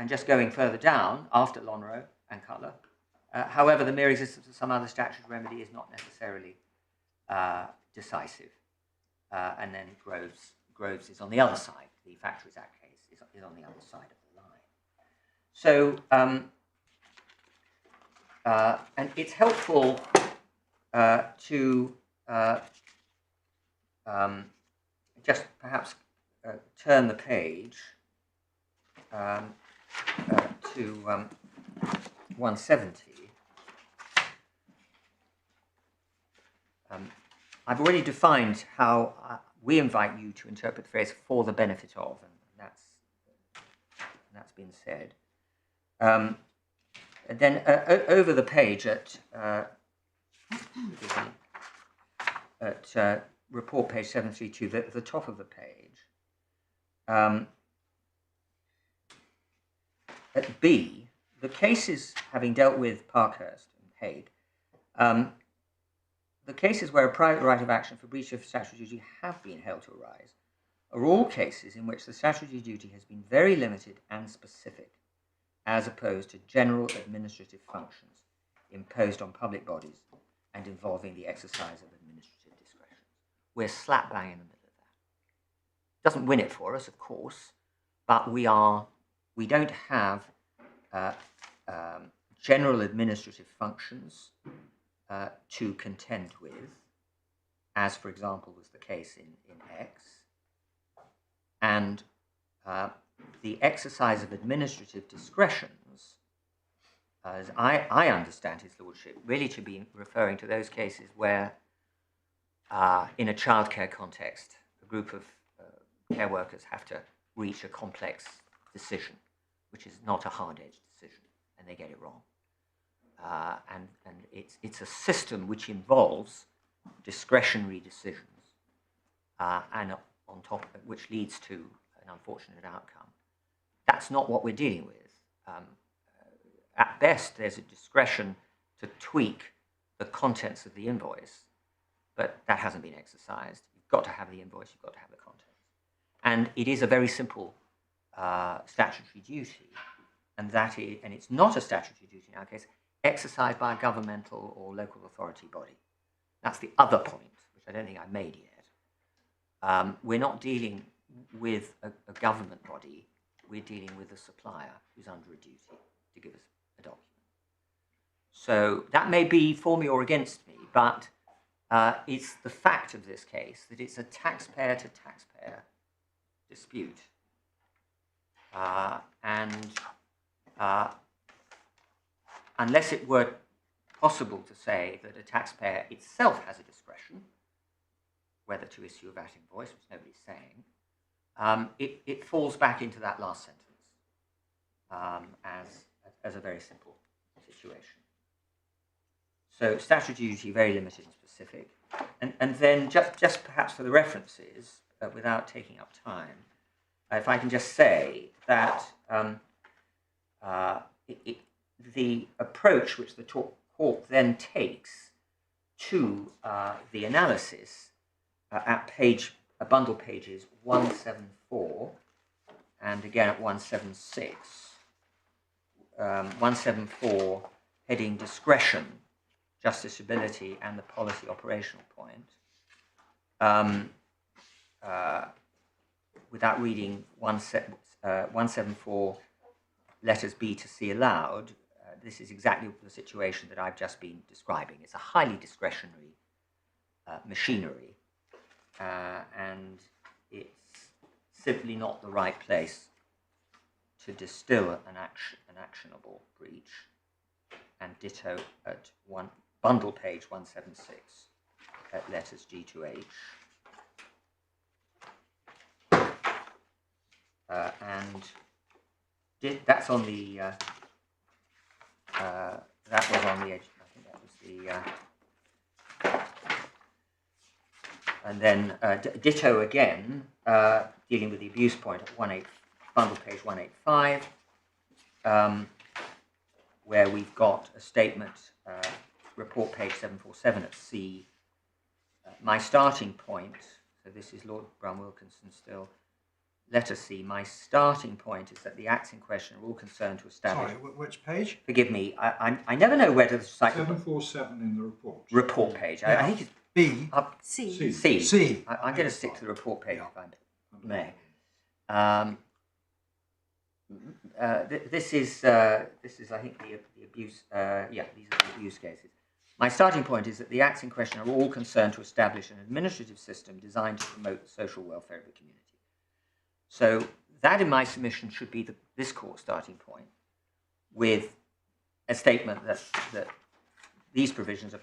just going further down after Lonhro and Cutler, however, the mere existence of some other statutory remedy is not necessarily decisive. And then Groves is on the other side. The Factories Act case is on the other side of the line. So, and it's helpful to just perhaps turn the page to 170. I've already defined how we invite you to interpret the phrase "for the benefit of," and that's been said. And then over the page at report page 732, the top of the page, at B, the cases having dealt with Parkhurst and Hague, the cases where a private right of action for breach of statutory duty have been held to arise are all cases in which the statutory duty has been very limited and specific, as opposed to general administrative functions imposed on public bodies and involving the exercise of administrative discretion. We're slap bang in the middle of that. Doesn't win it for us, of course, but we don't have general administrative functions to contend with, as, for example, was the case in X, and the exercise of administrative discretions, as I understand his lordship, really to be referring to those cases where, in a childcare context, a group of care workers have to reach a complex decision, which is not a hard-edged decision, and they get it wrong. And it's a system which involves discretionary decisions, and on top of it, which leads to an unfortunate outcome. That's not what we're dealing with. At best, there's a discretion to tweak the contents of the invoice, but that hasn't been exercised. You've got to have the invoice, you've got to have the contents. And it is a very simple statutory duty, and it's not a statutory duty in our case, exercised by a governmental or local authority body. That's the other point, which I don't think I made yet. We're not dealing with a government body, we're dealing with a supplier who's under a duty to give us a document. So that may be for me or against me, but it's the fact of this case that it's a taxpayer-to-taxpayer dispute. Unless it were possible to say that a taxpayer itself has a discretion whether to issue a VAT invoice, which nobody's saying, it falls back into that last sentence as a very simple situation. So statutory duty, very limited and specific. And then just perhaps for the references, without taking up time, if I can just say that the approach which the court then takes to the analysis at bundle pages 174 and again at 176, 174 heading discretion, justiciability and the policy operational point, without reading 174 letters B to C aloud, this is exactly the situation that I've just been describing. It's a highly discretionary machinery, and it's simply not the right place to distill an actionable breach, and ditto at bundle page 176 at letters G to H. That's on the that was on the edge. I think that was the and then ditto again, dealing with the abuse point at bundle page 185, where we've got a statement, report page 747 at C. My starting point, so this is Lord Brown-Wilkinson still, letter C, my starting point is that the acts in question are all concerned to establish... Sorry, which page? Forgive me, I never know whether the... 747 in the report. Report page. Yeah. I think it's... B. C. C. C. I'm going to stick to the report page if I may. This is I think the abuse. Yeah, these are the abuse cases. My starting point is that the acts in question are all concerned to establish an administrative system designed to promote the social welfare of the community. So that, in my submission, should be this court's starting point, with a statement that these provisions are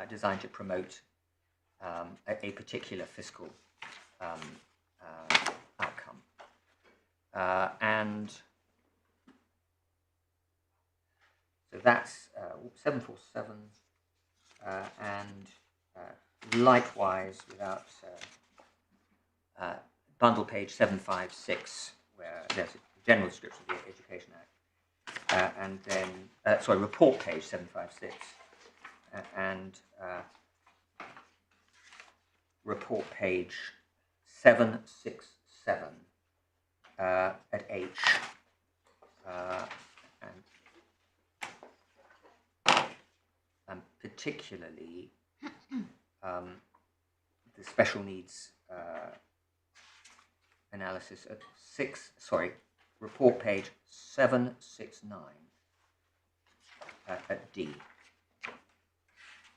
designed to promote a particular fiscal outcome. And so that's 747, and likewise without bundle page 756, where there's a general description of the Education Act, and then, sorry, report page 756, and report page 767 at H, and particularly the special needs analysis at report page 769 at D.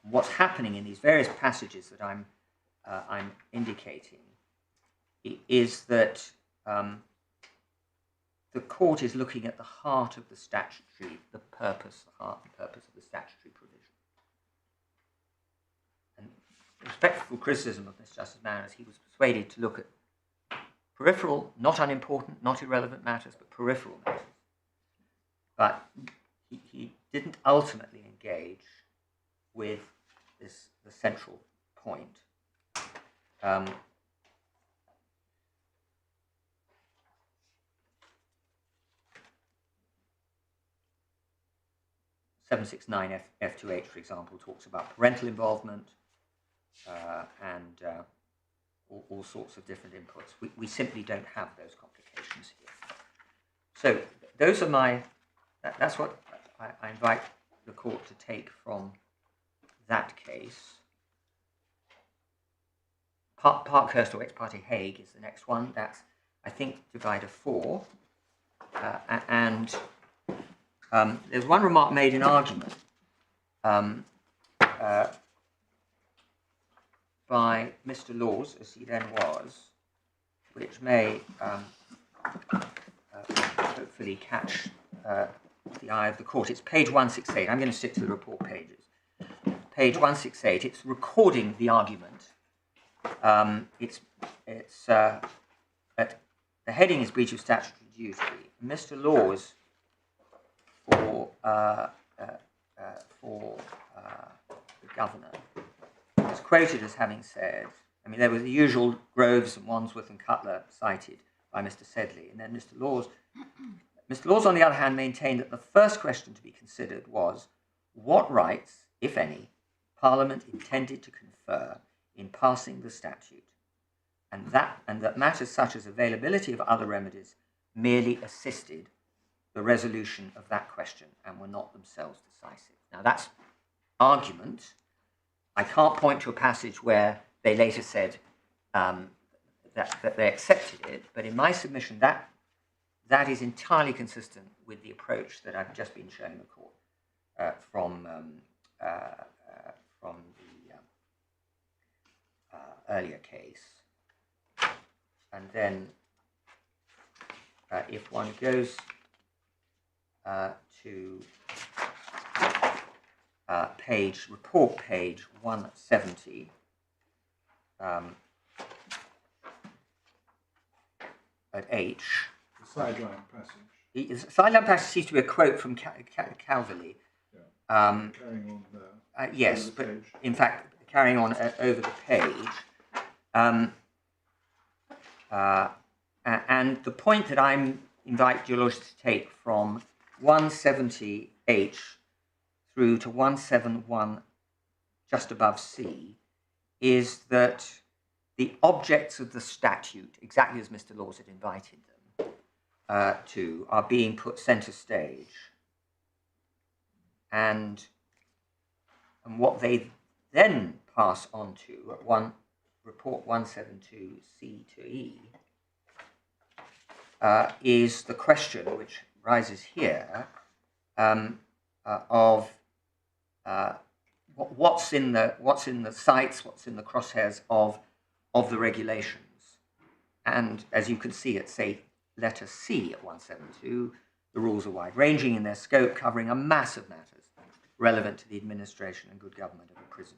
What's happening in these various passages that I'm indicating is that the court is looking at the heart of the statutory, the purpose of the statutory provision. And respectful criticism of Mr. Justice Mann, as he was persuaded to look at peripheral, not unimportant, not irrelevant matters, but peripheral matters. But he didn't ultimately engage with the central point. 769 F2H, for example, talks about parental involvement and all sorts of different inputs. We simply don't have those complications here. So those are that's what I invite the court to take from that case. Parkhurst or Ex parte Hague is the next one. That's, I think, divider 4. And there's one remark made in argument by Mr. Laws, as he then was, which may hopefully catch the eye of the court. It's page 168. I'm going to stick to the report pages. Page 168. It's recording the argument. The heading is breach of statutory duty. Mr. Laws, for the governor, is quoted as having said, I mean, there were the usual Groves and Wandsworth and Cutler cited by Mr. Sedley, and then Mr. Laws, on the other hand, maintained that the first question to be considered was what rights, if any, Parliament intended to confer in passing the statute, and that matters such as availability of other remedies merely assisted the resolution of that question and were not themselves decisive. Now that's argument. I can't point to a passage where they later said that they accepted it, but in my submission, that is entirely consistent with the approach that I've just been showing the court from the earlier case. And then if one goes to report page 170, at H. The sideline passage. The sideline passage seems to be a quote from Calverley. Yeah. Carrying on there. Yes, over the but page. in fact, carrying on over the page. And the point that I invite your lordship to take from 170H through to 171, just above C, is that the objects of the statute, exactly as Mr. Laws had invited them to, are being put centre stage. And what they then pass on to at report 172C to E is the question which rises here of what's in the sights, what's in the crosshairs of the regulations. And as you can see at, say, letter C at 172, the rules are wide-ranging in their scope, covering a mass of matters relevant to the administration and good government of a prison.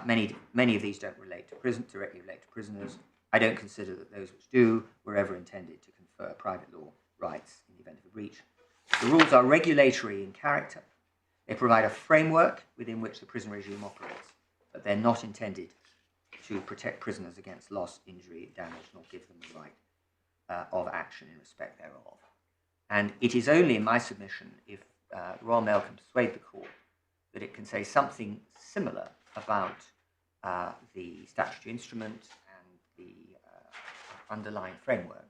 Many of these don't relate to directly relate to prisoners. I don't consider that those which do were ever intended to confer private law rights in the event of a breach. The rules are regulatory in character. They provide a framework within which the prison regime operates, but they're not intended to protect prisoners against loss, injury, damage, nor give them the right of action in respect thereof. And it is only in my submission, if Royal Mail can persuade the court, that it can say something similar about the statutory instrument and the underlying framework,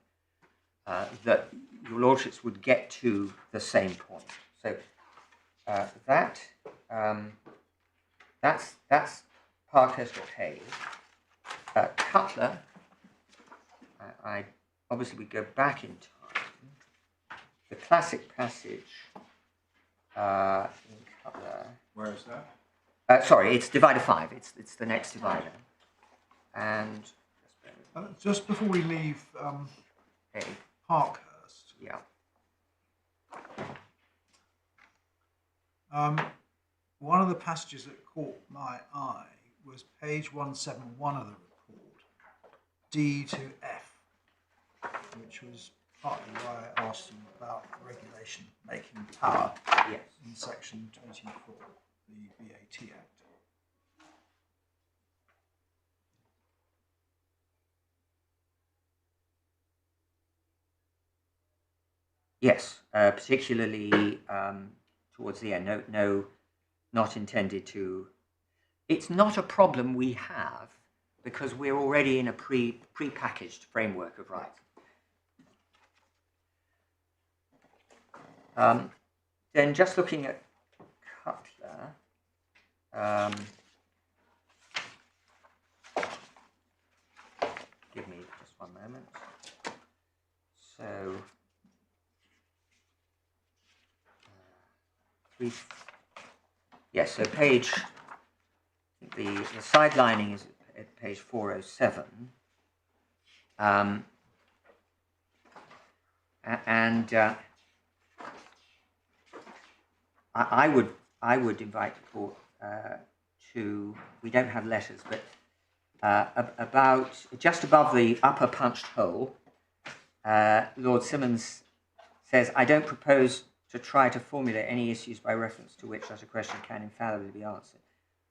that your lordships would get to the same point. So that's Parkhurst or Hayes. Cutler, I obviously we go back in time. The classic passage in Cutler. Where is that? Sorry, it's divider 5. It's the next divider. And just before we leave Parkhurst, yeah. One of the passages that caught my eye was page 171 of the report, D to F, which was partly why I asked you about regulation making power in section 24, the VAT Act. Yes, particularly towards the end. No, not intended to. It's not a problem we have because we're already in a pre-packaged framework of rights. Then just looking at Cutler, give me just one moment. So, yes, so page, the sidelining is at page 407. I would invite the court to, we don't have letters, but about just above the upper punched hole, Lord Simmons says, I don't propose to try to formulate any issues by reference to which such a question can infallibly be answered.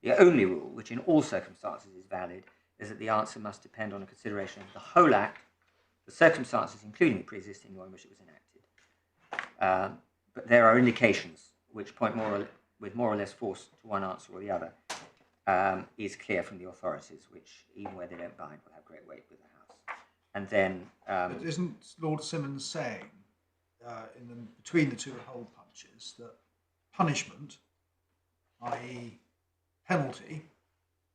The only rule, which in all circumstances is valid, is that the answer must depend on a consideration of the whole act, the circumstances including the pre-existing law in which it was enacted. But there are indications which point with more or less force to one answer or the other, is clear from the authorities, which, even where they don't bind, will have great weight with the House. And then... but isn't Lord Simmons saying, between the two hole punches, that punishment, i.e. penalty,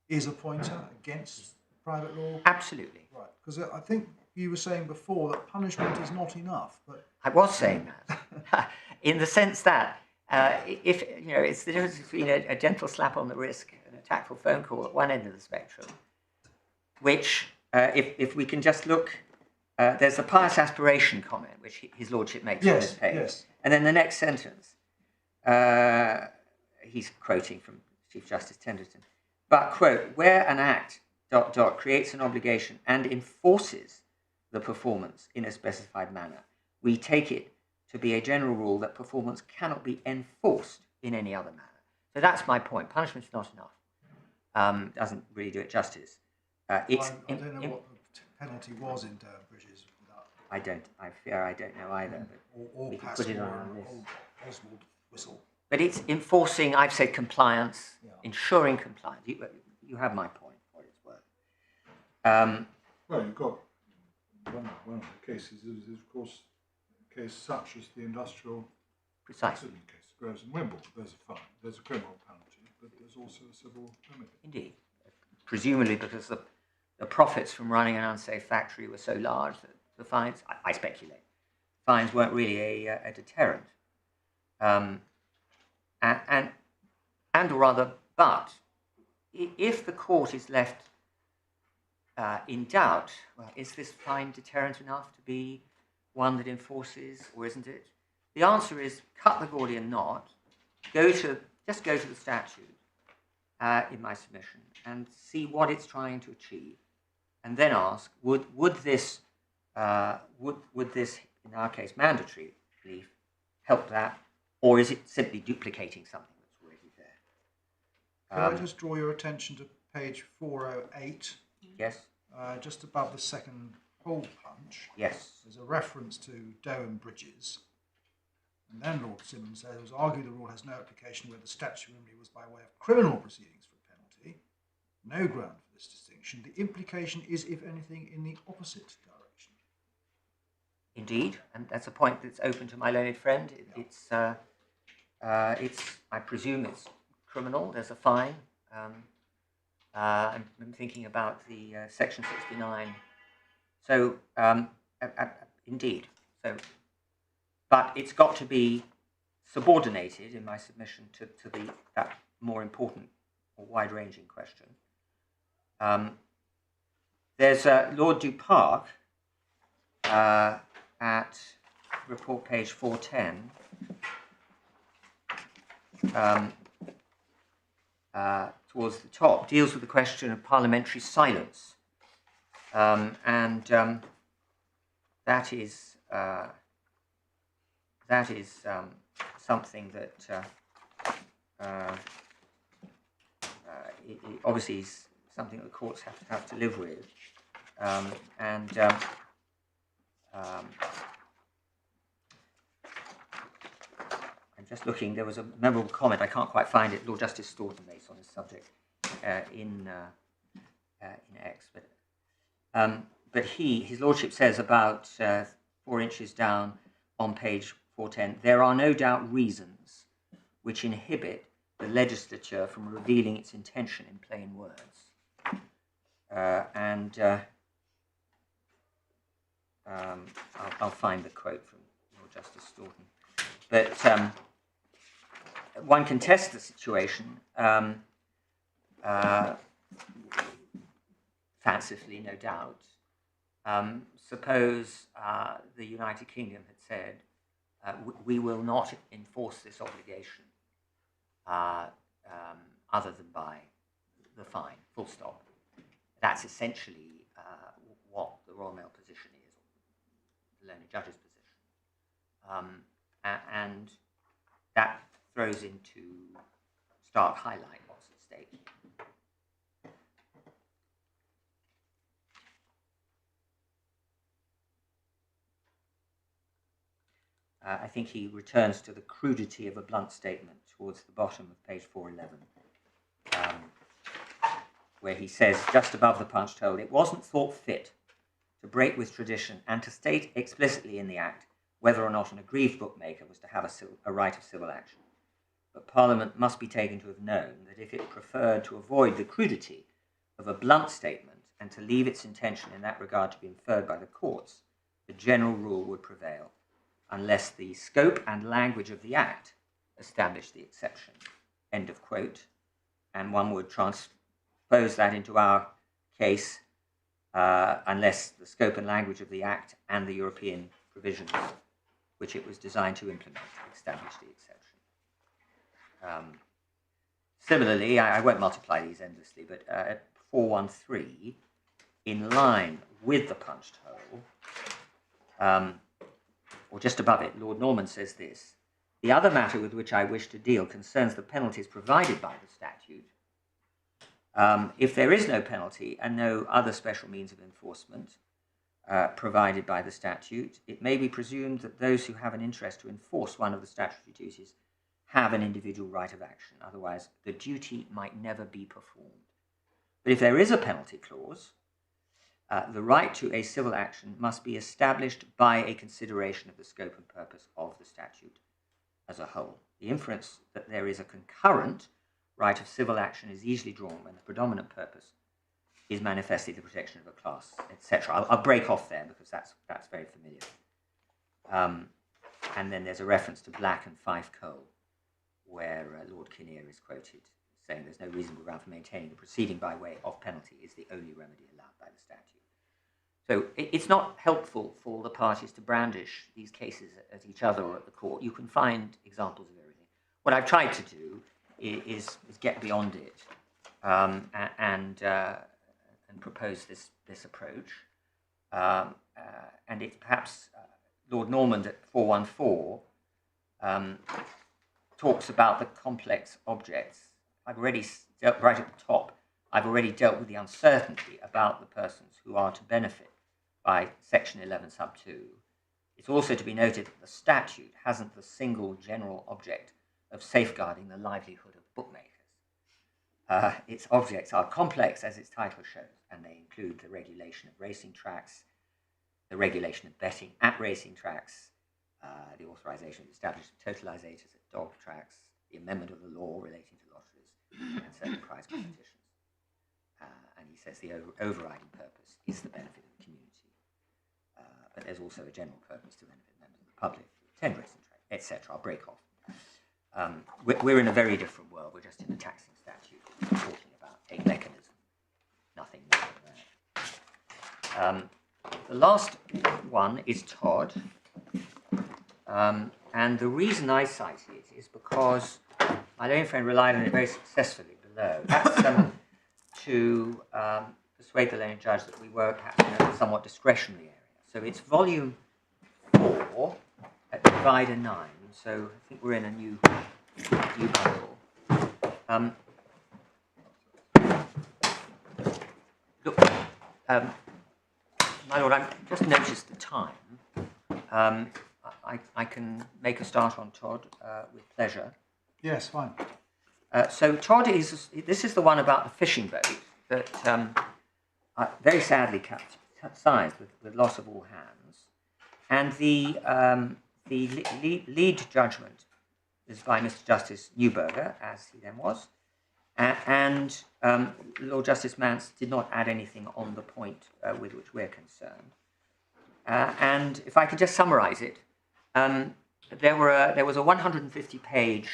is a pointer against private law? Absolutely. Right, because I think you were saying before that punishment is not enough, but I was saying that, in the sense that if it's the difference between a gentle slap on the wrist and a tactful phone call at one end of the spectrum, which, if we can just look, there's the pious aspiration comment which His Lordship makes on this page, yes. and then the next sentence, he's quoting from Chief Justice Tenderton, but quote, where an act ... creates an obligation and enforces the performance in a specified manner, we take it to be a general rule that performance cannot be enforced in any other manner. So that's my point. Punishment is not enough. Doesn't really do it justice. I don't know what the penalty was in Durham Bridges. I fear I don't know either. But Or we can put it on our Passmore, list. or Oswald Whistle. But it's enforcing, I've said compliance, Yeah. ensuring compliance. You have my point, for what it's worth. Well, you've got one of the cases is, of course, a case such as the industrial Precisely. accident case, Groves and Wimble. There's a fine, there's a criminal penalty, but there's also a civil remedy. Indeed. Presumably because the profits from running an unsafe factory were so large that the fines, I speculate, fines weren't really a deterrent. And or rather, but if the court is left in doubt, well, is this fine deterrent enough to be one that enforces, or isn't it? The answer is cut the Gordian knot, just go to the statute in my submission and see what it's trying to achieve, and then ask, would this, in our case, mandatory relief, help that, or is it simply duplicating something that's already there? Can I just draw your attention to page 408? Yes. Just above the second hole punch. Yes. There's a reference to Durham Bridges. And then Lord Simmons says, it was argued the rule has no application where the statutory remedy was by way of criminal proceedings for a penalty. No ground for this distinction. The implication is, if anything, in the opposite direction. Indeed, and that's a point that's open to my learned friend. It's, I presume it's criminal. There's a fine. I'm thinking about the section 69. So, indeed. So, but it's got to be subordinated in my submission to that more important or wide-ranging question. There's Lord du Parc at report page 410. Towards the top, deals with the question of parliamentary silence, and that is something that obviously is something that the courts have to live with, I'm just looking. There was a memorable comment. I can't quite find it. Lord Justice Staunton makes on this subject in X, but his lordship says about 4 inches down on page 410. There are no doubt reasons which inhibit the legislature from revealing its intention in plain words, I'll find the quote from Lord Justice Staunton, but. One can test the situation, fancifully, no doubt. Suppose the United Kingdom had said, we will not enforce this obligation other than by the fine, full stop. That's essentially what the Royal Mail position is, the learned judge's position. And that throws into stark highlight what's at stake. I think he returns to the crudity of a blunt statement towards the bottom of page 411, where he says, just above the punch told, it wasn't thought fit to break with tradition and to state explicitly in the Act whether or not an aggrieved bookmaker was to have a right of civil action. But Parliament must be taken to have known that if it preferred to avoid the crudity of a blunt statement and to leave its intention in that regard to be inferred by the courts, the general rule would prevail, unless the scope and language of the Act establish the exception. End of quote. And one would transpose that into our case, unless the scope and language of the Act and the European provisions which it was designed to implement establish the exception. Similarly, I won't multiply these endlessly, but at 413, in line with the punched hole, or just above it, Lord Norman says this: the other matter with which I wish to deal concerns the penalties provided by the statute. If there is no penalty and no other special means of enforcement provided by the statute, it may be presumed that those who have an interest to enforce one of the statutory duties have an individual right of action. Otherwise, the duty might never be performed. But if there is a penalty clause, the right to a civil action must be established by a consideration of the scope and purpose of the statute as a whole. The inference that there is a concurrent right of civil action is easily drawn when the predominant purpose is manifestly the protection of a class, etc. I'll break off there because that's very familiar. And then there's a reference to Black and Fife Cole, where Lord Kinnear is quoted saying there's no reasonable ground for maintaining the proceeding by way of penalty is the only remedy allowed by the statute. So it's not helpful for the parties to brandish these cases at each other or at the court. You can find examples of everything. What I've tried to do is get beyond it and propose this approach. And it's perhaps Lord Norman at 414 talks about the complex objects. I've already dealt right at the top. I've already dealt with the uncertainty about the persons who are to benefit by Section 11 sub 2. It's also to be noted that the statute hasn't the single general object of safeguarding the livelihood of bookmakers. Its objects are complex, as its title shows, and they include the regulation of racing tracks, the regulation of betting at racing tracks, the authorization of establishment of totalizators at dog tracks, the amendment of the law relating to lotteries and certain prize competitions. And he says the overriding purpose is the benefit of the community. But there's also a general purpose to benefit members of the public, attend racing tracks, etc. I'll break off. We're in a very different world. We're just in the taxing statute. We're talking about a mechanism, nothing more than that. The last one is Todd. And the reason I cite it is because my lone friend relied on it very successfully below. That's to persuade the learned judge that we were perhaps in a somewhat discretionary area. So it's volume 4 at divider 9. So I think we're in a new bundle. Look, my lord, I've just noticed the time. I can make a start on Todd with pleasure. Yes, fine. So Todd this is the one about the fishing boat that very sadly capsized with loss of all hands. And the lead judgment is by Mr. Justice Neuberger, as he then was, and Lord Justice Mance did not add anything on the point with which we're concerned. And if I could just summarize it, there was a 150-page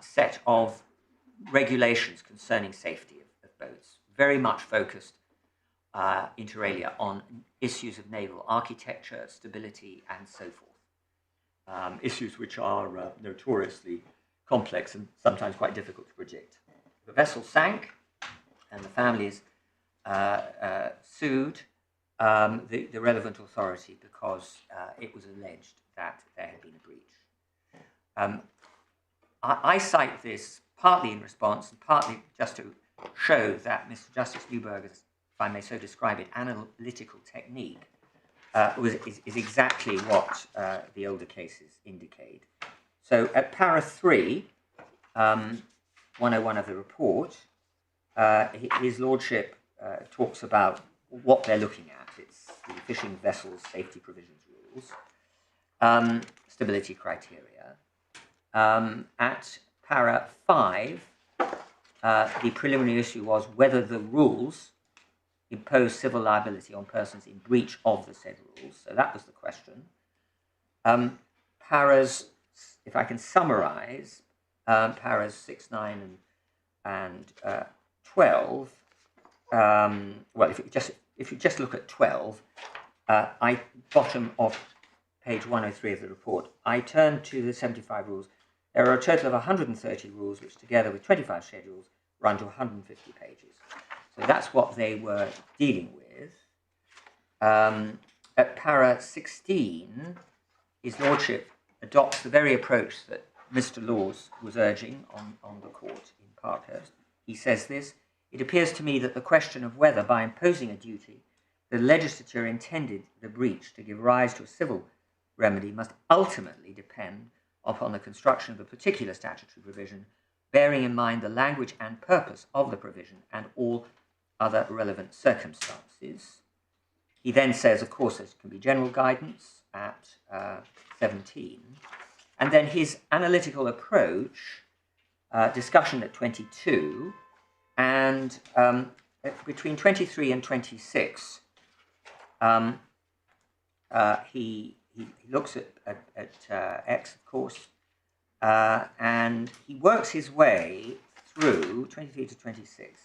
set of regulations concerning safety of boats, very much focused inter alia on issues of naval architecture, stability, and so forth. Issues which are notoriously complex and sometimes quite difficult to predict. The vessel sank, and the families sued the relevant authority because it was alleged that there had been a breach. I cite this partly in response and partly just to show that Mr. Justice Neuberger's, if I may so describe it, analytical technique is exactly what the older cases indicate. So at para 3, 101 of the report, his lordship talks about what they're looking at. It's the fishing vessels safety provisions rules, stability criteria. At para 5, the preliminary issue was whether the rules impose civil liability on persons in breach of the said rules. So that was the question. Paras, if I can summarise, paras 6, 9, and 12. Well, if you just look at 12, bottom of page 103 of the report, I turn to the 75 rules. There are a total of 130 rules, which together with 25 schedules run to 150 pages. So that's what they were dealing with. At para 16, His Lordship adopts the very approach that Mr. Laws was urging on the court in Parkhurst. He says this: "It appears to me that the question of whether, by imposing a duty, the legislature intended the breach to give rise to a civil remedy must ultimately depend upon the construction of a particular statutory provision, bearing in mind the language and purpose of the provision and all other relevant circumstances." He then says, of course, there can be general guidance at 17. And then his analytical approach, discussion at 22, and between 23 and 26, he looks at X, of course, and he works his way through 23 to 26.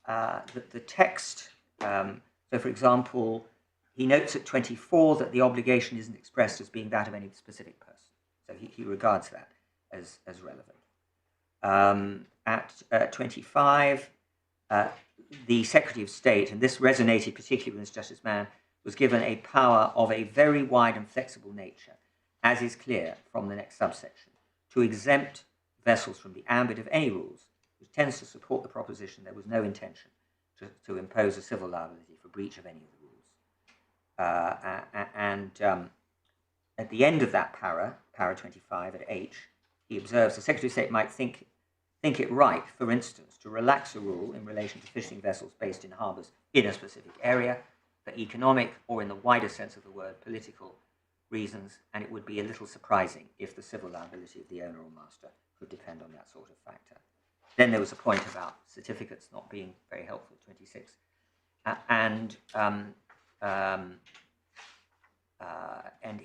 The text, so for example, he notes at 24 that the obligation isn't expressed as being that of any specific person. So he regards that as relevant. At 25, the Secretary of State, and this resonated particularly with Justice Mann, was given a power of a very wide and flexible nature, as is clear from the next subsection, to exempt vessels from the ambit of any rules, which tends to support the proposition there was no intention to impose a civil liability for breach of any of the rules. At the end of that para 25 at H, he observes the Secretary of State might think it right, for instance, to relax a rule in relation to fishing vessels based in harbours in a specific area for economic, or in the wider sense of the word, political reasons, and it would be a little surprising if the civil liability of the owner or master could depend on that sort of factor. Then there was a point about certificates not being very helpful, 26. And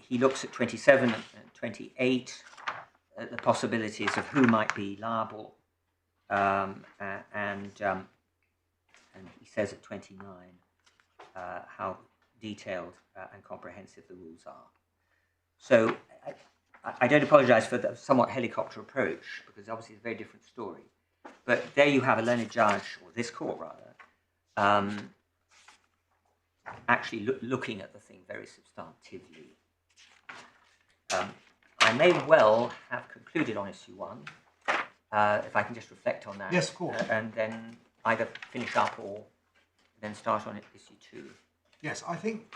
he looks at 27 and 28, the possibilities of who might be liable, and he says at 29 how detailed and comprehensive the rules are. So I don't apologise for the somewhat helicopter approach, because obviously it's a very different story. But there you have a learned judge, or this court rather, actually looking at the thing very substantively. I may well have concluded on issue 1, if I can just reflect on that. Yes, of course. And then either finish up or then start on issue 2. Yes, I think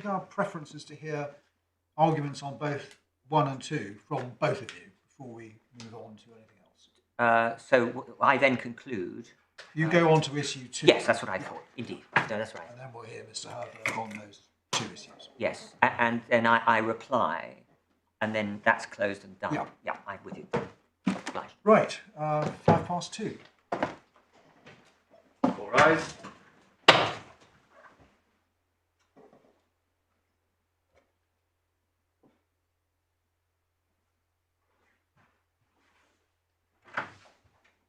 our preference is to hear arguments on both 1 and 2 from both of you before we move on to anything else. So I then conclude. You go on to issue 2. Yes, that's what I thought. Indeed. No, that's right. And then we'll hear Mr. Herberg on those 2 issues. Yes, and then I reply, and then that's closed and done. Yeah. I'm with you. Right. Right, 2:05. All rise.